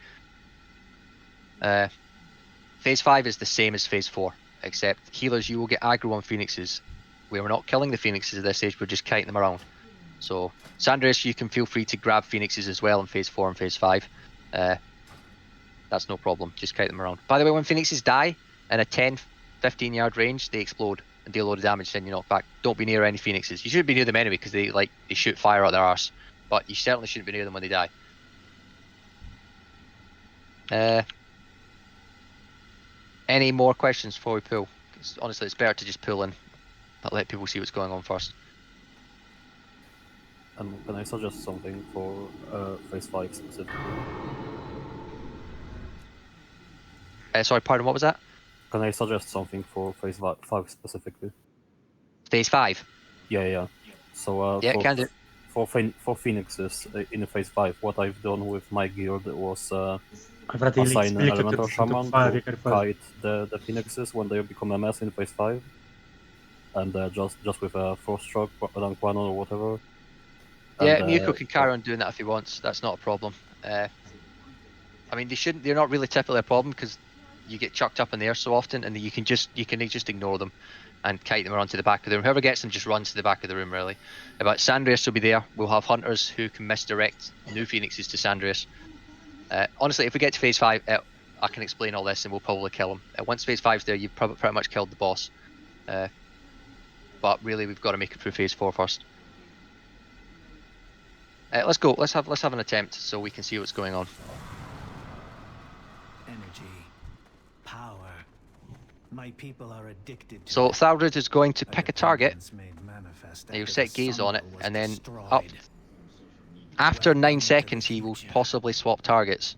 Phase 5 is the same as Phase 4, except healers, you will get aggro on Phoenixes. We were not killing the Phoenixes at this stage, we're just kiting them around. So, Sandrius, you can feel free to grab Phoenixes as well in Phase 4 and Phase 5. That's no problem, just kite them around. By the way, when Phoenixes die in a 10-15 yard range, they explode and deal a load of damage, then you knock back. Don't be near any Phoenixes. You shouldn't be near them anyway, because they shoot fire out their arse. But you certainly shouldn't be near them when they die. Any more questions before we pull? Honestly, it's better to just pull in, but let people see what's going on first. Can I suggest something for Phase 5 specifically? Sorry, pardon, what was that? Can I suggest something for Phase 5 specifically? Phase 5? Yeah. So yeah, can do. For Phoenixes in Phase 5, what I've done with my guild was assign an Elemental Shaman to kite the Phoenixes when they become a mess in Phase 5. And just with a Frost Stroke, rank 1 or whatever. Yeah, Muko can carry on doing that if he wants. That's not a problem. I mean, they're not really typically a problem because you get chucked up in the air so often, and you can just ignore them and kite them around to the back of the room. Whoever gets them just runs to the back of the room, really. But Sandrius will be there. We'll have hunters who can misdirect new Phoenixes to Sandrius. Honestly, if we get to Phase 5, I can explain all this and we'll probably kill him. Once Phase 5's there, you've pretty much killed the boss. But really, we've got to make it through Phase 4 first. Let's go. Let's have an attempt so we can see what's going on. Energy, power. My people are addicted to So Thaldred is going to pick a target. He'll set gaze on it, and then up. After 9 seconds, he will possibly swap targets.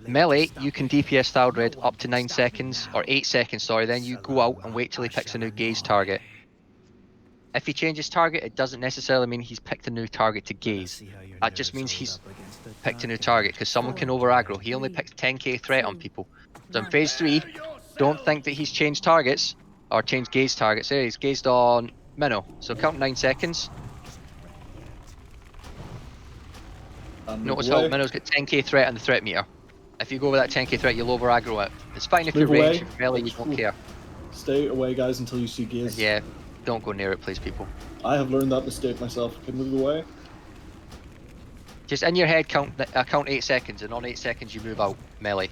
Melee, you can DPS Thaldred up to 9 seconds, or 8 seconds, sorry, then you go out and wait till he picks a new gaze target. If he changes target, it doesn't necessarily mean he's picked a new target to gaze. That just means he's picked a new target, because someone can over aggro. He only picked 10k threat on people. So in Phase 3, don't think that he's changed targets, or changed gaze targets. There, he's gazed on Minnow. So count 9 seconds. Notice how Minnow's got 10k threat on the threat meter. If you go with that 10k threat, you'll over aggro it. It's fine if you're ranged, if you're melee, you don't care. Stay away, guys, until you see gaze. Yeah, don't go near it, please, people. I have learned that mistake myself. Can move away. Just in your head, count 8 seconds, and on 8 seconds you move out melee.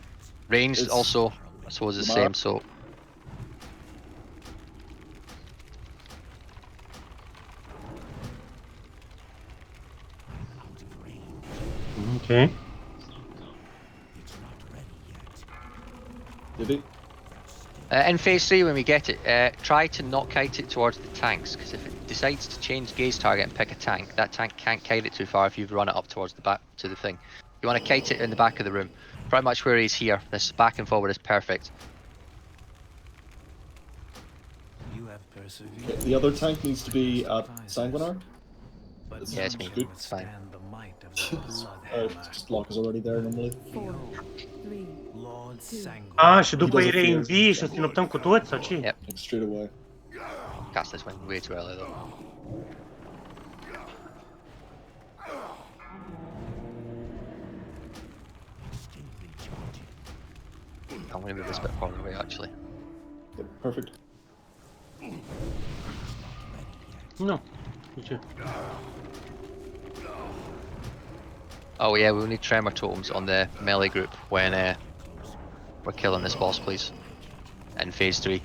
Ranged also, I suppose, is the same. So. Okay. Did he? In Phase 3, when we get it, try to not kite it towards the tanks, because if it decides to change gaze target and pick a tank, that tank can't kite it too far if you've run it up towards the back to the thing. You want to kite it in the back of the room, pretty much where he's here. This back and forward is perfect. You have persevered. Okay, the other tank needs to be at Sanguinar. Yeah, it's me. It's fine. Just lock is already there normally. 4, 3, 2. Și după îi reinvii și să luptăm cu toți sau ce? Yep. Straight away. Cast this one way too early though. I'm gonna move this bit farther away actually. Yep, perfect. No. Ce? Oh yeah, we'll need tremor totems on the melee group when we're killing this boss, please. In Phase 3.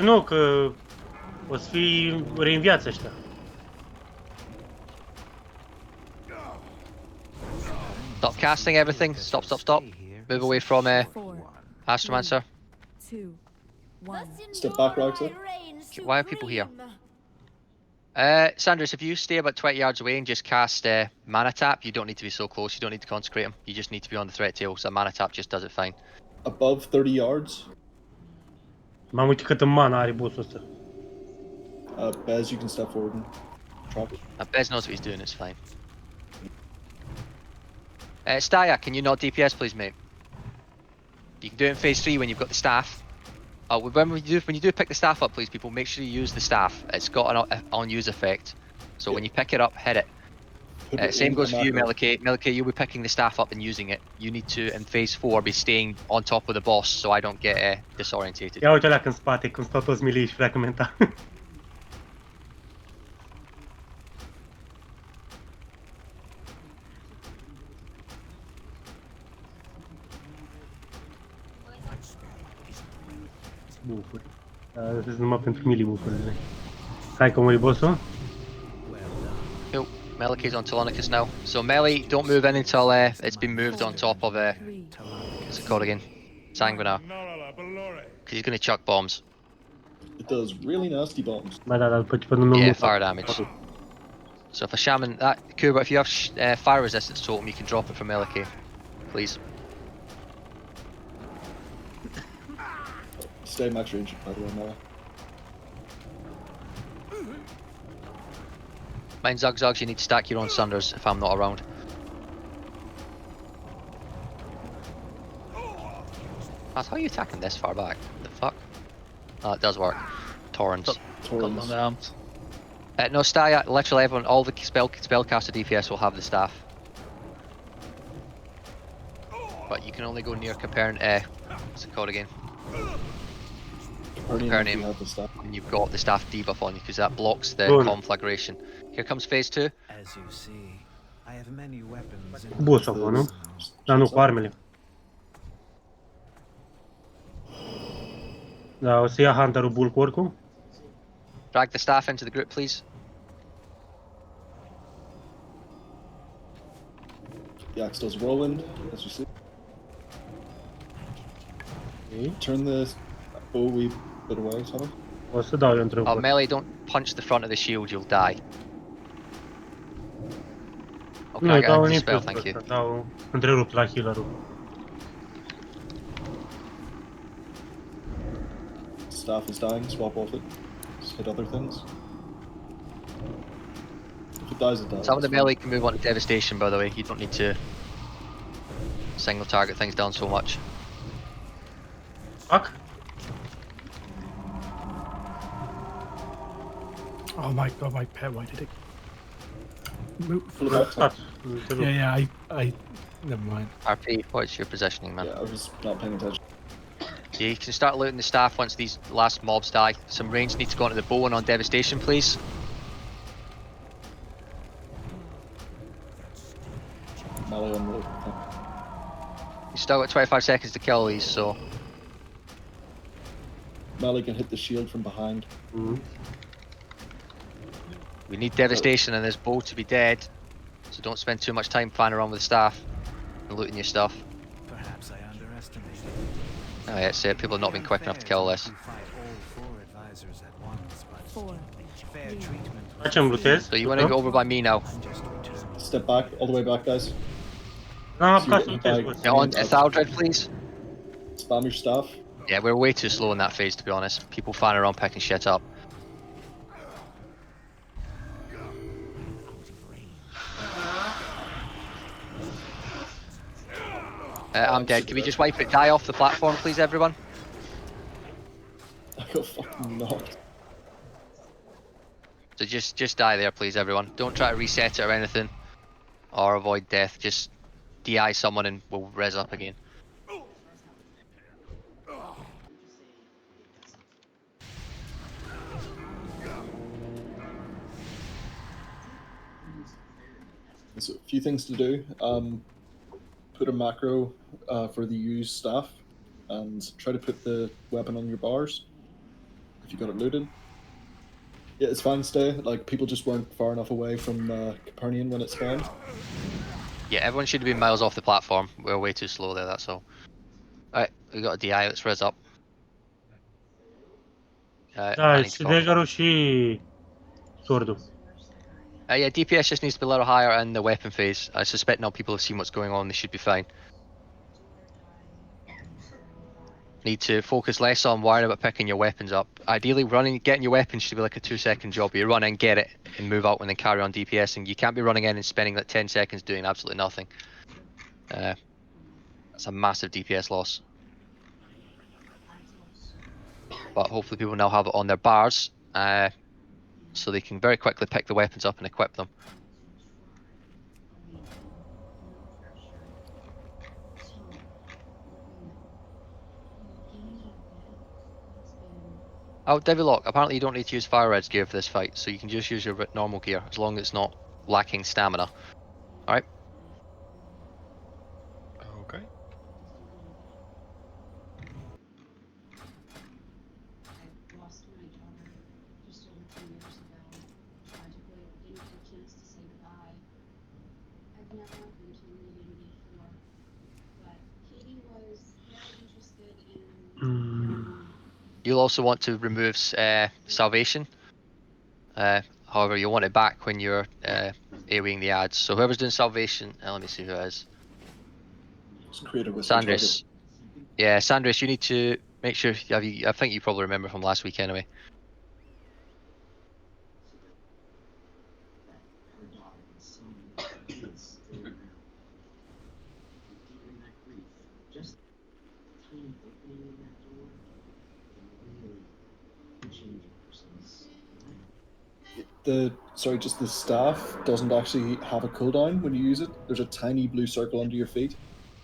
Nu, că o să fii reînviați ăștia. Stop casting everything. Stop. Move away from Astromancer. 2, 1. Step back, Roxy. Why are people here? Sandrius, if you stay about 20 yards away and just cast Mana Tap, you don't need to be so close, you don't need to consecrate him, you just need to be on the threat tail, so Mana Tap just does it fine. Above 30 yards? M-am uitat câtă mana are bossul ăsta. Bez, you can step forward and properly. Bez knows what he's doing, it's fine. Staya, can you not DPS please, mate? You can do it in phase 3 when you've got the staff. When you do pick the staff up, please, people, make sure you use the staff. It's got an on-use effect. So when you pick it up, hit it. Same goes for you, Melikay. Melikay, you'll be picking the staff up and using it. You need to, in phase 4, be staying on top of the boss so I don't get disorientated. Ia uite alea în spate, când stau toți milii și fragmenta. Bufuri. Sunt numai pentru milii bufurile. Hai că muri bossul. Cool. Melikay's on Telonicus now. So melee, don't move in until it's been moved on top of what's it called again? Sanguinar. Because he's going to chuck bombs. It does really nasty bombs. Ba da, dar după nu Yeah, fire damage. So if a shaman, Kuba, if you have fire resistance totem, you can drop it for Melikay, please. Stay max range, by the way, Mela. Mind Zugzugs, you need to stack your own Sunders if I'm not around. How are you attacking this far back? The fuck? Oh, it does work. Torrents. Torrents. No, Staya, literally everyone, all the spellcaster DPS will have the staff. But you can only go near comparing, what's it called again? Capernaum when you've got the staff debuff on you, because that blocks the conflagration. Here comes phase 2. As you see, I have many weapons. Boss acolo, nu? Dar nu, cu armele. Da, o să ia Hunter-ul bulk oricum. Drag the staff into the group, please. The axe does whirlwind, as you see. Okay. Turn the bow a wee bit away, Tommy. O să dau eu într-un melee, don't punch the front of the shield, you'll die. Okay, nu, I got dau a un spell, impuls thank you. dau întrerupt la healer-ul. Staff is dying, swap off it. Just hit other things. If it dies, it dies. Some of the melee can move on to devastation, by the way. You don't need to single target things down so much. Fuck. Oh my god, my pet, why did it move? Yeah, I never mind. RP, what's your positioning, man? Yeah, I was not paying attention. Yeah, you can start looting the staff once these last mobs die. Some range needs to go onto the bow and on devastation, please. Melee on the... You still got 25 seconds to kill these, so... Melee can hit the shield from behind. We need devastation and this bow to be dead, so don't spend too much time flying around with the staff and looting your stuff. Perhaps I underestimated. Oh yeah, it's people have not been quick enough to kill this. So you want to go over by me now? Step back, all the way back, guys. No, So you Get on Thaldred, please. Spam your staff. Yeah, we're way too slow in that phase, to be honest. People flying around picking shit up. I'm dead. Can we just wipe it? Die off the platform, please, everyone? I got fucking knocked. So just die there, please, everyone. Don't try to reset it or anything, or avoid death. Just DI someone and we'll res up again. There's a few things to do. Put a macro for the use staff, and try to put the weapon on your bars if you got it looted. Yeah, it's fine. Stay. Like people just weren't far enough away from Capernaum when it spawned. Yeah, everyone should have been miles off the platform. We're way too slow there. That's all. Alright, we got a DI. Let's res up. Da, și dagger-ul și sword-ul. Yeah, DPS just needs to be a little higher in the weapon phase. I suspect now people have seen what's going on, they should be fine. need to focus less on worrying about picking your weapons up. Ideally, getting your weapons should be like a 2-second job. You run in, get it, and move out, and then carry on DPSing. You can't be running in and spending like 10 seconds doing absolutely nothing. That's a massive DPS loss. But hopefully people now have it on their bars, so they can very quickly pick the weapons up and equip them. Oh, Devilock, apparently you don't need to use Fire Red's gear for this fight, so you can just use your normal gear, as long as it's not lacking stamina. Alright? Okay. You'll also want to remove Salvation. However, you'll want it back when you're AoEing the ads. So whoever's doing Salvation, let me see who it is. Sandris. Yeah, Sandris, you need to make sure, I think you probably remember from last week anyway. Just the staff doesn't actually have a cooldown when you use it. There's a tiny blue circle under your feet.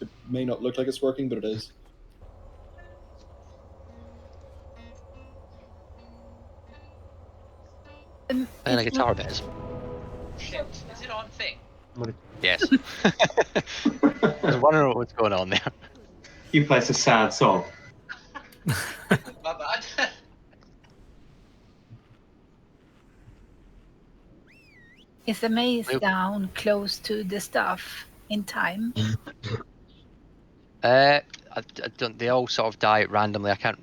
It may not look like it's working, but it is. And a guitar bit is. Shit, is it on thing? Yes. I was wondering what's going on there. You play a sad song. My bad. Is the maze down close to the stuff in time? I don't. They all sort of die randomly. I can't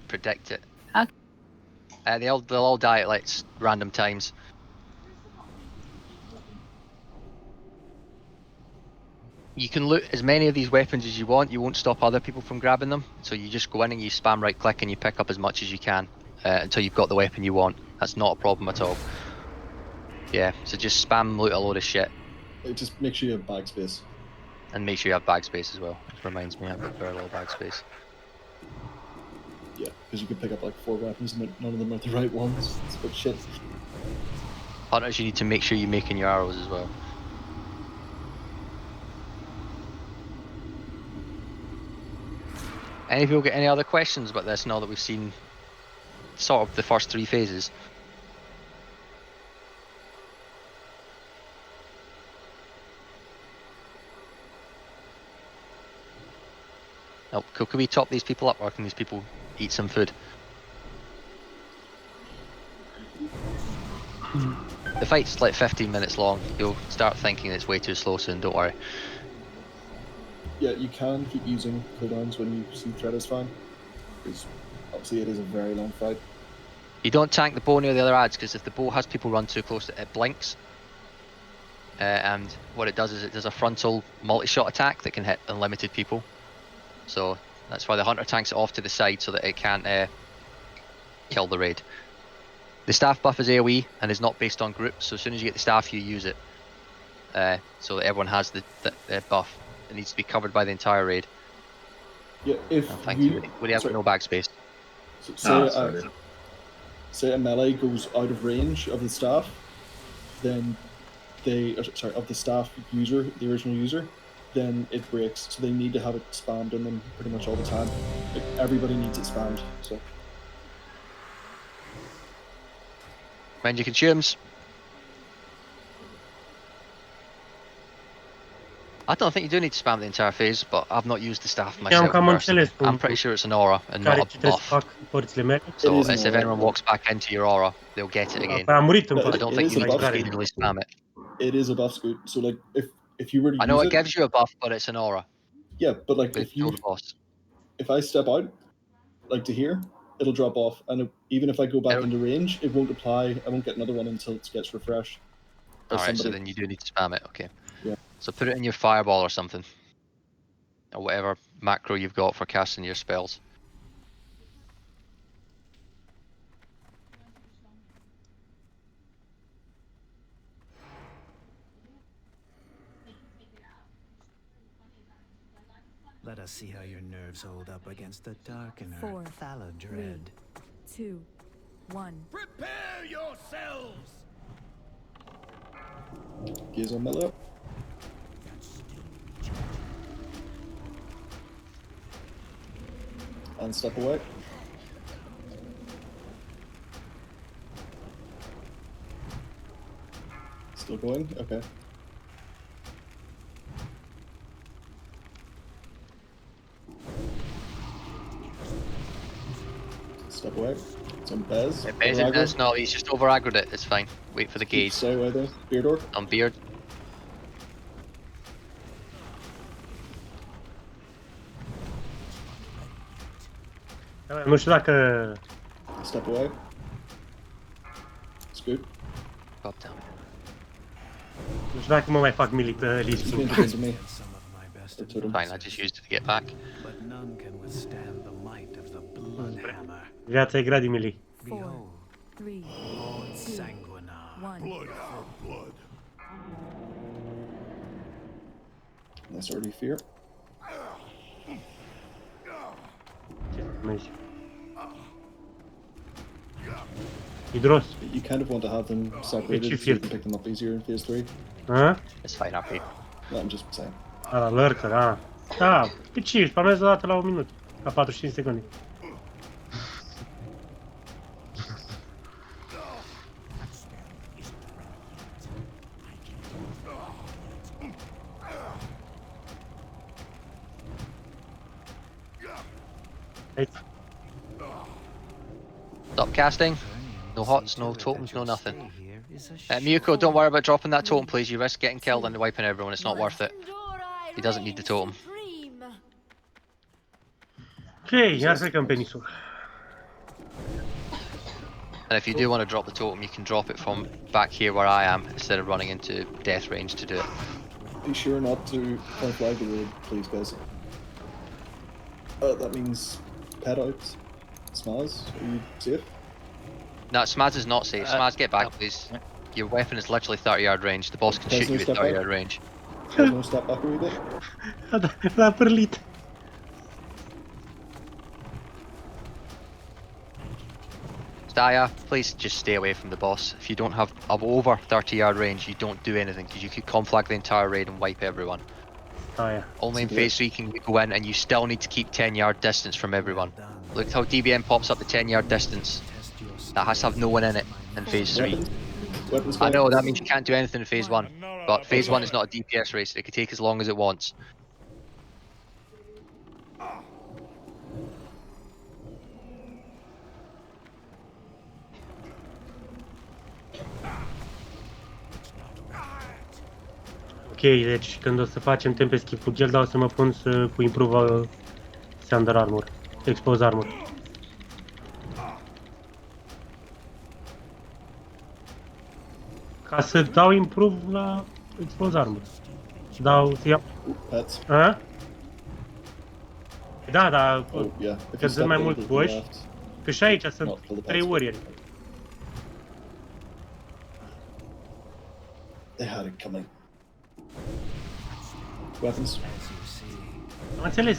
predict it. Okay. They'll all die at like random times. You can loot as many of these weapons as you want. You won't stop other people from grabbing them. So you just go in and you spam right click and you pick up as much as you can until you've got the weapon you want. That's not a problem at all. Yeah, so just spam loot a load of shit. Just make sure you have bag space. And make sure you have bag space as well. Which reminds me, I've got very little bag space. Yeah, because you can pick up like 4 weapons and none of them are the right ones. It's a bit shit. Hunters, you need to make sure you're making your arrows as well. Any people get any other questions about this now that we've seen sort of the first 3 phases? Oh, could we top these people up, or can these people eat some food? The fight's like 15 minutes long. You'll start thinking it's way too slow soon, don't worry. Yeah, you can keep using cooldowns when you see threat is fine. Because obviously it is a very long fight. You don't tank the bow near the other ads, because if the bow has people run too close, it blinks. And what it does is it does a frontal multi-shot attack that can hit unlimited people. So that's why the hunter tanks it off to the side so that it can't kill the raid. The staff buff is AoE and is not based on groups, so as soon as you get the staff you use it. So that everyone has the buff. It needs to be covered by the entire raid. Yeah, if thank you. We have no bag space. Say a melee goes out of range of the staff, then of the staff user, the original user, then it breaks. So they need to have it spammed on them pretty much all the time. Like, everybody needs it spammed. So. Mind your consumes. I don't think you do need to spam the entire phase, but I've not used the staff myself. I'm pretty sure it's an aura and not a buff. So if anyone walks back into your aura, they'll get it again. I don't think you need to really spam it. It is a buff, Scoot. So like if you were to I know it gives you a buff, but it's an aura. Yeah, but like if I step out, like to here, it'll drop off, and even if I go back into range, it won't apply. I won't get another one until it gets refreshed. Alright, so then you do need to spam it, okay. Yeah. So put it in your fireball or something. Or whatever macro you've got for casting your spells. Let us see how your nerves hold up against the darkener. 4, Thaladred. 3, 2, 1. Prepare yourselves! Gears on melee up. And step away. Still going? Okay. Step away. It's on Bez. Yeah, Bez it does. No, he's just over aggroed it. It's fine. Wait for the gaze. Stay away there. Beard orc. On Beard. Nu știu dacă... Step away. Scoop. Drop down. Nu știu dacă mă mai fac melee pe list. Fine, I just used it to get back. But none can withstand the might of the Bloodhammer. Viața e grea de melee. 4, 3, 2, 1. Blood for blood. That's already fear. Mergi. Hidros. You kind of want to have them separated so you can pick them up easier in phase 3. Huh? It's fine, happy. No, I'm just saying. La lurker, da. Da, pe 5, spamează o dată la 1 minut. La 45 secunde. Stop casting. No hots, no totems, no nothing. Miyuko, don't worry about dropping that totem, please. You risk getting killed and wiping everyone. It's not worth it. He doesn't need the totem. Ok, iar plecăm pe Nisul. And if you do want to drop the totem, you can drop it from back here where I am, instead of running into death range to do it. Be sure not to point flag the road, please, guys. That means pet out. Smaz, are you safe? No, Smaz is not safe. Smaz, get back, please. Your weapon is literally 30-yard range. The boss can shoot you at 30-yard range. There's no step back a wee bit. L-a pârlit. Daya, please just stay away from the boss. If you don't have over 30-yard range, you don't do anything, because you could conflag the entire raid and wipe everyone. Oh yeah. Only in phase 3 can you go in, and you still need to keep 10-yard distance from everyone. Look how DBM pops up the 10-yard distance. That has to have no one in it in phase 3. I know, that means you can't do anything in phase 1. But phase 1 is not a DPS race, it can take as long as it wants. Ok, deci când o să facem Tempest Keep cu Gelda o să mă pun cu improve Thunder Armor, Expose Armor. Ca să dau improve la Expose Armor. Să iau... A? Da, dar... Că sunt mai mulți boși. Că și aici sunt 3 warriori. They had it coming. Weapons. Am înțeles.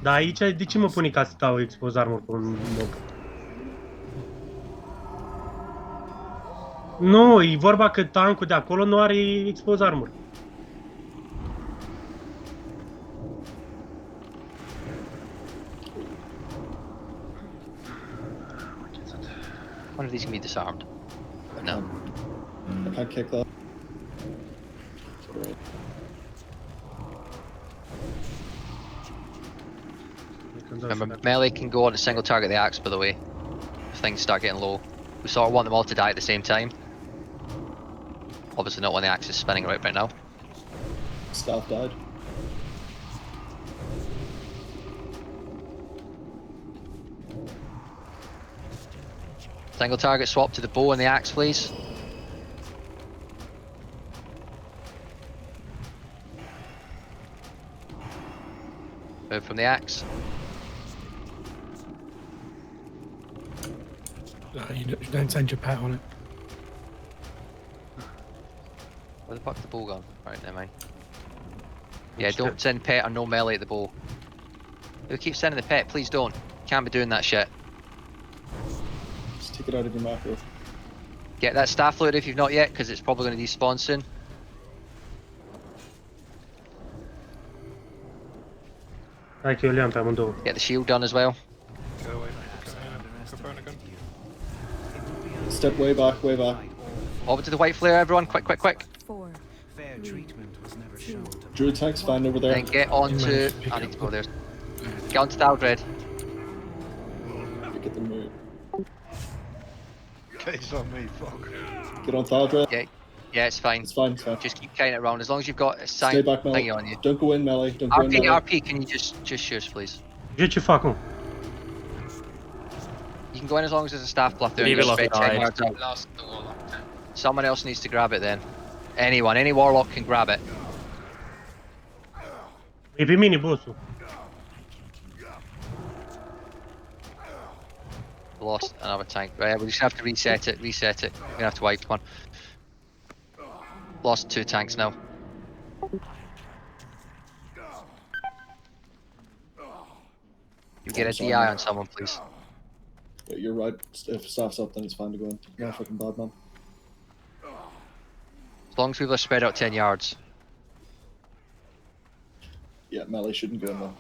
Dar aici de ce mă pune ca să dau Expose Armor pe un mob? Nu, e vorba că tankul de acolo nu are Expose Armor. One of these can be disarmed. No. I can't kick that. Remember, melee can go on a single target the axe, by the way, if things start getting low. We sort of want them all to die at the same time. Obviously not when the axe is spinning right now. Staff died. Single target swap to the bow and the axe, please. Move from the axe. You don't send your pet on it. Where the fuck's the bow gone? Right, never mind. Yeah, don't send pet or no melee at the bow. Who keeps sending the pet? Please don't. Can't be doing that shit. Just take it out of your macro. Get that staff loaded if you've not yet, because it's probably going to despawn soon. Hai că eu le-am pe amândouă. Get the shield done as well. Go away. Copernican. Step way back, way back. Over to the white flare, everyone. Quick, quick, quick. Fair treatment was never shown to Druid tank's fine over there. Then get on to... I need to go there. Get on to Daldred. Get the move. Case on me, fuck. Get on Thaldred. Yeah, it's fine. It's fine, it's fine. Just keep carrying it around as long as you've got a sign Stay back, melee. thingy on you. Don't go in melee. Don't go in RP, melee. RP, can you just shoot, please? Ce fac, mă? You can go in as long as there's a staff bluff there. Leave And it just left spread 10 yards out. Someone else needs to grab it then. Anyone, any warlock can grab it. E pe mine, bossul. Lost another tank. Right, we just have to reset it. We're gonna have to wipe one. Lost 2 tanks now. You get a DI on someone, please. Yeah, you're right. If staff's up, then it's fine to go in. No fucking bad, man. As long as people are spread out 10 yards. Yeah, melee shouldn't go in though.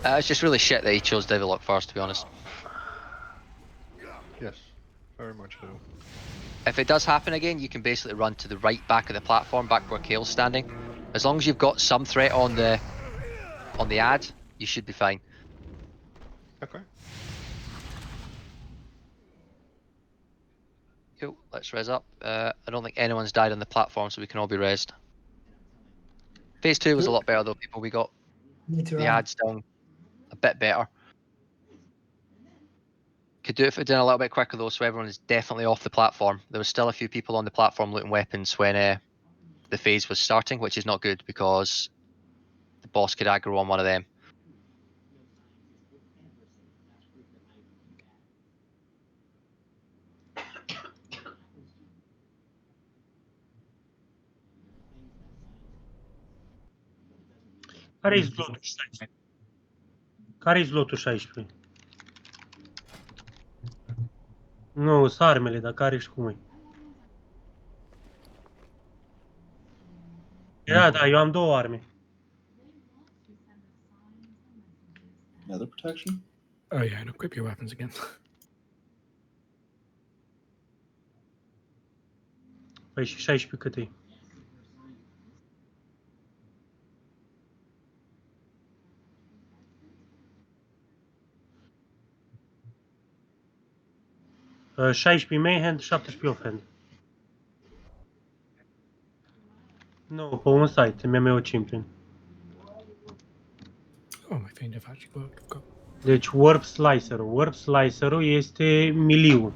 It's just really shit that he chose Devilock first, to be honest. Yes, very much so. If it does happen again, you can basically run to the right back of the platform, back where Kael's standing. As long as you've got some threat on the ad, you should be fine. Okay. Cool, let's res up. I don't think anyone's died on the platform, so we can all be resed. Phase 2 was a lot better though, people. We got the ads down a bit better. Could do it if it did a little bit quicker though, so everyone is definitely off the platform. There was still a few people on the platform looting weapons when the phase was starting, which is not good because the boss could aggro on one of them. Care-i slotul 16? Care-i slotul 16? Nu, sunt armele, dar care și cum e? Da, eu am 2 arme. Nether protection? Oh yeah, and equip your weapons again. Păi și 16 cât e? Uh, 16 Mayhand, 17 Offhand. Nu, pe un site, MMO Champion. Oh, my fiend have actually worked. I've got... Deci Warp Slicer-ul. Warp Slicer-ul este miliu. Oh,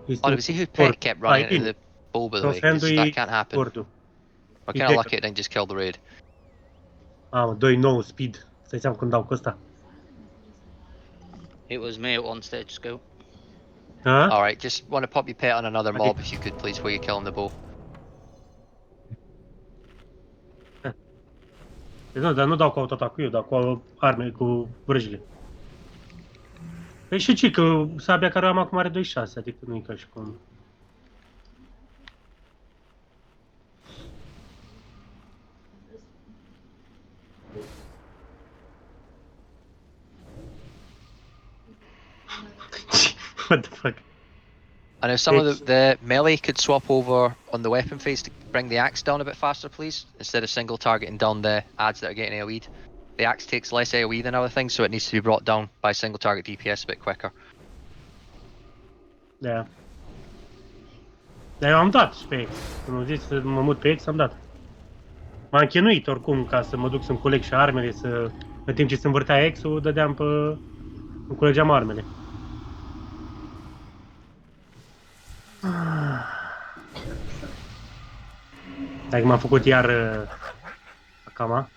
did we see who Pet kept running into the ball, by the way? 'Cause that can't happen. We're kind of lucky it didn't just kill the raid. Ah, 2-9 speed. Stai seama când dau cu ăsta. It was me at one stage, Scoop. Huh? Alright, just want to pop your pet on another mob if you could, please, while you're killing the bow. Nu, dar nu dau cu autoatacul eu, dau cu arme, cu vrăjile. Păi și ce, că sabia care o am acum are 2-6, adică nu e ca și cum... What the fuck? I know some of the melee could swap over on the weapon phase to bring the axe down a bit faster, please, instead of single targeting down the ads that are getting AoE'd. The axe takes less AoE than other things, so it needs to be brought down by single target DPS a bit quicker. Da. Dar eu am dat și pe X. Când am zis să mă mut pe X, am dat. M-am chinuit oricum ca să mă duc să-mi coleg și armele, să... În timp ce se învârtea X-ul, dădeam pe... Îmi colegeam armele. Dacă m-am făcut iar... Acama.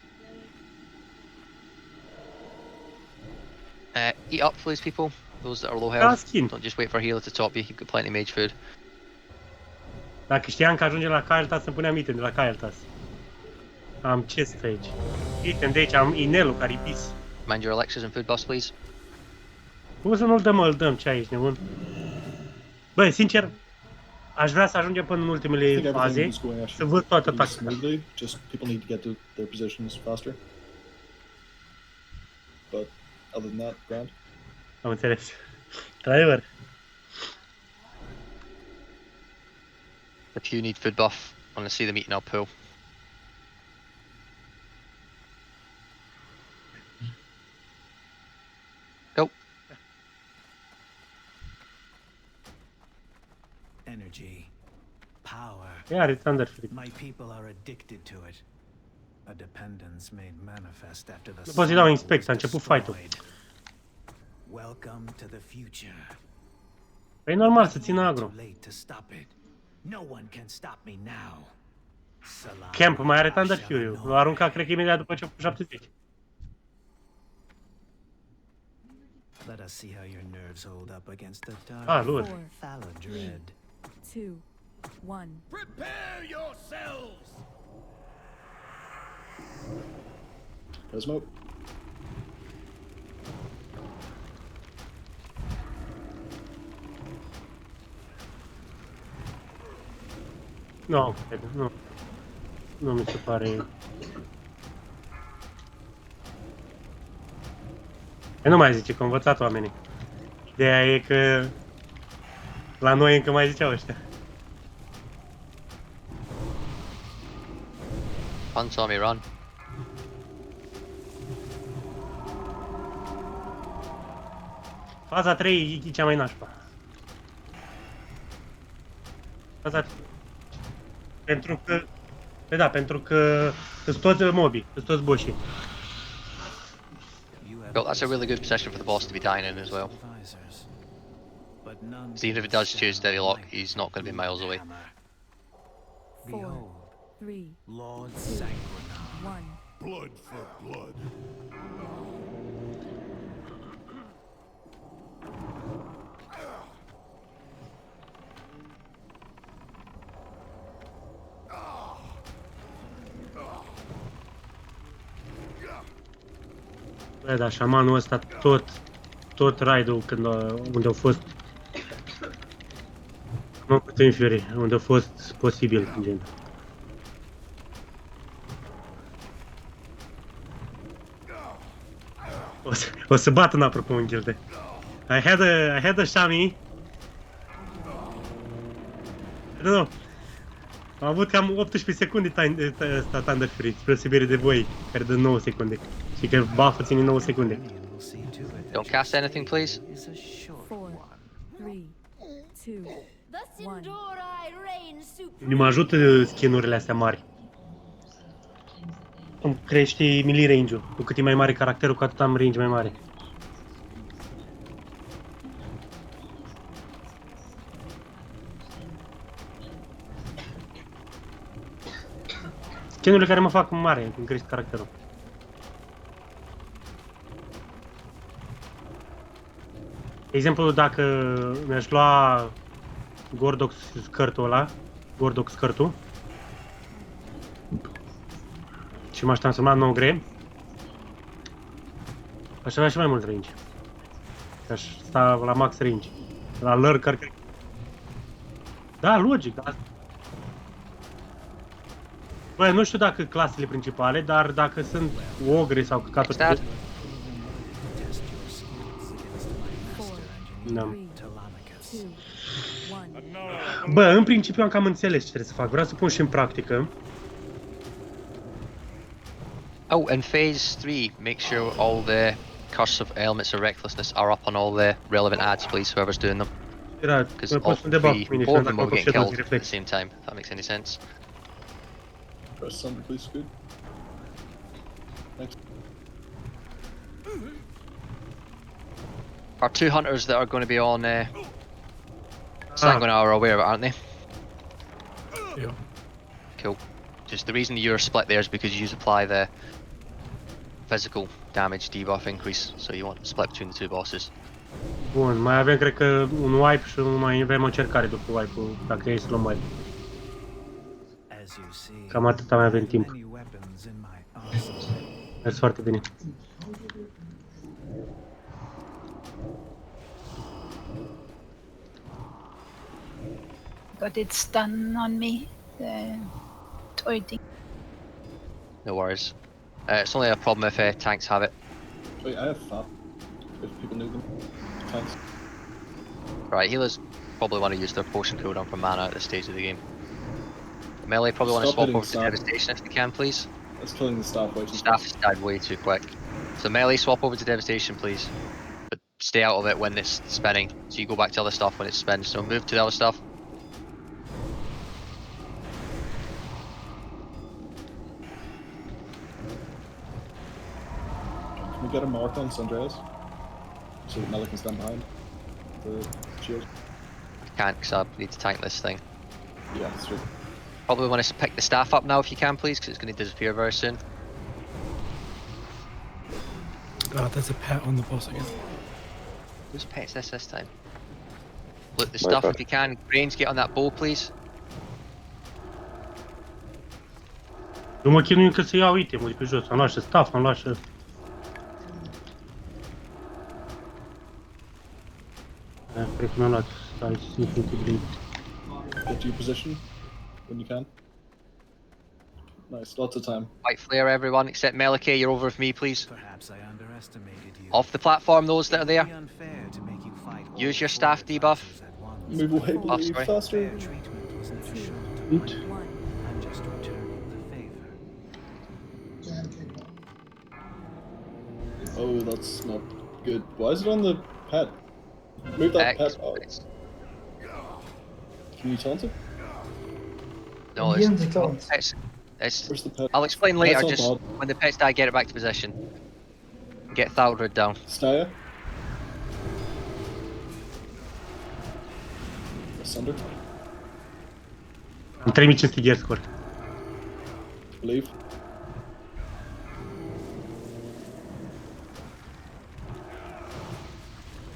Eat up, please, people. Those that are low health. Don't just wait for a healer to top you. You've got plenty of mage food. Dacă știam că ajungem la Kael, să-mi puneam item de la Kael. Am chest aici. Item de aici, am inelul care e bis. Mind your elixirs and food buffs, please. Cum să nu-l dăm, mă, îl dăm, ce ai, ești nebun? Băi, sincer, aș vrea să ajungem până în ultimele faze, să văd toată tactica. Just people need to get to their positions faster. But other than that, grand. Am înțeles. Într-adevăr. If you need food buff, I want to see them eating our pool. Go. Energy, power. Iar e Thunderfleet. My people are addicted to it. A dependence made manifest after the. Nu pot să-i dau inspect, a început fight-ul. Welcome to the future. Păi e normal să țină agro. No one can stop me now. Camp mai are Thunder Fury-ul. L-a aruncat, cred că imediat după ce a făcut 70. Let us see how your nerves hold up against the dark. Ah, lord. 4, 3, 2, 1. Prepare yourselves. There's smoke. Nu, nu. Nu mi se pare... E nu mai zice, că au învățat oamenii. Ideea e că... La noi încă mai ziceau ăștia. Run, Tommy, run. Faza 3 e cea mai nașpa. Faza 3. Pentru că... Păi da, pentru că sunt toți mobii, sunt toți boșii. Well, that's a really good position for the boss to be dying in as well. So even if it does choose Steady Lock, he's not going to be miles away. 4, 3, 2, 1. Blood for blood. Bă, dar șamanul ăsta tot raidul când unde a fost... Nu cu Twin Fury, unde a fost posibil, gen. O să bat în apă pe un gilde. I had a shami. Nu. Am avut cam 18 secunde Thunder Fury, spre osebire de voi, care dă 9 secunde. Și că buff-ul ține 9 secunde. Don't cast anything, please. 4, 3, 2, 1. Nu mă ajută skin-urile astea mari. Îmi crește melee range-ul. Cu cât e mai mare caracterul, cu atât am range mai mare. Skin-urile care mă fac mare, îmi crește caracterul. De exemplu, dacă mi-aș lua Gordox scărtul ăla, Gordox scărtul, și m-aș transforma în 9 gre, aș avea și mai mult range. Aș sta la max range. La lurker, cred. Da, logic, da. Băi, nu știu dacă clasele principale, dar dacă sunt ogre sau căcaturi... Da. Bă, în principiu am cam înțeles ce trebuie să fac. Vreau să pun și în practică. Oh, in phase 3, make sure all the Curse of Elements of Recklessness are up on all the relevant ads, please, whoever's doing them. Because all three, both of them will get killed at the same time, if that makes any sense. Press Thunder, please, good. Thanks. Our 2 hunters that are going to be on Sanguine are aware of it, aren't they? Yeah. Cool. Just the reason you're split there is because you apply the physical damage debuff increase, so you want to split between the two bosses. Bun, mai avem cred că un wipe și mai avem o încercare după wipe-ul, dacă e să luăm wipe. Cam atâta mai avem timp. Mers foarte bine. Got it stun on me. The toy thing. No worries. It's only a problem if tanks have it. Wait, I have FAP. If people need them. Thanks. Right, healers probably want to use their potion cooldown for mana at this stage of the game. Melee probably want to swap over to Devastation if they can, please. That's killing the staff way too Staff has died way too quick. So melee swap over to Devastation, please. But stay out of it when it's spinning. So you go back to other stuff when it spins. So move to the other stuff. Can we get a mark on Sandreas? So that Mela can stand behind the shield? I can't because I need to tank this thing. Yeah, that's true. Probably want to pick the staff up now if you can, please, because it's going to disappear very soon. God, there's a pet on the boss again. Whose pet's this time? Look, the stuff if you can. Grains, get on that bow, please. Eu mă chinui încă să iau itemuri pe jos. Am luat și staff, am luat și... Cred că mi-am luat Infinity Blade. Get to your position when you can. Nice, lots of time. White flare, everyone except Melike. You're over with me, please. Off the platform, those that are there. Use your staff debuff. Move away, please, faster. Oh, that's not good. Why is it on the pet? Move that pet out. Can you taunt it? No, it's Where's the pet? I'll explain later, That's just not when the pets die, get it back to position. Get Thalrid down. Staya? Asunder? Am 3500 gear score. Leave.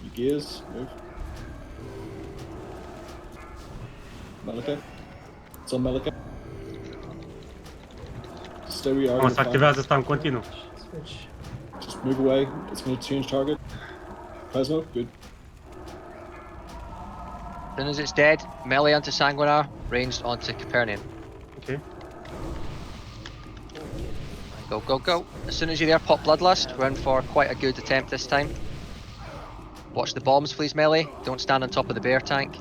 Your gears, move. Melike? It's on Melike. Stay where you are. Mă, se activează asta în continuu. Just move away. It's going to change target. Phasmo, good. As soon as it's dead, melee onto Sanguinar, ranged onto Capernian. Okay. Go, go, go. As soon as you're there, pop Bloodlust. We're in for quite a good attempt this time. Watch the bombs, please, melee. Don't stand on top of the bear tank.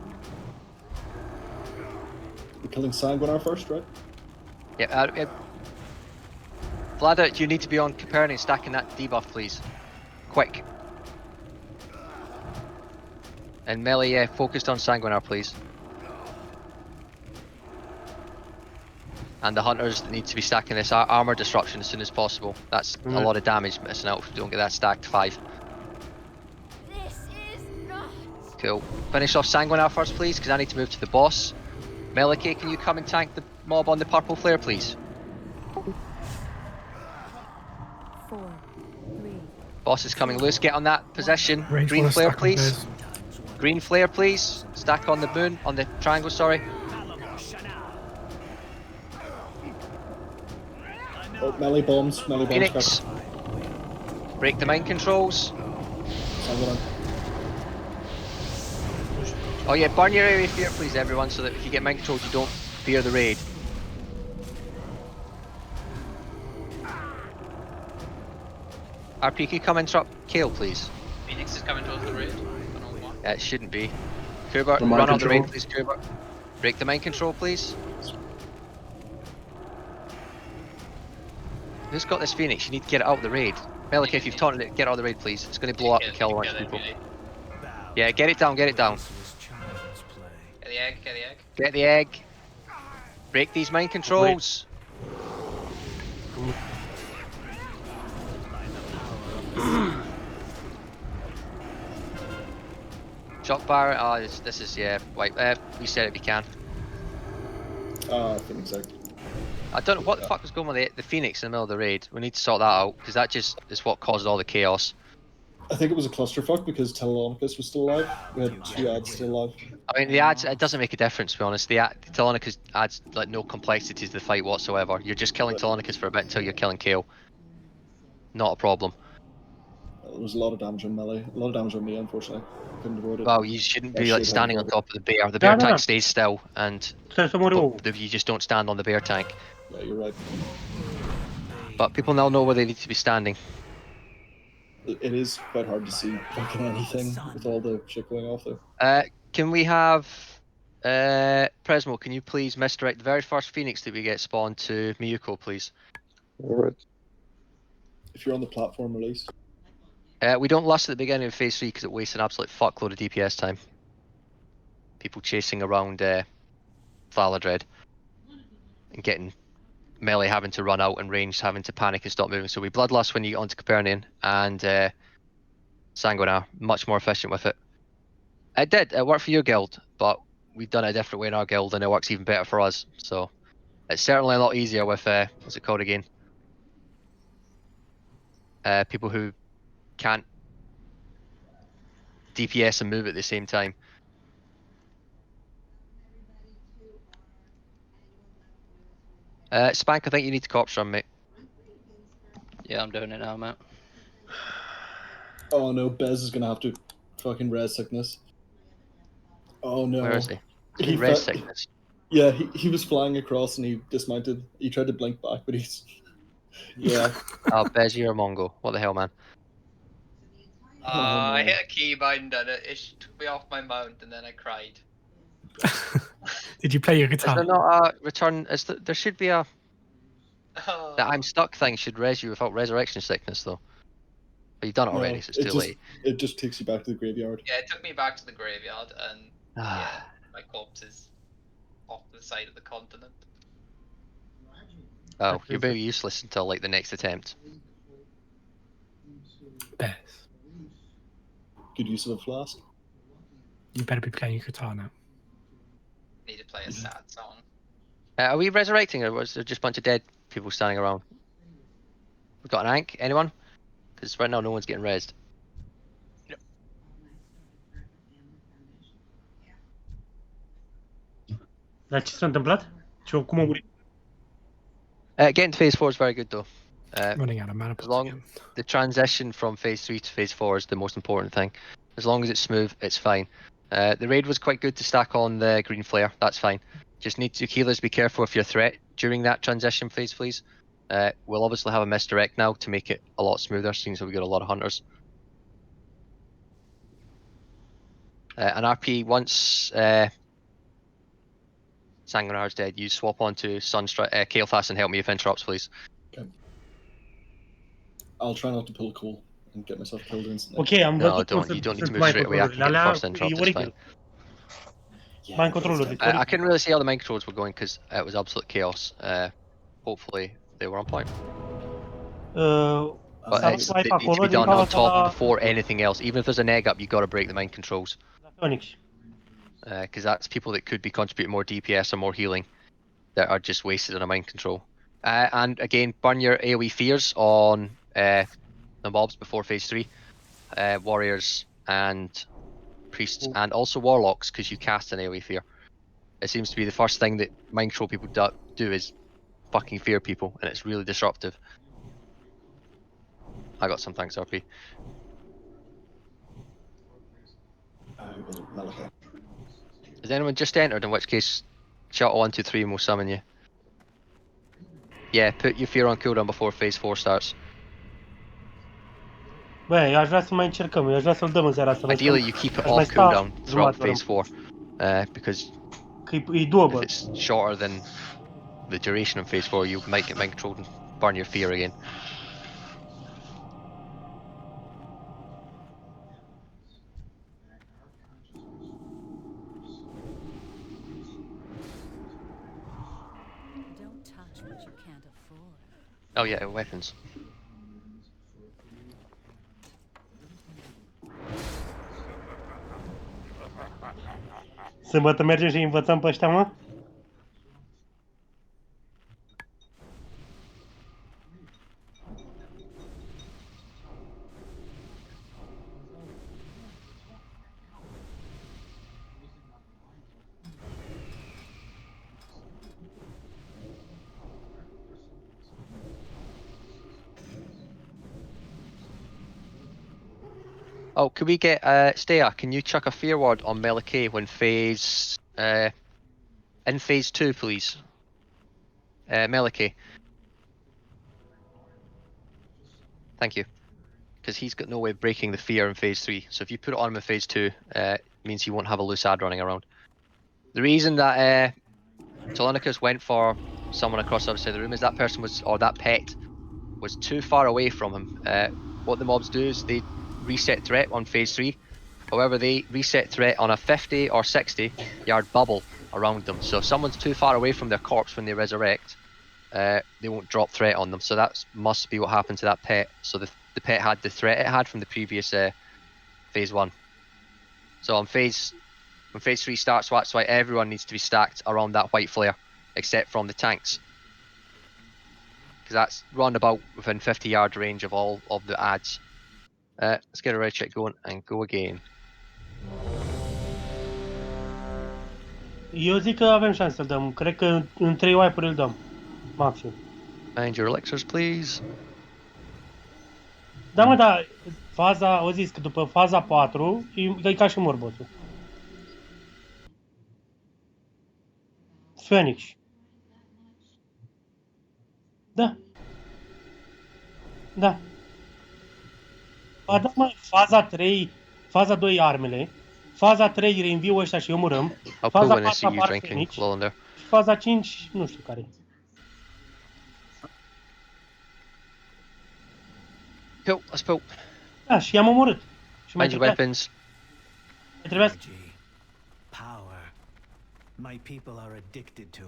We're killing Sanguinar first, right? Yeah, Vlada, you need to be on Capernian stacking that debuff, please. Quick. And melee, focused on Sanguinar, please. And the hunters need to be stacking this armor disruption as soon as possible. That's a lot of damage missing out if we don't get that stacked 5. Cool. Finish off Sanguinar first, please, because I need to move to the boss. Melike, can you come and tank the mob on the purple flare, please? 4, 3. Boss is coming loose. Get on that position. Green flare, please. Green flare, please. Stack on the moon, on the triangle, sorry. Oh, melee bombs. Melee bombs. Phoenix. Break the mind controls. Sanguinar. Oh yeah, burn your area of fear, please, everyone, so that if you get mind controls, you don't fear the raid. RP, can you come interrupt Kael, please? Phoenix is coming towards the raid. It shouldn't be. Kubert, The mind run out the raid, control. please, Kubert. Break the mind control, please. Who's got this Phoenix? You need to get it out of the raid. Melike, if you've taunted it, get it out of the raid, please. It's going to blow up and kill a bunch of people. Yeah, get it down, get it down. Get the egg, get the egg. Get the egg. Break these mind controls. Shock bar. Oh, this is yeah. Wait, reset it if you can. Phoenix egg. I don't know what the fuck was going on with the Phoenix in the middle of the raid. We need to sort that out because that just is what caused all the chaos. I think it was a clusterfuck because Telonicus was still alive. We had 2 ads still alive. I mean, the ads, it doesn't make a difference, to be honest. The Telonicus adds like no complexity to the fight whatsoever. You're just killing Telonicus for a bit until you're killing Kael. Not a problem. There was a lot of damage on melee. A lot of damage on me, unfortunately. Couldn't avoid it. Well, you shouldn't be I like should have standing on avoided top of the bear. The bear tank stays still, and you just don't stand on the bear tank. Yeah, you're right. But people now know where they need to be standing. It is quite hard to see fucking anything with all the shit going off there. Can we have Presmo? Can you please misdirect the very first Phoenix that we get spawned to Miyuko, please? Alright. If you're on the platform release. We don't lust at the beginning of phase 3 because it wastes an absolute fuckload of DPS time. People chasing around Thaladred and getting melee having to run out and range having to panic and stop moving. So we bloodlust when you get onto Capernian, and Sanguinar, much more efficient with it. It worked for your guild, but we've done it a different way in our guild and it works even better for us. So it's certainly a lot easier with what's it called again? People who can't DPS and move at the same time. Spank, I think you need to corpse run, mate. Yeah, I'm doing it now, mate. Oh no, Bez is gonna have to fucking res sickness. Oh no. Where is he? He res sickness. Yeah, he was flying across and he dismounted. He tried to blink back, but he's... Yeah. Oh, Bez, you're a Mongo. What the hell, man? I hit a keybind and it took me off my mount and then I cried. Did you play your guitar? Is there not a return? There should be a... The I'm stuck thing should res you without resurrection sickness, though. But you've done it already, so it's too late. It just takes you back to the graveyard. Yeah, it took me back to the graveyard and yeah, my corpse is off the side of the continent. Oh, you're very useless until like the next attempt. Best. Good use of a flask. You better be playing your guitar now. Need to play a sad song. Are we resurrecting, or was there just a bunch of dead people standing around? We've got an Ankh? Anyone? Because right now no one's getting rezzed. Dar ce s-a întâmplat? Cum a murit? Getting to phase 4 is very good though. Running out of mana. As long the transition from phase 3 to phase 4 is the most important thing. As long as it's smooth, it's fine. The raid was quite good to stack on the green flare. That's fine. Just need to healers be careful if you're a threat during that transition phase, please. We'll obviously have a misdirect now to make it a lot smoother, since we've got a lot of hunters. An RP once Sanguinar's dead, you swap onto Kael fast and help me if interrupts, please. Okay. I'll try not to pull a cool and get myself killed instantly. Ok, am văzut you don't need to move straight away after getting first interrupt, it's fine. Mind controlul. I couldn't really see how the mind controls were going because it was absolute chaos. Hopefully they were on point. But they need to be done on top before anything else. Even if there's an egg up, you've got to break the mind controls. Because that's people that could be contributing more DPS or more healing that are just wasted on a mind control. And again, burn your AoE fears on the mobs before phase 3. Warriors and priests and also warlocks, because you cast an AoE fear. It seems to be the first thing that mind control people do is fucking fear people, and it's really disruptive. I got some thanks, RP. Has anyone just entered? In which case, shout 1, 2, 3 and we'll summon you. Yeah, put your fear on cooldown before phase 4 starts. Băi, aș vrea să mai încercăm, eu aș vrea să-l dăm în seara asta. Ideally, you keep it off cooldown throughout phase 4, because if it's shorter than the duration of phase 4, you might get mind controlled and burn your fear again. Oh yeah, weapons. Sâmbătă mergem și învățăm pe ăștia, mă? Oh, could we get Steya? Can you chuck a fear ward on Melikay when in phase 2, please? Melikay. Thank you. Because he's got no way of breaking the fear in phase 3. So if you put it on him in phase 2, it means he won't have a loose ad running around. The reason that Telonicus went for someone across the other side of the room is that person was, or that pet, was too far away from him. What the mobs do is they reset threat on phase 3. However, they reset threat on a 50 or 60 yard bubble around them. So if someone's too far away from their corpse when they resurrect, they won't drop threat on them. So that must be what happened to that pet. So the pet had the threat it had from the previous phase 1. So when phase 3 starts, that's why everyone needs to be stacked around that white flare, except from the tanks. Because that's round about within 50 yard range of all of the ads. Let's get a red check going and go again. Eu zic că avem șanse să-l dăm. Cred că în 3 wipe-uri îl dăm. Maxim. Find your elixirs, please. Da, mă, da, faza, o zis că după faza 4, e ca și morbosul. Phoenix. Da. Da. Ba da, mă, faza 3, faza 2 armele, faza 3 reînviu ăștia și omorâm, I'll faza pull when I 4 see you apar drinking, Phoenix, Lolander. și faza 5, nu știu care. Cool, let's pull. Da, și i-am omorât. Și mai Find your weapons. trebuia să...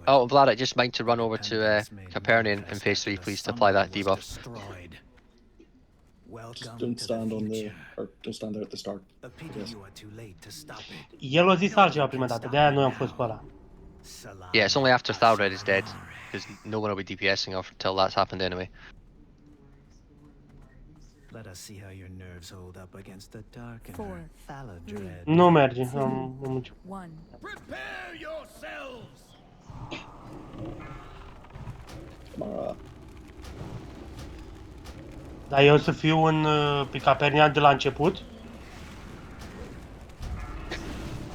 Oh, Vlad, just mind to run over to Capernian in phase 3, please, to apply that debuff. Just don't stand on the, or don't stand there at the start. Yes. El a zis altceva prima dată, de-aia noi am fost pe ăla. Yeah, it's only after Thalred is dead, because no one will be DPSing off until that's happened anyway. Let us see how your nerves hold up against the dark and 4, Thaladred. Nu merge, am început. 1. Prepare yourselves. Dar eu să fiu pe Capernian de la început?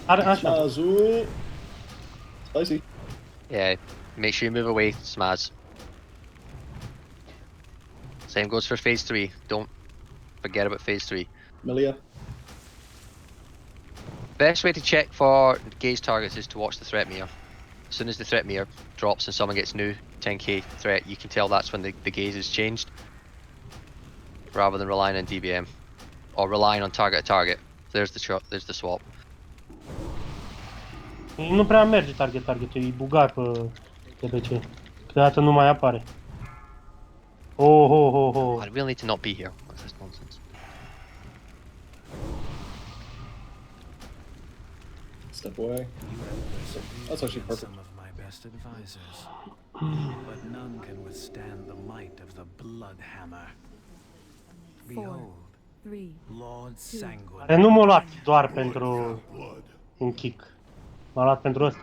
Așa. Spicy. Yeah, make sure you move away, Smaz. Same goes for phase 3. Don't forget about phase 3. Melia. Best way to check for gaze targets is to watch the threat meter. As soon as the threat meter drops and someone gets new 10k threat, you can tell that's when the gaze is changed, rather than relying on DBM or relying on target to target. There's the swap. Nu prea merge target, e bugat pe TBC. Câteodată nu mai apare. Oh. I really need to not be here. What's this nonsense? Step away. That's actually perfect. Some of my best advisors, but none can withstand the might of the blood hammer. 4, Behold, 3, Lord Sanguine. Care nu m-a luat doar pentru un kick. M-a luat pentru ăsta.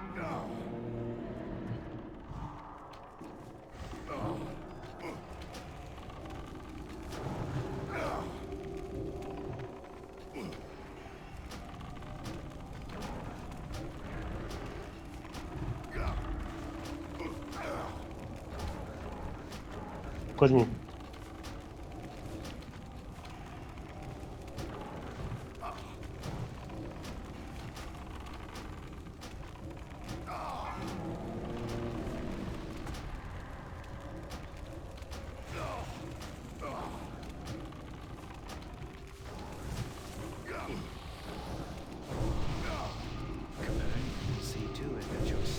Cosmin.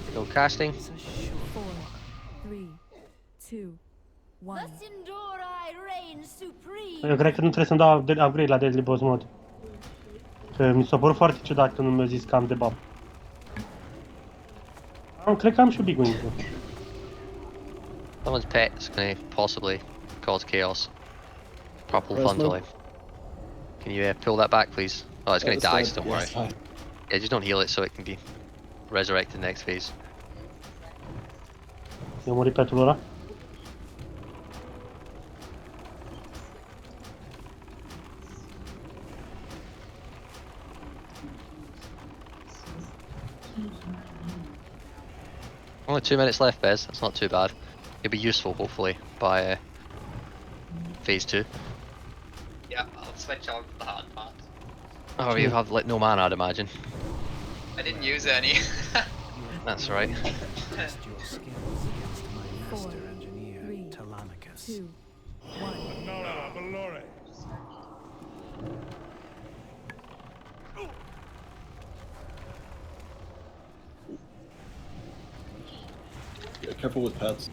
Still casting. 4, 3, 2, 1. Eu cred că nu trebuie să-mi dau upgrade la Deadly Boss Mod. Că mi s-a părut foarte ciudat că nu mi-a zis că am debuff. Cred că am și Big Wings. Someone's pet is going to possibly cause chaos. Purple fun to life. Can you pull that back, please? Oh, it's going to die, so don't worry. Yeah, just don't heal it so it can be resurrected next phase. I-a murit petul ăla? Only 2 minutes left, Bez. That's not too bad. It'll be useful, hopefully, by phase 2. Yeah, I'll switch on the hard part. Oh, you have like no mana, I'd imagine. I didn't use any. That's right. Test your skills against my master engineer, 2, 1. Yeah, careful with pets.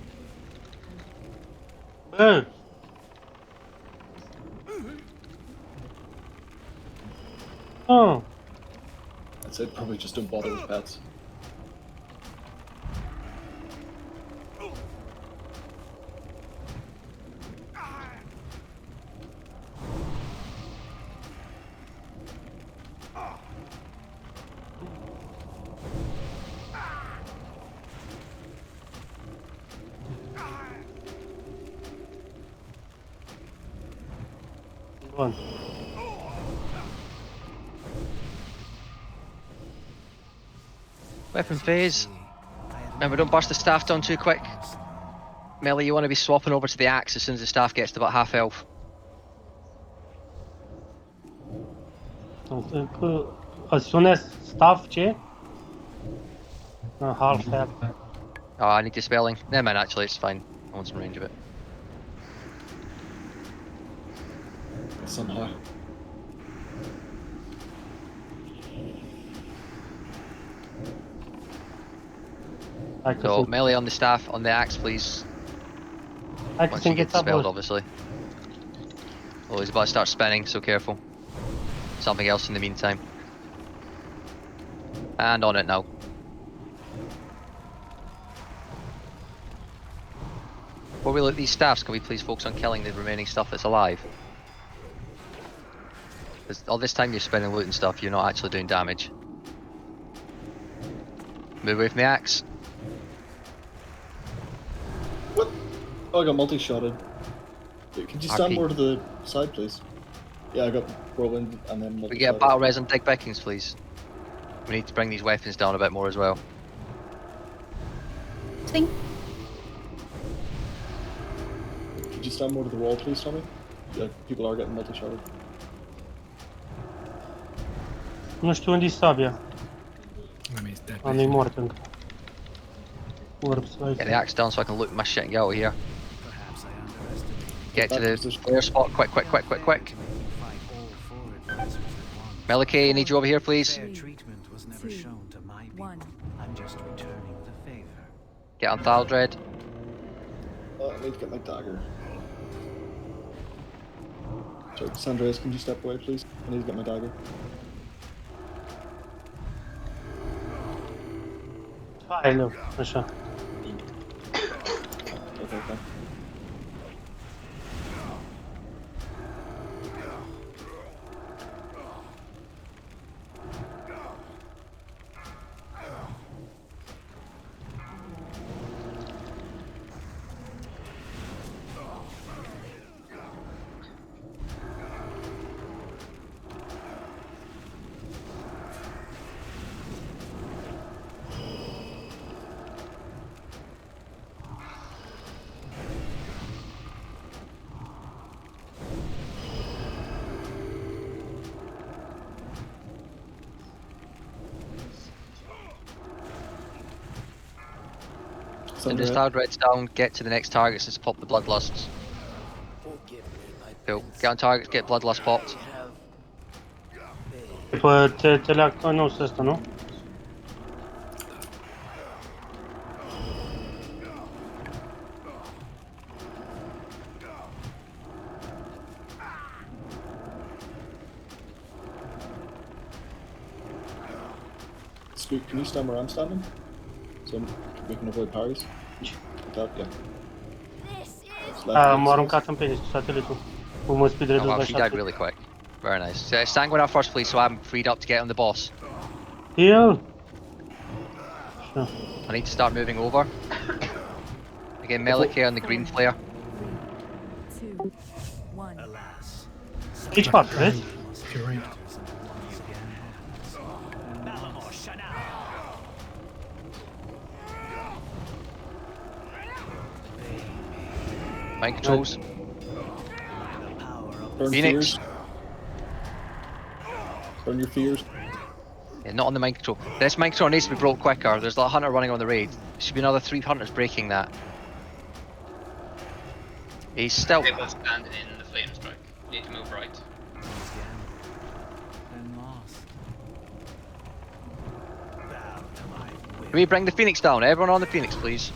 Oh. I'd say probably just don't bother with pets. Bun. Weapon phase. Remember, don't burst the staff down too quick. Melee, you want to be swapping over to the axe as soon as the staff gets to about half health. As soon as staff ce? Half health. Oh, I need dispelling. Never mind, actually, it's fine. I want some range of it. Somehow. So, melee on the staff, on the axe, please. Once you get dispelled, obviously. Oh, he's about to start spinning, so careful. Something else in the meantime. And on it now. Before we loot these staffs, can we please focus on killing the remaining stuff that's alive? Because all this time you're spending looting stuff, you're not actually doing damage. Move away from the axe. What? Oh, I got multi-shotted. Could you stand more to the side, please? Yeah, I got whirlwind and then multi-shotted. We get a battle res and dig pickings, please. We need to bring these weapons down a bit more as well. Think. Could you stand more to the wall, please, Tommy? Yeah, people are getting multi-shotted. Nu știu unde-i sabia. Nu-i mort încă. Get the axe down so I can loot my shit and get out of here. Get to the clear spot, quick, quick, quick, quick, quick. Melikay, I need you over here, please. Get on Thaldred. Oh, I need to get my dagger. Sorry, Sandreas, can you step away, please? I need to get my dagger. Hai, nu, așa. Okay. Send the Thaldreds down, get to the next targets and pop the Bloodlusts. Cool. Get on targets, get Bloodlust popped. Te leac, nu, sunt ăsta, nu? Scoot, can you stand where I'm standing? So we can avoid parries? That, yeah. Am aruncat în penis cu satelitul. Cu mă speed reduce Oh wow, la she 7. died really quick. Very nice. Sanguine out first, please, so I'm freed up to get on the boss. Heal! I need to start moving over. Again, Melikay on the green flare. 2, 1. Aici 4, vezi? Mind controls. Burn Phoenix. fears. Burn your fears. Yeah, not on the mind control. This mind control needs to be broke quicker. There's a hunter running on the raid. There should be another 3 hunters breaking that. He's still. They both stand in the flame strike. You need to move right. Can we bring the Phoenix down? Everyone on the Phoenix, please.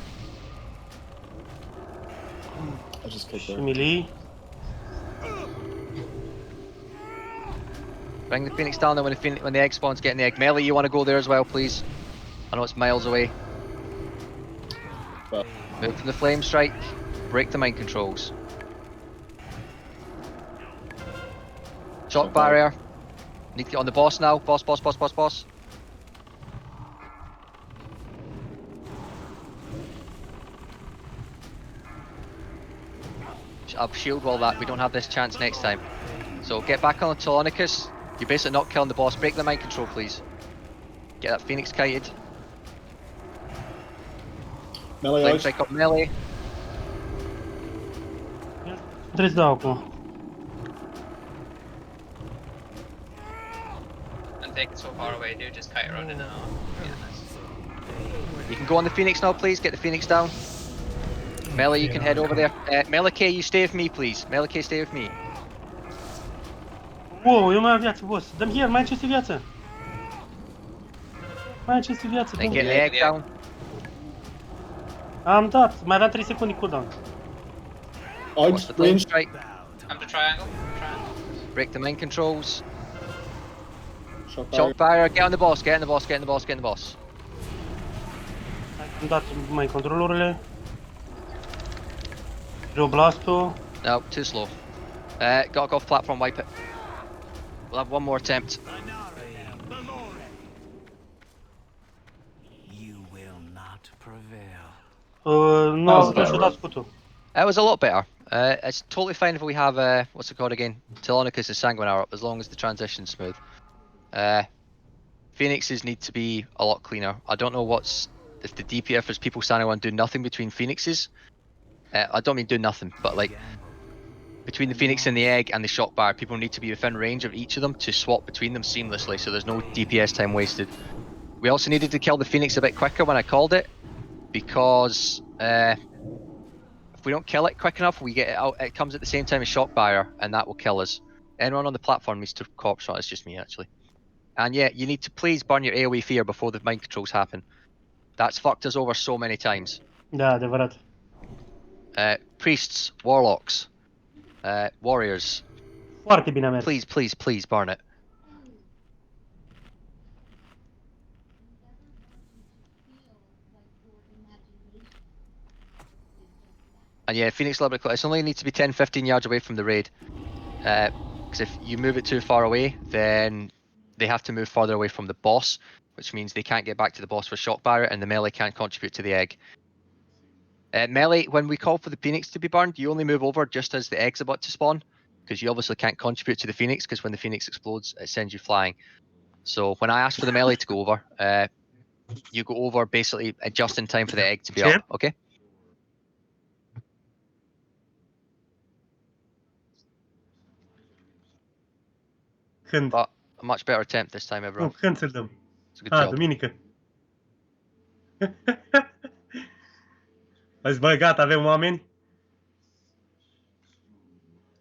I just kicked her. Melee. Bring the Phoenix down, then when the egg spawns, get in the egg. Melee, you want to go there as well, please? I know it's miles away. But move from the flame strike. Break the mind controls. Shock barrier. Need to get on the boss now. Boss. I'll shield wall that. We don't have this chance next time. So get back on the Telonicus. You're basically not killing the boss. Break the mind control, please. Get that Phoenix kited. Melee Flame out. strike up melee. Trebuie să dau acum. And take it so far away, dude. Just kite around in and out. Yeah, nice. You can go on the Phoenix now, please. Get the Phoenix down. Melee, you can head over there. Melee, you stay with me, please. Melee, stay with me. Wow, eu mai am viață, boss. Dă-mi here, mai am 500 viață. Mai am 500 viață. Then get the egg down. Am dat, mai aveam 3 secunde cooldown. Watch the flame strike. I'm the triangle. Break the mind controls. Shock Shock barrier. Get on the boss. Get in the boss. Get in the boss. Get in the boss. Am dat mai controlurile. Blast-ul. No, too slow. Gotta go off platform, wipe it. We'll have one more attempt. You will not prevail. Nu am putut să dați scutul. It was a lot better. It's totally fine if we have, what's it called again? Telonicus and Sanguinar up, as long as the transition's smooth. Phoenixes need to be a lot cleaner. I don't know if the DPF is people standing around doing nothing between Phoenixes. I don't mean do nothing, but like, between the Phoenix and the egg and the shock bar, people need to be within range of each of them to swap between them seamlessly, so there's no DPS time wasted. We also needed to kill the Phoenix a bit quicker when I called it, because if we don't kill it quick enough, we get it out. It comes at the same time as shock barrier, and that will kill us. Anyone on the platform needs to corpse shot. It's just me actually. And yeah, you need to please burn your AoE fear before the mind controls happen. That's fucked us over so many times. Da, adevărat. Priests, warlocks, warriors. Foarte bine a mers. Please burn it. And yeah, Phoenix Liberty, it only needs to be 10-15 yards away from the raid. Because if you move it too far away, then they have to move further away from the boss, which means they can't get back to the boss for shock barrier, and the melee can't contribute to the egg. Melee, when we call for the Phoenix to be burned, you only move over just as the egg's about to spawn, because you obviously can't contribute to the Phoenix, because when the Phoenix explodes, it sends you flying. So when I ask for the melee to go over, you go over basically just in time for the egg to be up, okay? Când? But a much better attempt this time, everyone. Când să-l dăm? It's a good job. Duminică. Azi, băi, gata, avem oameni?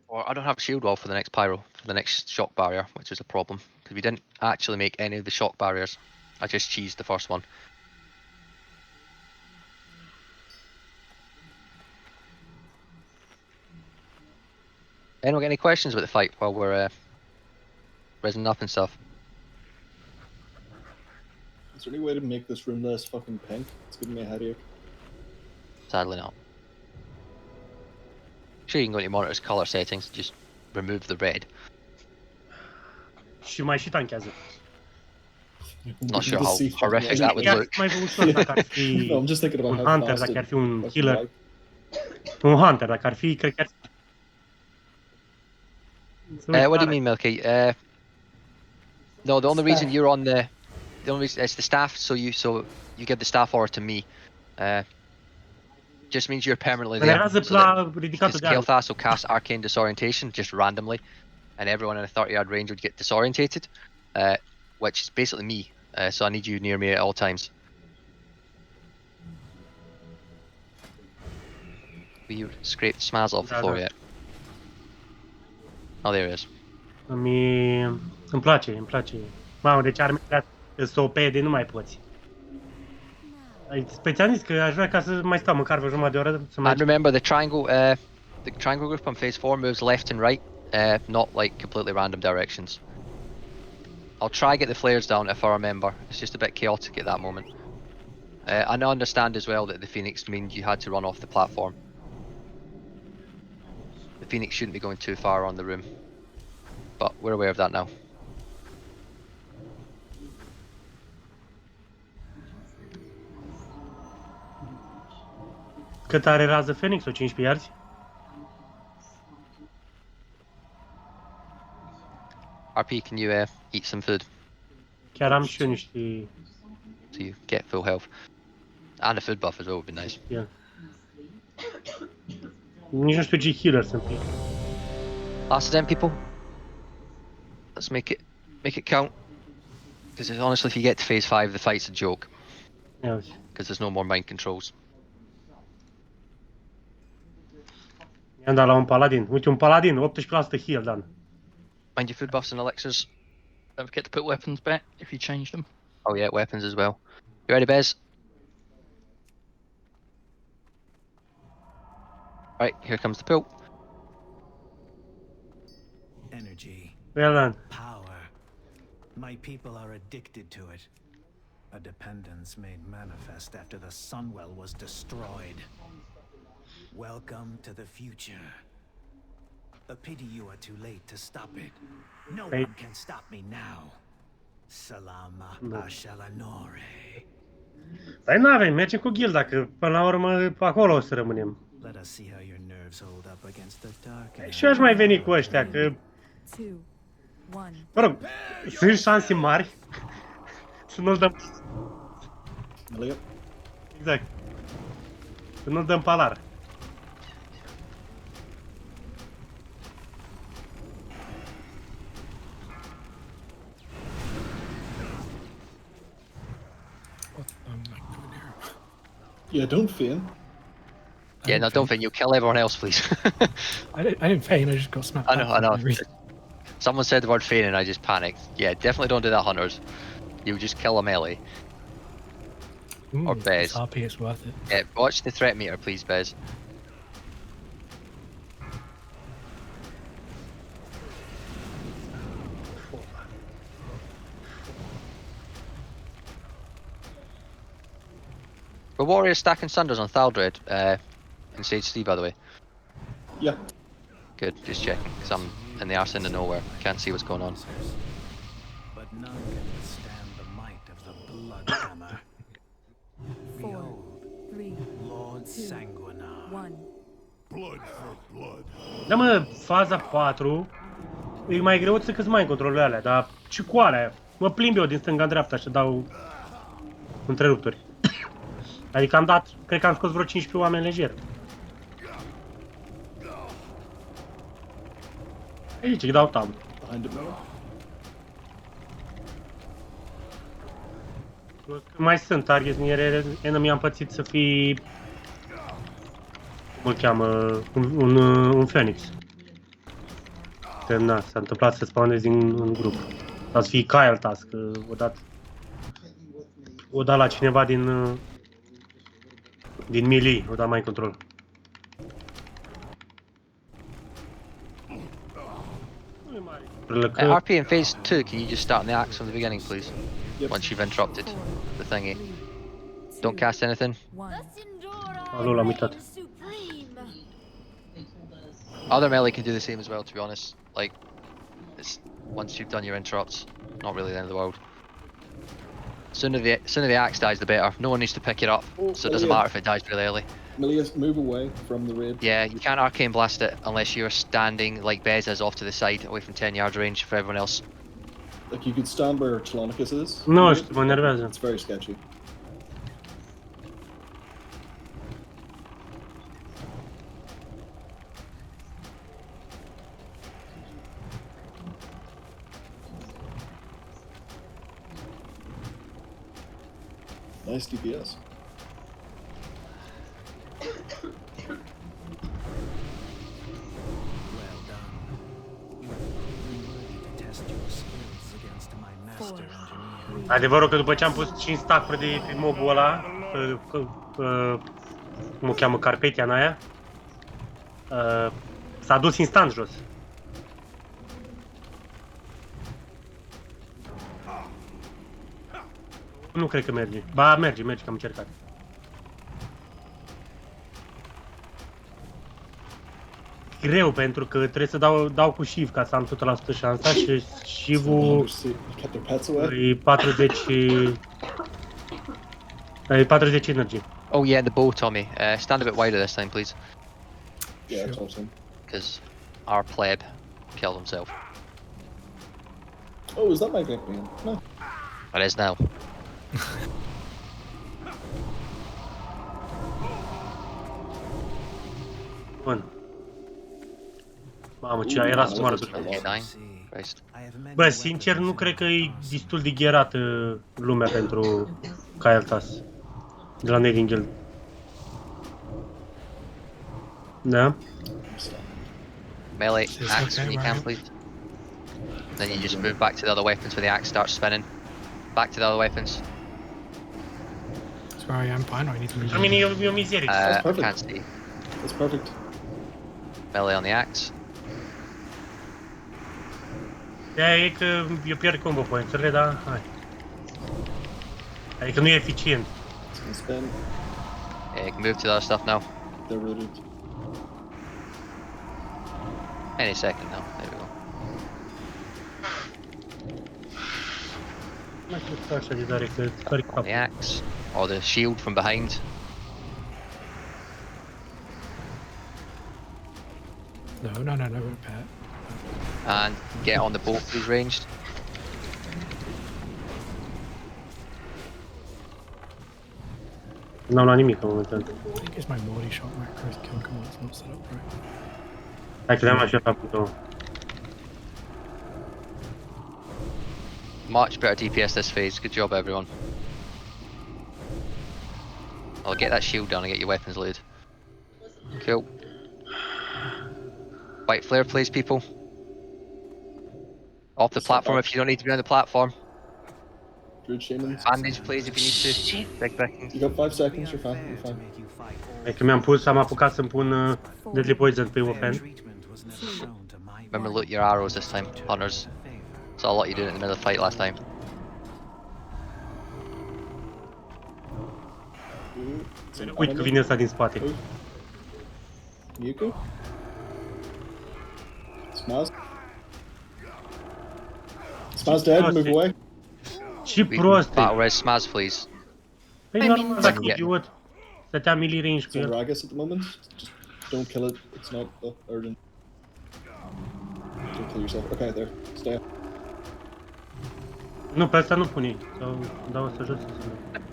Or I don't have shield wall for the next pyro, for the next shock barrier, which is a problem, because we didn't actually make any of the shock barriers. I just cheesed the first one. Anyone got any questions about the fight while we're resin up and stuff? Is there any way to make this room less fucking pink? It's giving me a headache. Sadly not. Sure, you can go into monitor's color settings, just remove the red. Și mai și tanchează. Not sure how horrific that would look. Mai ușor dacă ar fi No, I'm just thinking about un how hunter, fast dacă it ar fi un fucking healer. like. Un hunter, dacă ar fi, cred că ar fi... What do you mean, Milky? No, the only reason you're on the only reason it's the staff, so you give the staff order to me. just means you're permanently Mă there. enervează So that, la ridicatul de armă. Kael'thas will cast Arcane Disorientation just randomly, and everyone in a 30-yard range would get disorientated, which is basically me. So I need you near me at all times. Have you scraped Smaz off the floor yet? Oh, there it is. Îmi place. Mamă, deci armele sunt OP de nu mai poți. Păi ți-am zis că aș vrea ca să mai stau măcar vreo jumătate de oră să mai... And remember, the triangle group on phase 4 moves left and right, not like completely random directions. I'll try get the flares down if I remember. It's just a bit chaotic at that moment. And I understand as well that the Phoenix means you had to run off the platform. The Phoenix shouldn't be going too far on the room, but we're aware of that now. Cât are rază Phoenix-ul? 15 yards? RP, can you eat some food? Chiar am și eu niște... So you get full health. And a food buff as well would be nice. Yeah. Nici nu știu ce healer sunt pe. Last of them, people. Let's make it count. Because honestly, if you get to phase 5, the fight's a joke. Yeah. Because there's no more mind controls. I-am dat la un paladin. Uite, un paladin, 18% heal, Dan. Mind your food buffs and elixirs. Don't forget to put weapons back if you change them. Oh yeah, weapons as well. You ready, Bez? Right, here comes the pill. Energy. Well done. Power. My people are addicted to it. A dependence made manifest after the Sunwell was destroyed. Welcome to the future. A pity you are too late to stop it. No one can stop me now. Salama Ashalanore. Păi n-avem, mergem cu gilda, că până la urmă acolo o să rămânem. Let us see how your nerves hold up against the dark. Și eu aș mai veni cu ăștia, că... Mă rog, sunt șanse mari să nu-l dăm... Exact. Să nu-l dăm palar. Yeah, don't feign. Yeah, no, don't feign. You'll kill everyone else, please. I didn't feign. I just got snapped. I know. Someone said the word feign and I just panicked. Yeah, definitely don't do that, hunters. You just kill a melee. Or Bez. It's RP, it's worth it. Yeah, watch the threat meter, please, Bez. Were warriors stacking sunders on Thaldred in Sage 3, by the way? Yeah. Good, just checking, because I'm in the arse end of nowhere. Can't see what's going on. But none can withstand the might of the blood hammer. 4, 3, Lord Sanguinar. Blood for blood. Da, mă, faza 4 e mai greu să câți mai controlul alea, dar și cu alea. Mă plimb eu din stânga-dreapta și dau întrerupturi. Adică am dat, cred că am scos vreo 15 oameni lejer. Aici îi dau tab. Mai sunt targets, enemy am pățit să fii... Cum îl cheamă? Un Phoenix. Că na, s-a întâmplat să spawnezi în grup. Sau să fii Kael task, o dat la cineva din melee, o dat mai control. RP in phase 2, can you just start on the axe from the beginning, please? Yep. Once you've interrupted the thingy. Don't cast anything. Alo, l-am uitat. Other melee can do the same as well, to be honest. Like, it's once you've done your interrupts, not really the end of the world. Sooner the axe dies, the better. No one needs to pick it up, so it doesn't matter if it dies really early. Milius, move away from the raid. Yeah, you can't arcane blast it unless you're standing like Bez is off to the side, away from 10 yards range for everyone else. Like, you could stand where Telonicus is. Nu știu, mă enervează. It's very sketchy. Nice DPS. Well done. You have proven worthy to test your skills against my master engineer. Adevărul că după ce am pus 5 stack-uri de pe mobul ăla, cum o cheamă, Carpetian aia, s-a dus instant jos. Nu cred că merge. Ba, merge, că am încercat. Greu, pentru că trebuie să dau cu shift ca să am 100% șansa și shift-ul e 40 energy. Oh yeah, the bow, Tommy. Stand a bit wider this time, please. Yeah, it's awesome. Because our pleb killed himself. Oh, is that my game? No. It is now. Bun. Mamă, ce era să moară tot. Bă, sincer, nu cred că e destul de gherată lumea pentru Kael Tas de la Nightingale. Da? Melee axe when you can, please. Then you just move back to the other weapons when the axe starts spinning. Back to the other weapons. Sorry, I'm fine. I need to move. I mean, e o mizerie. I can't see. That's perfect. Melee on the axe. De-aia e că eu pierd combo points-urile, dar hai. Adică nu e eficient. Yeah, you can move to the other stuff now. They're rooted. Any second now. There we go. Mai cred așa de tare că care cap. The axe or the shield from behind. No, Pat. And get on the boat, please, ranged. N-am luat nimic în momentul. I think it's my body shot macro's kill command's not set up right. Hai că le-am așa faptul. Much better DPS this phase. Good job, everyone. I'll get that shield down and get your weapons loaded. Cool. White flare, please, people. Off the platform if you don't need to be on the platform. Druid Shaman. Bandage, please, if you need to. Big Viking. You got 5 seconds, you're fine, you're fine. Hai că am apucat să-mi pun Deadly Poison pe open. Remember, loot your arrows this time, hunters. Saw a lot you doing in the middle of the fight last time. Uite că vine ăsta din spate. Miuku? Smaz? Smaz dead, move away. Ce prost e! Battle res Smaz, please. Păi normal, dacă idiot. Stătea melee range cu It's on el. Ragus at the moment. Just don't kill it. It's not urgent. Don't kill yourself. Okay, there. Stay. Nu, pe asta nu pune. Sau dau să jos să se merg.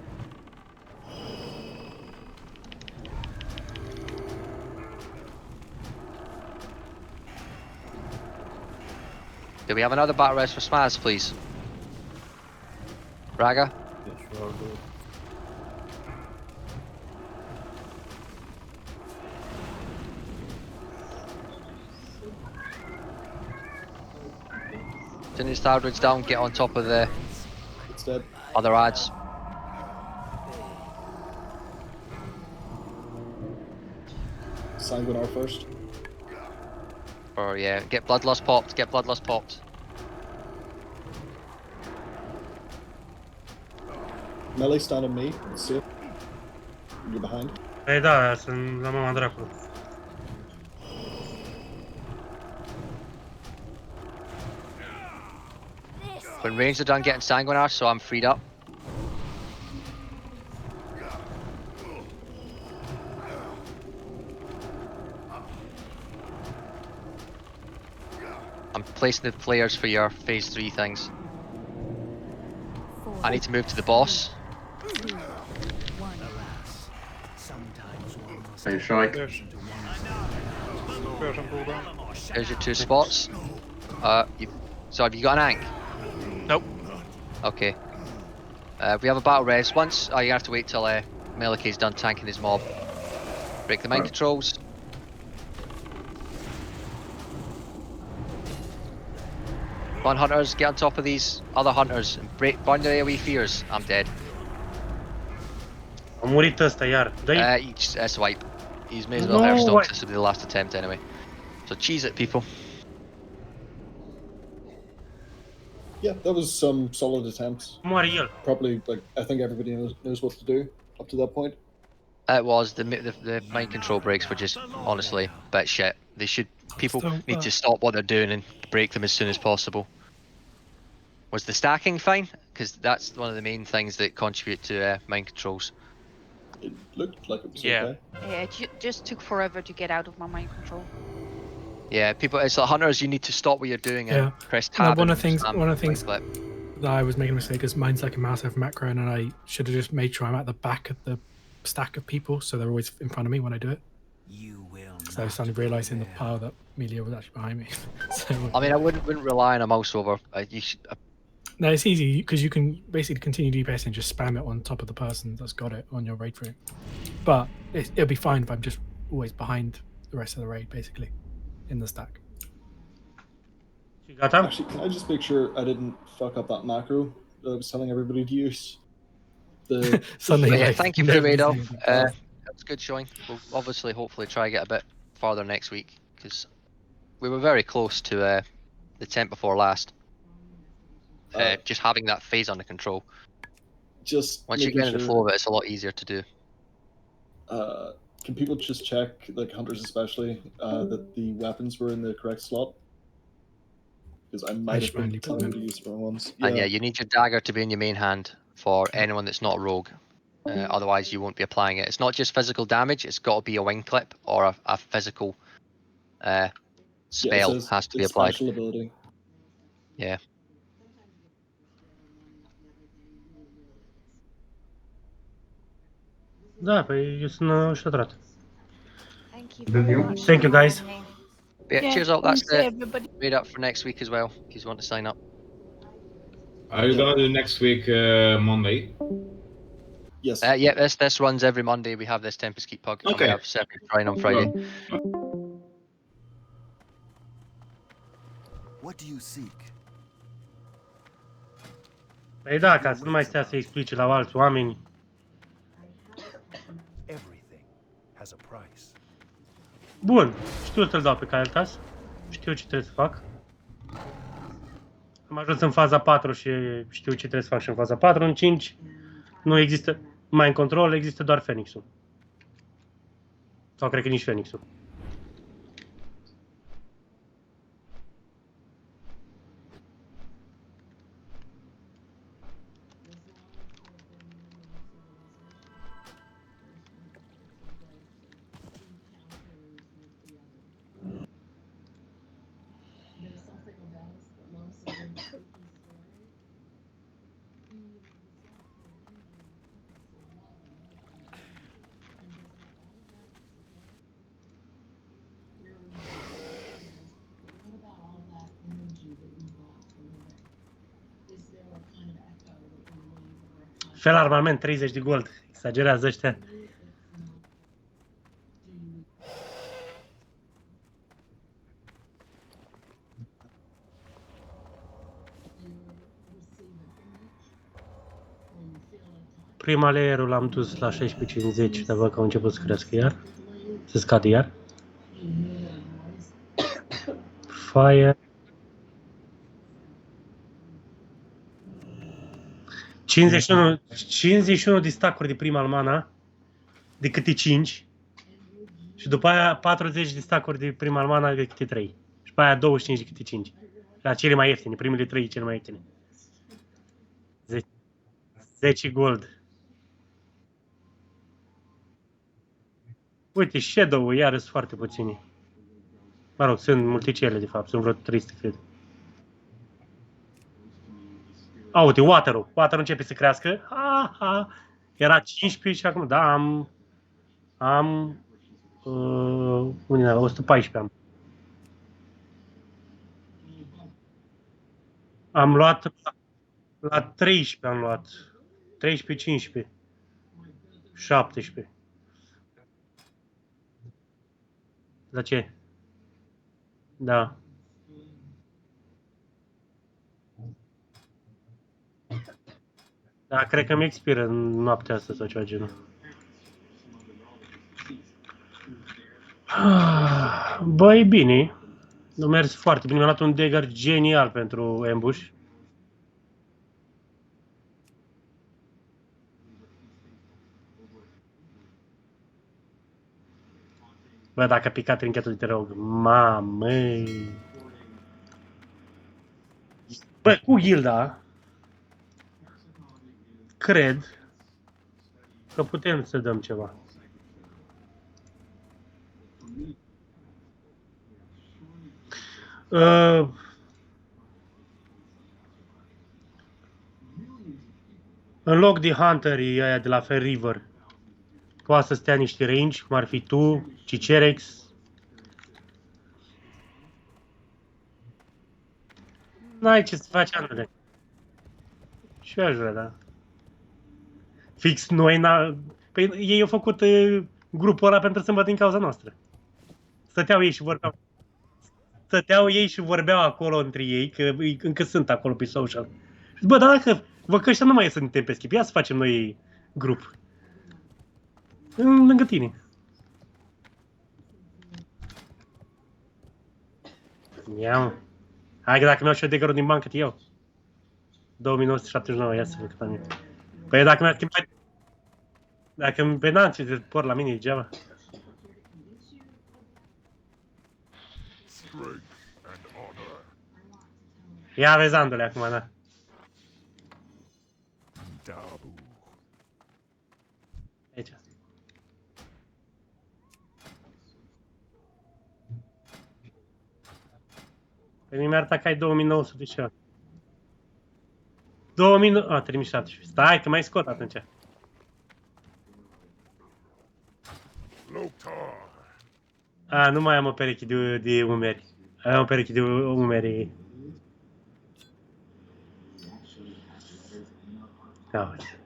Do we have another battle res for Smaz, please? Raga? Yeah, sure, I'll do it. Turn the star bridge down, get on top of the It's dead. other ads. Sanguinar first. Or yeah, get bloodlust popped, get bloodlust popped. Melee stand on me. It's safe. You're behind. Păi da, sunt la mama dracu. When ranged are done getting sanguinar, so I'm freed up. I'm placing the players for your phase 3 things. I need to move to the boss. Same strike. There's your 2 spots. So have you got an ank? Nope. Okay. We have a battle res. Once, you have to wait till Melikay's done tanking his mob. Break the mind controls. Come on, hunters, get on top of these other hunters and burn their AoE fears. I'm dead. A murit ăsta iar. He just swipe. He's may as well Hearthstone, this will be the last attempt anyway. So cheese it, people. Yeah, that was some solid attempts. Moare el. Probably, like, I think everybody knows what to do up to that point. It was the mind control breaks were just honestly a bit shit. They should need to stop what they're doing and break them as soon as possible. Was the stacking fine? Because that's one of the main things that contribute to mind controls. It looked like it was okay. Yeah, it just took forever to get out of my mind control. Yeah, people. It's like hunters. You need to stop what you're doing and press tab. One of the things that I was making a mistake is mine's like a massive macro, and I should have just made sure I'm at the back of the stack of people, so they're always in front of me when I do it. So I suddenly realising the pile that Melia was actually behind me. So, I mean, I wouldn't rely on a mouse over. No, it's easy because you can basically continue DPS and just spam it on top of the person that's got it on your raid through. But it'll be fine if I'm just always behind the rest of the raid, basically, in the stack. Actually, can I just make sure I didn't fuck up that macro that I was telling everybody to use? Thank you for the raid off. That's good showing. We'll obviously, hopefully, try to get a bit farther next week because we were very close to the tent before last. Just having that phase under control. Just once you get into the flow of it, it's a lot easier to do. Can people just check, like hunters especially, that the weapons were in the correct slot? Because I might have been telling them to use the wrong ones. And yeah, you need your dagger to be in your main hand for anyone that's not a rogue. Otherwise, you won't be applying it. It's not just physical damage; it's got to be a wing clip or a physical spell has to be applied. Special ability. Yeah. Da, păi eu sunt șotrat. Thank you guys. Yeah, cheers up. That's the raid up for next week as well, if you want to sign up. Are you gonna do next week Monday? Yes. Yeah, this runs every Monday. We have this Tempest Keep Pug. Okay. And we have separate Shrine on Friday. What do you seek? Păi da, ca să nu mai stea să explice la alți oameni. Has a price. Bun, știu să-l dau pe Kael. Știu ce trebuie să fac. Am ajuns în faza 4 și știu ce trebuie să fac și în faza 4. În 5 nu există mind control, există doar Phoenix-ul. Sau cred că nici Phoenix-ul. Fel armament, 30 de gold. Exagerează ăștia. Prima layer-ul l-am dus la 16.50, dar văd că au început să crească iar. Să scadă iar. Fire. 51 de stack-uri de prima almana, de câte 5. Și după aia 40 de stack-uri de prima almana de câte 3. Și după aia 25 de câte 5. La cele mai ieftine, primele 3 cele mai ieftine. 10 gold. Uite, Shadow-ul iară sunt foarte puțini. Mă rog, sunt multicele de fapt, sunt vreo 300, cred. A, uite, Water-ul. Water-ul începe să crească. Ha, ha. Era 15 și acum, da, am 114 am. Am luat, la 13 am luat. 13, 15, 17. La ce? Da. Da, cred că mi expiră în noaptea asta sau ceva genul. Băi, bine. Nu mers foarte bine. Mi-am luat un dagger genial pentru ambush. Bă, dacă a picat trinchetul de rog. Mamă. Bă, cu gilda cred că putem să dăm ceva. În loc de hunterii aia de la Fair River, poate să stea niște range, cum ar fi tu, Cicerex. N-ai ce să faci, Andrei. Și eu aș vrea, da. Fix noi, păi ei au făcut grupul ăla pentru sâmbătă din cauza noastră. Stăteau ei și vorbeau acolo între ei, că încă sunt acolo pe social. Bă, dar dacă vă că ăștia nu mai ies în Tempest, ia să facem noi grup. Lângă tine. Ia-mă. Hai că dacă mi-au și eu dagger-ul din bancă, te iau. 2979, ia să văd cât am eu. Păi dacă mi-a schimbat... Dacă pe n-am ce de por la mine degeaba. Ia vezi, Andole, acum, da. Aici. Pe mine mi-a arătat că ai 2900 și ceva. 3017. Stai, că mai scot atunci. A, nu mai am o pereche de umeri. Am o pereche de umeri. Ia uite.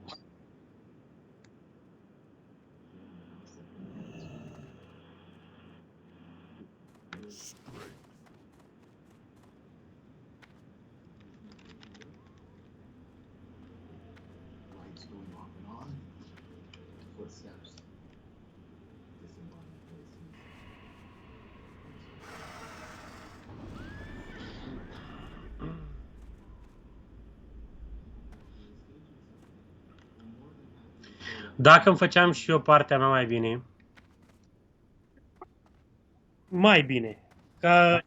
Dacă îmi făceam și eu partea mea mai bine. Mai bine. Că...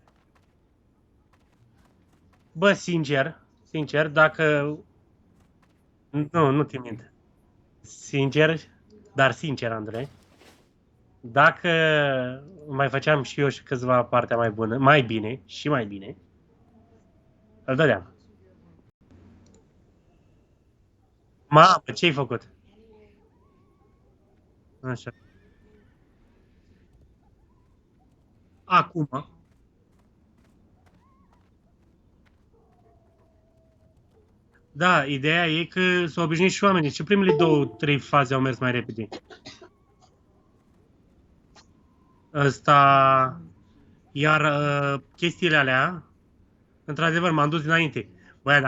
Bă, sincer, dacă... Nu te mint. Sincer, Andrei. Dacă mai făceam și eu și câțiva partea mai bună, mai bine, și mai bine, îl dădeam. Mamă, ce-ai făcut? Așa. Acum. Da, ideea e că s-au obișnuit și oamenii. Și primele 2-3 faze au mers mai repede. Ăsta... Iar chestiile alea, într-adevăr, m-am dus dinainte. Băi, dar